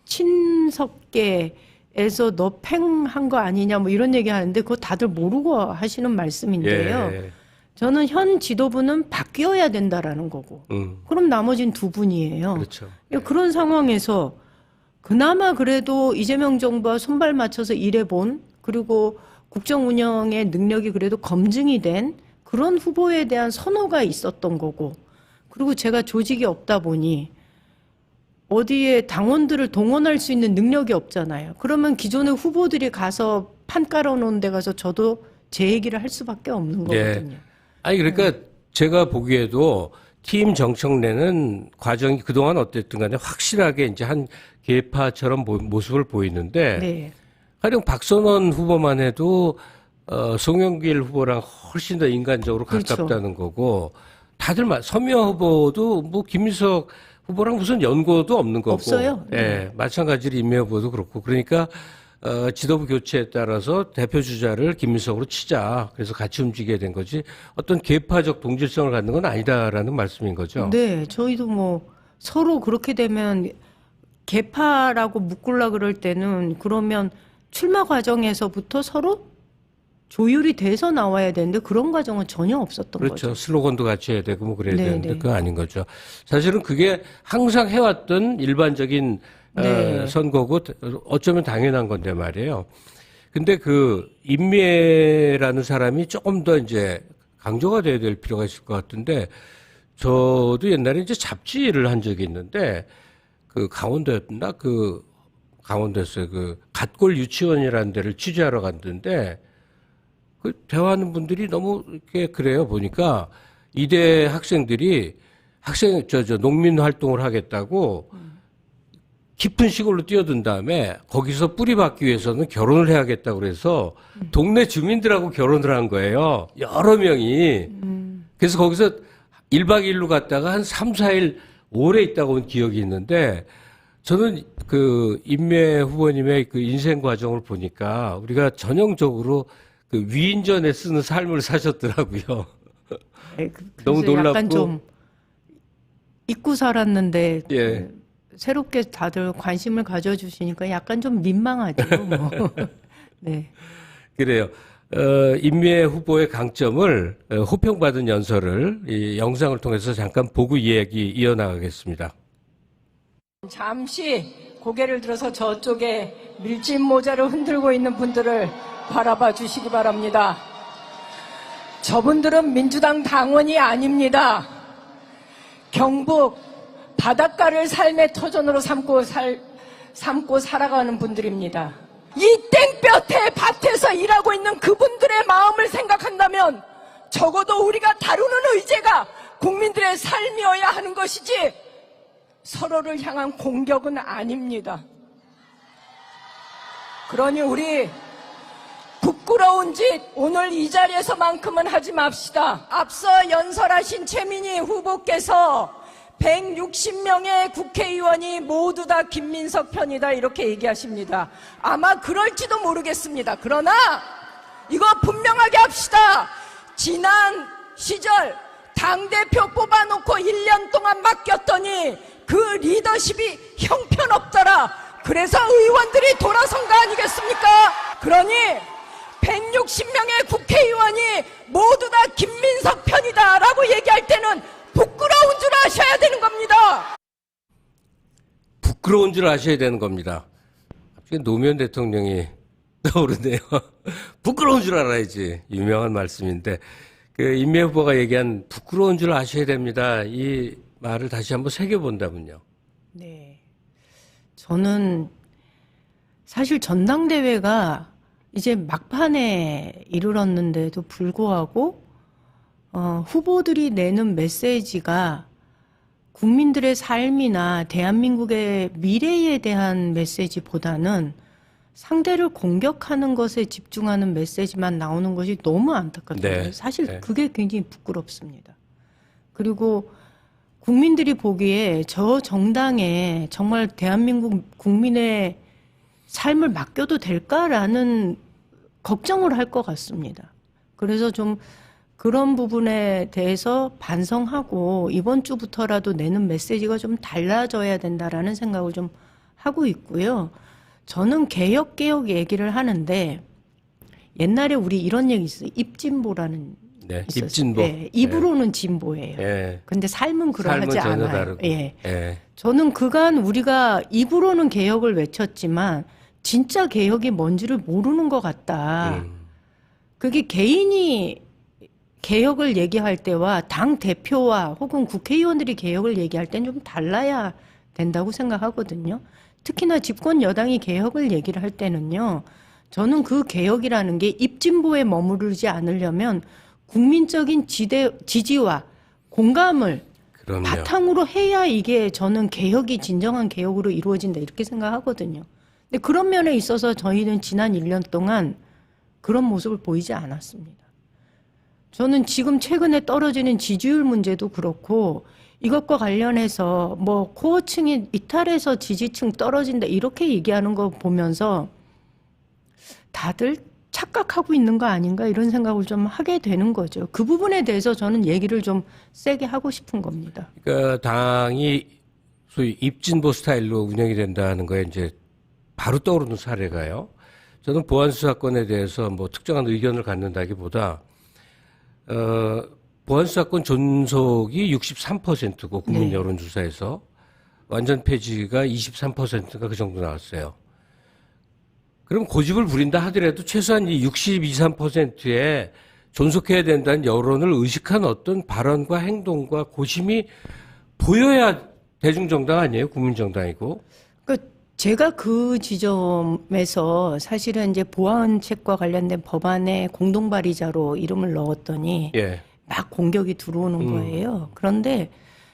친석계에서 너 팽한 거 아니냐 뭐 이런 얘기 하는데 그거 다들 모르고 하시는 말씀인데요. 예. 저는 현 지도부는 바뀌어야 된다라는 거고. 그럼 나머진 두 분이에요. 그렇죠. 그런 상황에서 그나마 그래도 이재명 정부와 손발 맞춰서 일해본, 그리고 국정 운영의 능력이 그래도 검증이 된 그런 후보에 대한 선호가 있었던 거고, 그리고 제가 조직이 없다 보니 어디에 당원들을 동원할 수 있는 능력이 없잖아요. 그러면 기존의 후보들이 가서 판 깔아놓은 데 가서 저도 제 얘기를 할 수밖에 없는 거거든요. 네. 아니 그러니까 제가 보기에도 팀 정청래는 과정이 그동안 어땠든 간에 확실하게 이제 한 계파처럼 모습을 보이는데, 네. 가령 박선원 후보만 해도 송영길 후보랑 훨씬 더 인간적으로 가깝다는 거고, 다들 서미화 후보도 뭐 김민석 후보랑 무슨 연고도 없는 거고, 없어요. 예, 마찬가지로 임명 후보도 그렇고, 그러니까 지도부 교체에 따라서 대표 주자를 김민석으로 치자. 그래서 같이 움직여야 된 거지. 어떤 계파적 동질성을 갖는 건 아니다라는 말씀인 거죠. 네, 저희도 뭐 서로 그렇게 되면 계파라고 묶으려 그럴 때는 그러면 출마 과정에서부터 서로 조율이 돼서 나와야 되는데 그런 과정은 전혀 없었던 그렇죠. 거죠. 슬로건도 같이 해야 되고 뭐 그래야 네, 되는데 네. 그거 아닌 거죠. 사실은 그게 항상 해왔던 일반적인 네. 선거고 어쩌면 당연한 건데 말이에요. 근데 그 임미애라는 사람이 조금 더 이제 강조가 돼야 될 필요가 있을 것 같은데, 저도 옛날에 이제 잡지를 한 적이 있는데 그 강원도였나 강원도였어요. 그 갓골 유치원이라는 데를 취재하러 갔는데 그 대화하는 분들이 너무 이렇게 그래요. 보니까 이대 학생들이 농민 활동을 하겠다고 깊은 시골로 뛰어든 다음에 거기서 뿌리 받기 위해서는 결혼을 해야겠다고 그래서 동네 주민들하고 결혼을 한 거예요. 여러 명이. 그래서 거기서 1박 2일로 갔다가 한 3, 4일 오래 있다가 온 기억이 있는데, 저는 그 임매 후보님의 그 인생 과정을 보니까 우리가 전형적으로 그 위인전에 쓰는 삶을 사셨더라고요. 네, 너무 놀랍고. 약간 좀 잊고 살았는데 예. 새롭게 다들 관심을 가져주시니까 약간 좀 민망하죠. 뭐. 네. 그래요. 임미애 후보의 강점을 호평받은 연설을 이 영상을 통해서 잠깐 보고 이야기 이어나가겠습니다. 잠시 고개를 들어서 저쪽에 밀짚 모자를 흔들고 있는 분들을 바라봐 주시기 바랍니다. 저분들은 민주당 당원이 아닙니다. 경북 바닷가를 삶의 터전으로 삼고 살아가는 분들입니다. 이 땡볕에 밭에서 일하고 있는 그분들의 마음을 생각한다면 적어도 우리가 다루는 의제가 국민들의 삶이어야 하는 것이지 서로를 향한 공격은 아닙니다. 그러니 우리 부끄러운 짓 오늘 이 자리에서만큼은 하지 맙시다. 앞서 연설하신 최민희 후보께서 160명의 국회의원이 모두 다 김민석 편이다 이렇게 얘기하십니다. 아마 그럴지도 모르겠습니다. 그러나 이거 분명하게 합시다. 지난 시절 당대표 뽑아놓고 1년 동안 맡겼더니 그 리더십이 형편없더라. 그래서 의원들이 돌아선 거 아니겠습니까? 그러니 160명의 국회의원이 모두 다 김민석 편이다라고 얘기할 때는 부끄러운 줄 아셔야 되는 겁니다. 부끄러운 줄 아셔야 되는 겁니다. 갑자기 노무현 대통령이 떠오르네요. 부끄러운 줄 알아야지. 유명한 말씀인데 그 임미애 후보가 얘기한 부끄러운 줄 아셔야 됩니다. 이 말을 다시 한번 새겨본다면요. 네. 저는 사실 전당대회가 이제 막판에 이르렀는데도 불구하고 후보들이 내는 메시지가 국민들의 삶이나 대한민국의 미래에 대한 메시지보다는 상대를 공격하는 것에 집중하는 메시지만 나오는 것이 너무 안타깝습니다. 네. 사실 네. 그게 굉장히 부끄럽습니다. 그리고 국민들이 보기에 저 정당에 정말 대한민국 국민의 삶을 맡겨도 될까라는 걱정을 할 것 같습니다. 그래서 좀 그런 부분에 대해서 반성하고 이번 주부터라도 내는 메시지가 좀 달라져야 된다라는 생각을 좀 하고 있고요. 저는 개혁 얘기를 하는데 옛날에 우리 이런 얘기 있어요. 입진보라는 네, 있었어요. 입진보. 예, 입으로는 진보예요. 예. 근데 삶은 그러하지 삶은 전혀 않아요. 다르고. 예. 예. 저는 그간 우리가 입으로는 개혁을 외쳤지만 진짜 개혁이 뭔지를 모르는 것 같다. 그게 개인이 개혁을 얘기할 때와 당 대표와 혹은 국회의원들이 개혁을 얘기할 때는 좀 달라야 된다고 생각하거든요. 특히나 집권 여당이 개혁을 얘기를 할 때는요. 저는 그 개혁이라는 게 입진보에 머무르지 않으려면 국민적인 지지와 공감을 그럼요. 바탕으로 해야 이게 저는 개혁이 진정한 개혁으로 이루어진다 이렇게 생각하거든요. 근데 그런 면에 있어서 저희는 지난 1년 동안 그런 모습을 보이지 않았습니다. 저는 지금 최근에 떨어지는 지지율 문제도 그렇고 이것과 관련해서 뭐 코어층이 이탈해서 지지층 떨어진다 이렇게 얘기하는 거 보면서 다들 착각하고 있는 거 아닌가 이런 생각을 좀 하게 되는 거죠. 그 부분에 대해서 저는 얘기를 좀 세게 하고 싶은 겁니다. 그러니까 당이 소위 입진보 스타일로 운영이 된다는 거에 이제 바로 떠오르는 사례가요. 저는 보안수사권에 대해서 뭐 특정한 의견을 갖는다기보다 보안수사권 존속이 63%고 국민 네. 여론조사에서 완전 폐지가 23%가 그 정도 나왔어요. 그럼 고집을 부린다 하더라도 최소한 이 62, 3%에 존속해야 된다는 여론을 의식한 어떤 발언과 행동과 고심이 보여야 대중정당 아니에요? 국민정당이고. 그러니까 제가 그 지점에서 사실은 이제 보안책과 관련된 법안에 공동발의자로 이름을 넣었더니 예. 막 공격이 들어오는 거예요. 그런데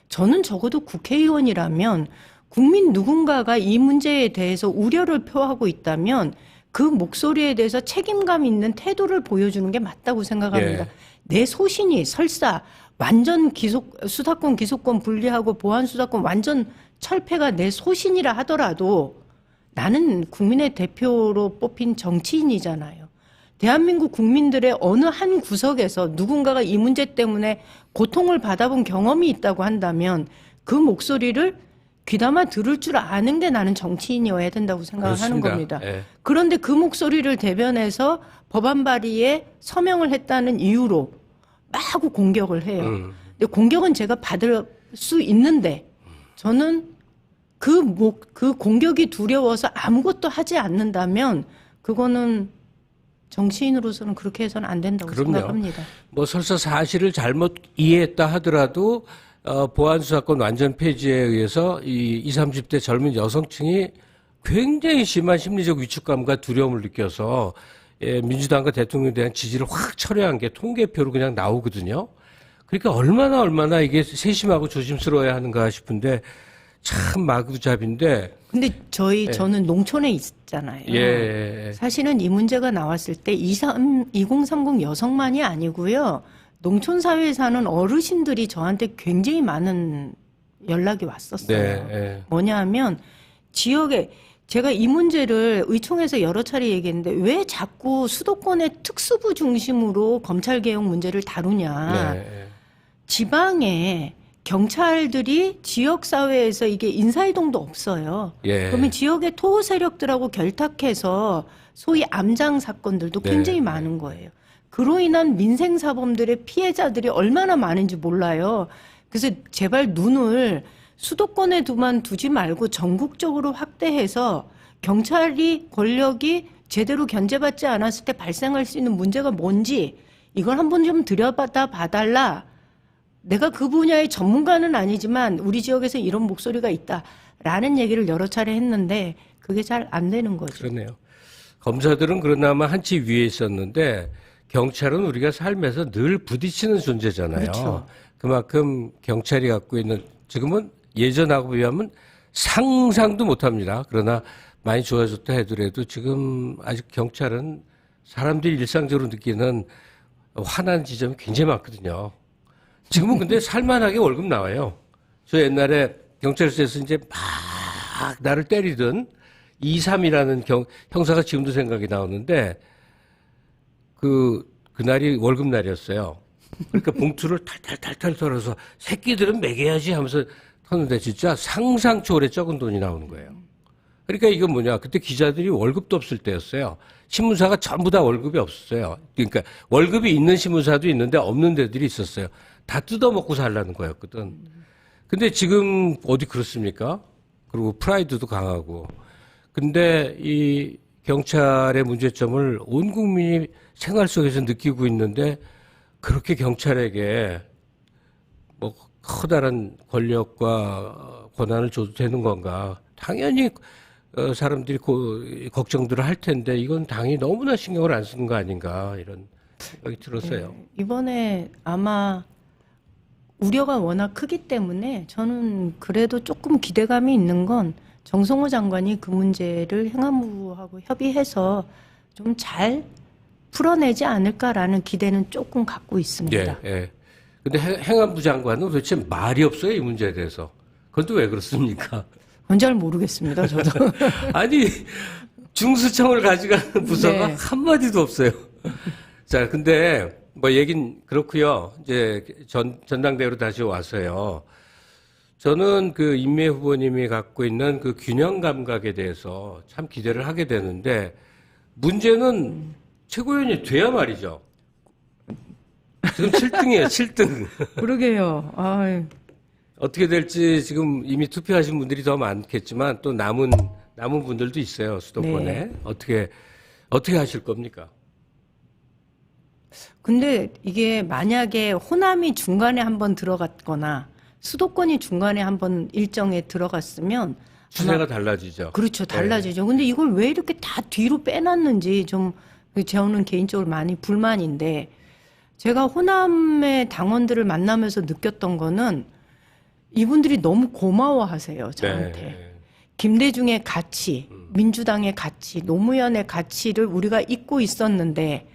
저는 적어도 국회의원이라면 국민 누군가가 이 문제에 대해서 우려를 표하고 있다면 그 목소리에 대해서 책임감 있는 태도를 보여주는 게 맞다고 생각합니다. 예. 내 소신이 설사 완전 수사권 기소권 분리하고 보안 수사권 완전 철폐가 내 소신이라 하더라도 나는 국민의 대표로 뽑힌 정치인이잖아요. 대한민국 국민들의 어느 한 구석에서 누군가가 이 문제 때문에 고통을 받아본 경험이 있다고 한다면 그 목소리를 귀담아 들을 줄 아는 게 나는 정치인이어야 된다고 생각을 하는 겁니다. 예. 그런데 그 목소리를 대변해서 법안 발의에 서명을 했다는 이유로 마구 공격을 해요. 근데 공격은 제가 받을 수 있는데 저는 그 공격이 두려워서 아무것도 하지 않는다면 그거는 정치인으로서는 그렇게 해서는 안 된다고 생각합니다. 뭐 설사 사실을 잘못 이해했다 하더라도 보안수사권 완전 폐지에 의해서 이 20, 30대 젊은 여성층이 굉장히 심한 심리적 위축감과 두려움을 느껴서 민주당과 대통령에 대한 지지를 확 철회한 게 통계표로 그냥 나오거든요. 그러니까 얼마나 이게 세심하고 조심스러워야 하는가 싶은데 참 마구잡인데. 근데 저는 농촌에 있잖아요. 예. 사실은 이 문제가 나왔을 때 2030 여성만이 아니고요. 농촌 사회에 사는 어르신들이 저한테 굉장히 많은 연락이 왔었어요. 네. 뭐냐 하면 지역에 제가 이 문제를 의총에서 여러 차례 얘기했는데 왜 자꾸 수도권의 특수부 중심으로 검찰개혁 문제를 다루냐. 네. 지방에 경찰들이 지역사회에서 이게 인사이동도 없어요. 예. 그러면 지역의 토호 세력들하고 결탁해서 소위 암장 사건들도 굉장히 많은 거예요. 그로 인한 민생사범들의 피해자들이 얼마나 많은지 몰라요. 그래서 제발 눈을 수도권에만 두지 말고 전국적으로 확대해서 경찰이 권력이 제대로 견제받지 않았을 때 발생할 수 있는 문제가 뭔지 이걸 한번 좀 들여다 봐달라. 내가 그 분야의 전문가는 아니지만 우리 지역에서 이런 목소리가 있다라는 얘기를 여러 차례 했는데 그게 잘 안 되는 거죠. 그렇네요. 검사들은 그러나마 한치 위에 있었는데 경찰은 우리가 삶에서 늘 부딪히는 존재잖아요. 그렇죠. 그만큼 경찰이 갖고 있는 지금은 예전하고 비하면 상상도 못합니다. 그러나 많이 좋아졌다 하더라도 지금 아직 경찰은 사람들이 일상적으로 느끼는 화난 지점이 굉장히 많거든요. 지금은 근데 살만하게 월급 나와요. 저 옛날에 경찰서에서 이제 막 나를 때리던 2.3이라는 형사가 지금도 생각이 나오는데 그날이 월급날이었어요. 그러니까 봉투를 탈탈탈탈 털어서 새끼들은 매겨야지 하면서 터는데 진짜 상상 초월의 적은 돈이 나오는 거예요. 그러니까 이건 뭐냐. 그때 기자들이 월급도 없을 때였어요. 신문사가 전부 다 월급이 없었어요. 그러니까 월급이 있는 신문사도 있는데 없는 데들이 있었어요. 다 뜯어먹고 살라는 거였거든. 근데 지금 어디 그렇습니까? 그리고 프라이드도 강하고. 근데 이 경찰의 문제점을 온 국민이 생활 속에서 느끼고 있는데 그렇게 경찰에게 뭐 커다란 권력과 권한을 줘도 되는 건가? 당연히 사람들이 걱정들을 할 텐데 이건 당이 너무나 신경을 안 쓰는 거 아닌가 이런 생각이 들었어요. 네, 이번에 아마 우려가 워낙 크기 때문에 저는 그래도 조금 기대감이 있는 건 정성호 장관이 그 문제를 행안부하고 협의해서 좀 잘 풀어내지 않을까라는 기대는 조금 갖고 있습니다. 예, 예. 근데 행안부 장관은 도대체 말이 없어요, 이 문제에 대해서. 그건 또 왜 그렇습니까? 그건 잘 모르겠습니다, 저도. 아니, 중수청을 가져가는 부서가 네. 한마디도 없어요. 자, 근데 뭐 얘긴 그렇고요. 이제 전당대회로 다시 와서요. 저는 그 임매 후보님이 갖고 있는 그 균형 감각에 대해서 참 기대를 하게 되는데 문제는 최고위원이 돼야 말이죠. 지금 7등이에요, 7등. 그러게요. 아유. 어떻게 될지 지금 이미 투표하신 분들이 더 많겠지만 또 남은 분들도 있어요, 수도권에. 네. 어떻게 하실 겁니까? 근데 이게 만약에 호남이 중간에 한번 들어갔거나 수도권이 중간에 한번 일정에 들어갔으면 추세가 달라지죠. 그렇죠. 달라지죠. 근데 이걸 왜 이렇게 다 뒤로 빼놨는지 좀 저는 개인적으로 많이 불만인데 제가 호남의 당원들을 만나면서 느꼈던 거는 이분들이 너무 고마워하세요, 저한테. 네. 김대중의 가치, 민주당의 가치, 노무현의 가치를 우리가 잊고 있었는데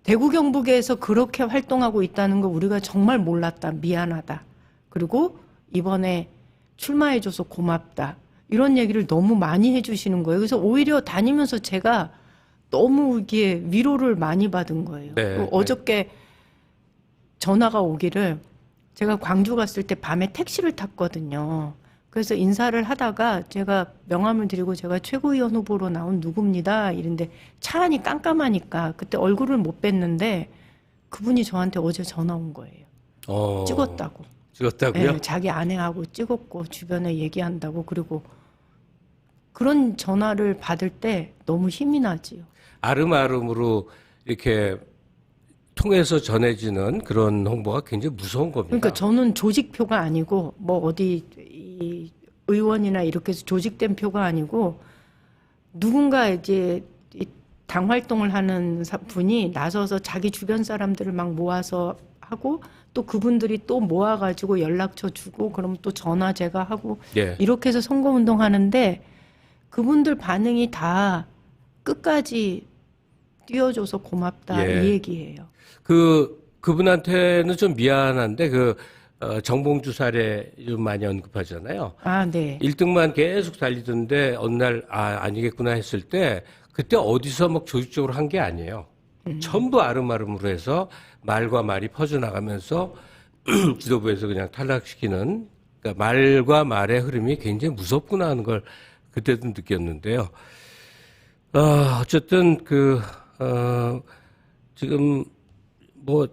대구 경북에서 그렇게 활동하고 있다는 거 우리가 정말 몰랐다. 미안하다. 그리고 이번에 출마해줘서 고맙다. 이런 얘기를 너무 많이 해주시는 거예요. 그래서 오히려 다니면서 제가 너무 이게 위로를 많이 받은 거예요. 네, 그 어저께 전화가 오기를 제가 광주 갔을 때 밤에 택시를 탔거든요. 그래서 인사를 하다가 제가 명함을 드리고 제가 최고위원 후보로 나온 누구입니다. 이런데 차 안이 깜깜하니까 그때 얼굴을 못 뵀는데 그분이 저한테 어제 전화 온 거예요. 찍었다고. 찍었다고요? 네, 자기 아내하고 찍었고 주변에 얘기한다고. 그리고 그런 전화를 받을 때 너무 힘이 나지요. 아름아름으로 이렇게 통해서 전해지는 그런 홍보가 굉장히 무서운 겁니다. 그러니까 저는 조직표가 아니고 뭐 어디 이 의원이나 이렇게 해서 조직된 표가 아니고 누군가 이제 이 당 활동을 하는 분이 나서서 자기 주변 사람들을 막 모아서 하고 또 그분들이 또 모아가지고 연락처 주고 그럼 또 전화 제가 하고 예. 이렇게 해서 선거운동 하는데 그분들 반응이 다 끝까지 띄워줘서 고맙다 예. 이 얘기예요. 그분한테는 좀 미안한데 정봉주 사례 좀 많이 언급하잖아요. 아, 네. 1등만 계속 달리던데 어느 날 아니겠구나 했을 때 그때 어디서 막 조직적으로 한 게 아니에요. 전부 아름아름으로 해서 말과 말이 퍼져나가면서 지도부에서 그냥 탈락시키는 그러니까 말과 말의 흐름이 굉장히 무섭구나 하는 걸 그때도 느꼈는데요. 어쨌든 지금 뭐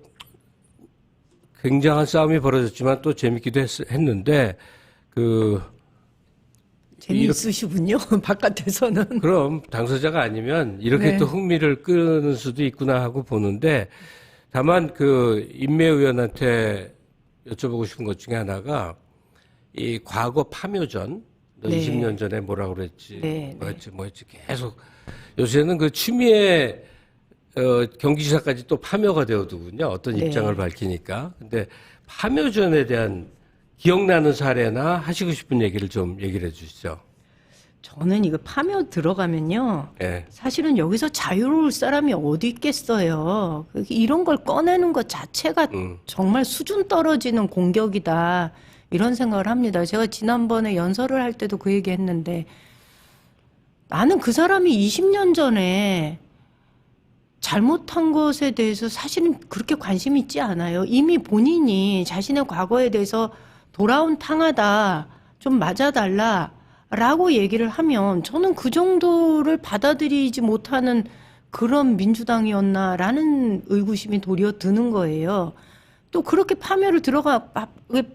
굉장한 싸움이 벌어졌지만 또 재밌기도 했는데 재미있으시군요. 바깥에서는. 그럼 당사자가 아니면 이렇게 네. 또 흥미를 끄는 수도 있구나 하고 보는데 다만 임매의원한테 여쭤보고 싶은 것 중에 하나가 이 과거 파묘전 너 네. 20년 전에 뭐라고 그랬지 네, 뭐했지 계속 요새는 추미애 경기지사까지 또 파묘가 되어두군요. 어떤 네. 입장을 밝히니까. 근데 파묘전에 대한 기억나는 사례나 하시고 싶은 얘기를 좀 얘기를 해주시죠. 저는 이거 파묘 들어가면요. 네. 사실은 여기서 자유로울 사람이 어디 있겠어요. 이런 걸 꺼내는 것 자체가 정말 수준 떨어지는 공격이다. 이런 생각을 합니다. 제가 지난번에 연설을 할 때도 그 얘기 했는데 나는 그 사람이 20년 전에 잘못한 것에 대해서 사실은 그렇게 관심 있지 않아요. 이미 본인이 자신의 과거에 대해서 돌아온 탕하다, 좀 맞아달라 라고 얘기를 하면 저는 그 정도를 받아들이지 못하는 그런 민주당이었나라는 의구심이 도리어 드는 거예요. 또 그렇게 파묘를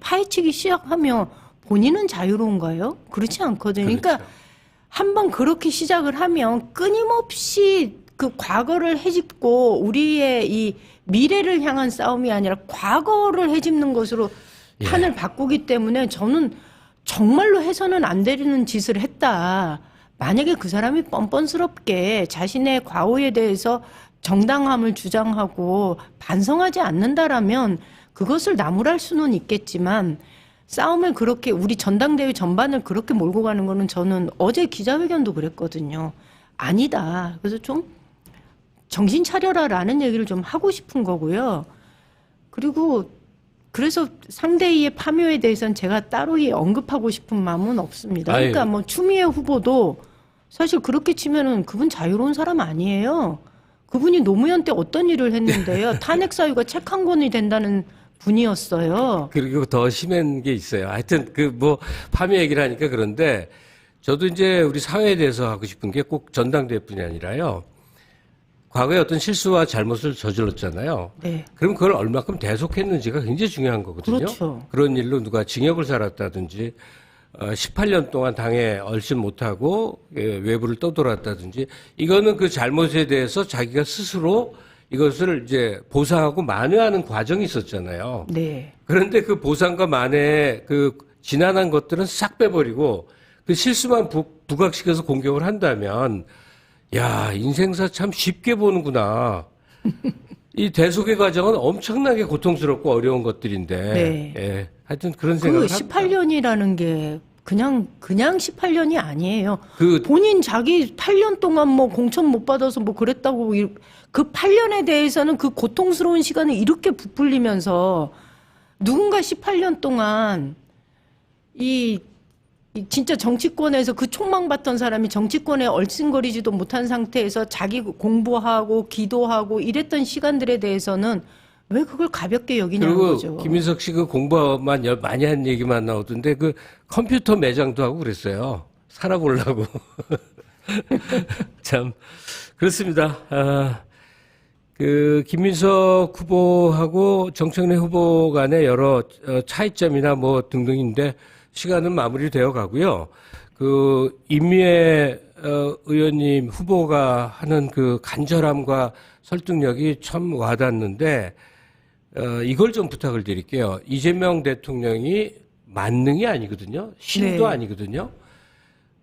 파헤치기 시작하면 본인은 자유로운가요? 그렇지 않거든요. 그러니까 한번 그렇게 시작을 하면 끊임없이 그 과거를 헤집고 우리의 이 미래를 향한 싸움이 아니라 과거를 헤집는 것으로 판을 바꾸기 때문에 저는 정말로 해서는 안 되는 짓을 했다. 만약에 그 사람이 뻔뻔스럽게 자신의 과오에 대해서 정당함을 주장하고 반성하지 않는다라면 그것을 나무랄 수는 있겠지만 싸움을 그렇게 우리 전당대회 전반을 그렇게 몰고 가는 거는 저는 어제 기자회견도 그랬거든요. 아니다. 그래서 좀 정신 차려라라는 얘기를 좀 하고 싶은 거고요. 그리고 그래서 상대의 파묘에 대해서는 제가 따로 언급하고 싶은 마음은 없습니다. 그러니까 뭐 추미애 후보도 사실 그렇게 치면은 그분 자유로운 사람 아니에요. 그분이 노무현 때 어떤 일을 했는데요. 탄핵 사유가 책 한 권이 된다는 분이었어요. 그리고 더 심한 게 있어요. 하여튼 파묘 얘기를 하니까 그런데 저도 이제 우리 사회에 대해서 하고 싶은 게 꼭 전당대회뿐이 아니라요. 과거에 어떤 실수와 잘못을 저질렀잖아요. 네. 그럼 그걸 얼마큼 대속했는지가 굉장히 중요한 거거든요. 그렇죠. 그런 일로 누가 징역을 살았다든지 18년 동안 당에 얼씬 못하고 외부를 떠돌았다든지 이거는 그 잘못에 대해서 자기가 스스로 이것을 이제 보상하고 만회하는 과정이 있었잖아요. 네. 그런데 그 보상과 만회의 지난한 것들은 싹 빼버리고 그 실수만 부각시켜서 공격을 한다면 야, 인생사 참 쉽게 보는구나. 이 대속의 과정은 엄청나게 고통스럽고 어려운 것들인데. 네. 예. 하여튼 그런 생각을 그 18년이라는 게 그냥 18년이 아니에요. 본인 자기 8년 동안 뭐 공천 못 받아서 뭐 그랬다고 그 8년에 대해서는 그 고통스러운 시간을 이렇게 부풀리면서 누군가 18년 동안 이 진짜 정치권에서 그 촉망받던 사람이 정치권에 얼씬거리지도 못한 상태에서 자기 공부하고 기도하고 이랬던 시간들에 대해서는 왜 그걸 가볍게 여기냐는 그리고 거죠. 김인석 씨 그 공부만 많이 한 얘기만 나오던데 그 컴퓨터 매장도 하고 그랬어요. 살아보려고. 참 그렇습니다. 그 김민석 후보하고 정청래 후보 간의 여러 차이점이나 뭐 등등인데 시간은 마무리되어 가고요. 그 임미애 의원님 후보가 하는 그 간절함과 설득력이 참 와닿는데 이걸 좀 부탁을 드릴게요. 이재명 대통령이 만능이 아니거든요. 신도 네. 아니거든요.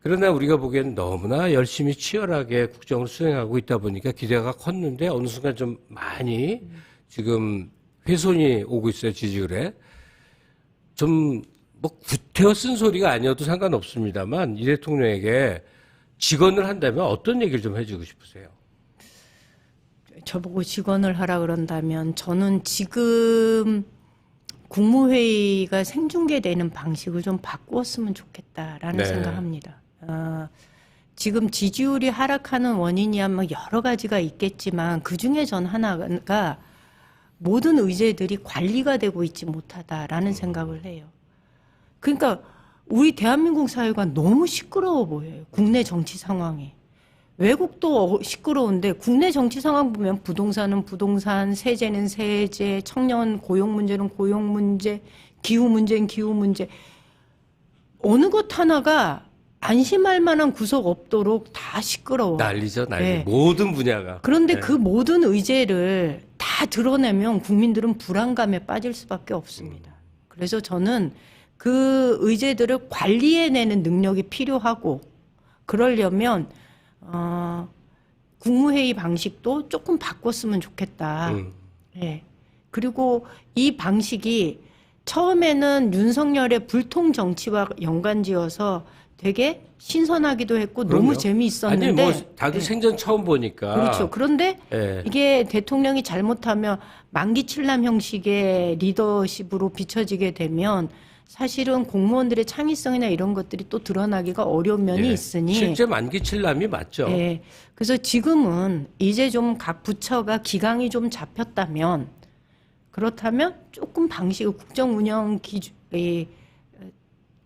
그러나 우리가 보기엔 너무나 열심히 치열하게 국정을 수행하고 있다 보니까 기대가 컸는데 어느 순간 좀 많이 지금 훼손이 오고 있어요, 지지율에. 좀 뭐 구태여 쓴 소리가 아니어도 상관없습니다만 이 대통령에게 직언을 한다면 어떤 얘기를 좀 해주고 싶으세요? 저보고 직언을 하라 그런다면 저는 지금 국무회의가 생중계되는 방식을 좀 바꾸었으면 좋겠다라는 네. 생각합니다. 지금 지지율이 하락하는 원인이 아마 여러 가지가 있겠지만 그중에 전 하나가 모든 의제들이 관리가 되고 있지 못하다라는 생각을 해요. 그러니까 우리 대한민국 사회가 너무 시끄러워 보여요. 국내 정치 상황이. 외국도 시끄러운데 국내 정치 상황 보면 부동산은 부동산, 세제는 세제, 청년 고용 문제는 고용 문제, 기후 문제는 기후 문제. 어느 것 하나가 안심할 만한 구석 없도록 다 시끄러워. 난리죠, 난리. 네. 모든 분야가. 그런데 네. 그 모든 의제를 다 드러내면 국민들은 불안감에 빠질 수밖에 없습니다. 그래서 저는 그 의제들을 관리해내는 능력이 필요하고 그러려면 국무회의 방식도 조금 바꿨으면 좋겠다. 예. 그리고 이 방식이 처음에는 윤석열의 불통 정치와 연관지어서 되게 신선하기도 했고 그럼요. 너무 재미있었는데. 아니 뭐 다들 생전 처음 보니까. 그렇죠. 그런데 예. 이게 대통령이 잘못하면 만기칠남 형식의 리더십으로 비춰지게 되면 사실은 공무원들의 창의성이나 이런 것들이 또 드러나기가 어려운 면이 예. 있으니 실제 만기칠남이 맞죠. 예. 그래서 지금은 이제 좀 각 부처가 기강이 좀 잡혔다면 그렇다면 조금 방식을 국정 운영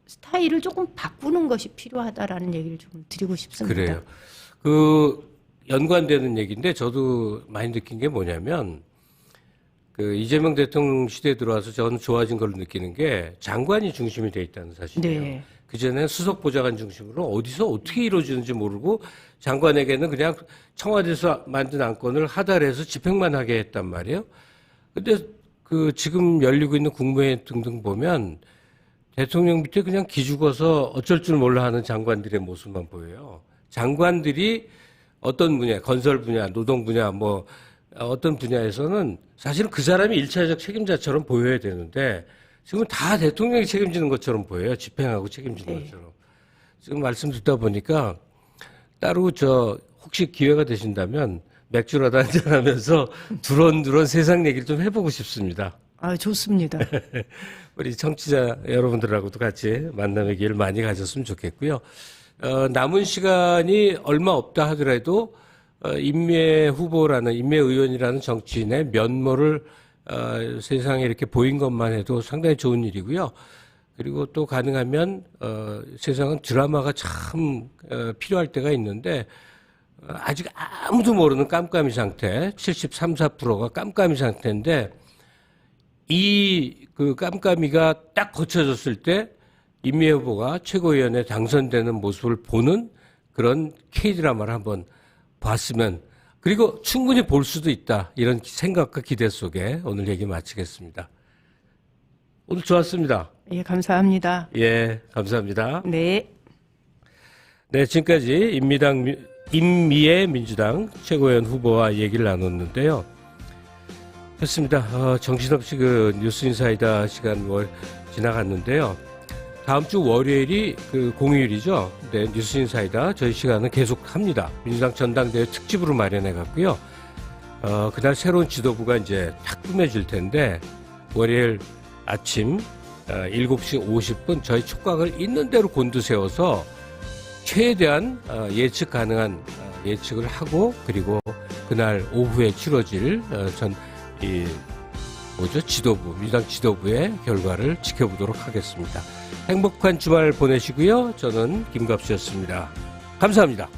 스타일을 조금 바꾸는 것이 필요하다라는 얘기를 좀 드리고 싶습니다. 그래요. 그 연관되는 얘기인데 저도 많이 느낀 게 뭐냐면 그 이재명 대통령 시대에 들어와서 저는 좋아진 걸로 느끼는 게 장관이 중심이 돼 있다는 사실이에요. 네. 그전에는 수석 보좌관 중심으로 어디서 어떻게 이루어지는지 모르고 장관에게는 그냥 청와대에서 만든 안건을 하달해서 집행만 하게 했단 말이에요. 근데 그 지금 열리고 있는 국무회의 등등 보면 대통령 밑에 그냥 기죽어서 어쩔 줄 몰라 하는 장관들의 모습만 보여요. 장관들이 어떤 분야, 건설 분야, 노동 분야, 뭐 어떤 분야에서는 사실은 그 사람이 일차적 책임자처럼 보여야 되는데 지금 다 대통령이 책임지는 것처럼 보여요. 집행하고 책임지는 것처럼. 지금 말씀 듣다 보니까 따로 혹시 기회가 되신다면 맥주라도 한잔하면서 두런두런 세상 얘기를 좀 해보고 싶습니다. 아, 좋습니다. 우리 청취자 여러분들하고도 같이 만남의 기회를 많이 가졌으면 좋겠고요. 남은 시간이 얼마 없다 하더라도 임미애 후보라는, 임미애 의원이라는 정치인의 면모를 세상에 이렇게 보인 것만 해도 상당히 좋은 일이고요. 그리고 또 가능하면 세상은 드라마가 참 필요할 때가 있는데 아직 아무도 모르는 깜깜이 상태, 73, 4%가 깜깜이 상태인데 이 그 깜깜이가 딱 거쳐졌을 때 임미애 후보가 최고위원에 당선되는 모습을 보는 그런 K드라마를 한번 봤으면, 그리고 충분히 볼 수도 있다, 이런 생각과 기대 속에 오늘 얘기 마치겠습니다. 오늘 좋았습니다. 예, 감사합니다. 예, 감사합니다. 네. 네, 지금까지 임미애 민주당 최고위원 후보와 얘기를 나눴는데요. 좋습니다. 정신없이 그 뉴스인사이다 시간 지나갔는데요. 다음 주 월요일이 그 공휴일이죠. 네, 뉴스인사이다 저희 시간은 계속 합니다. 민주당 전당대회 특집으로 마련해 갔고요. 그날 새로운 지도부가 이제 탁 꾸며질 텐데 월요일 아침 7시 50분 저희 촉각을 있는 대로 곤두세워서 최대한 예측 가능한 예측을 하고 그리고 그날 오후에 치러질 지도부, 민주당 지도부의 결과를 지켜보도록 하겠습니다. 행복한 주말 보내시고요. 저는 김갑수였습니다. 감사합니다.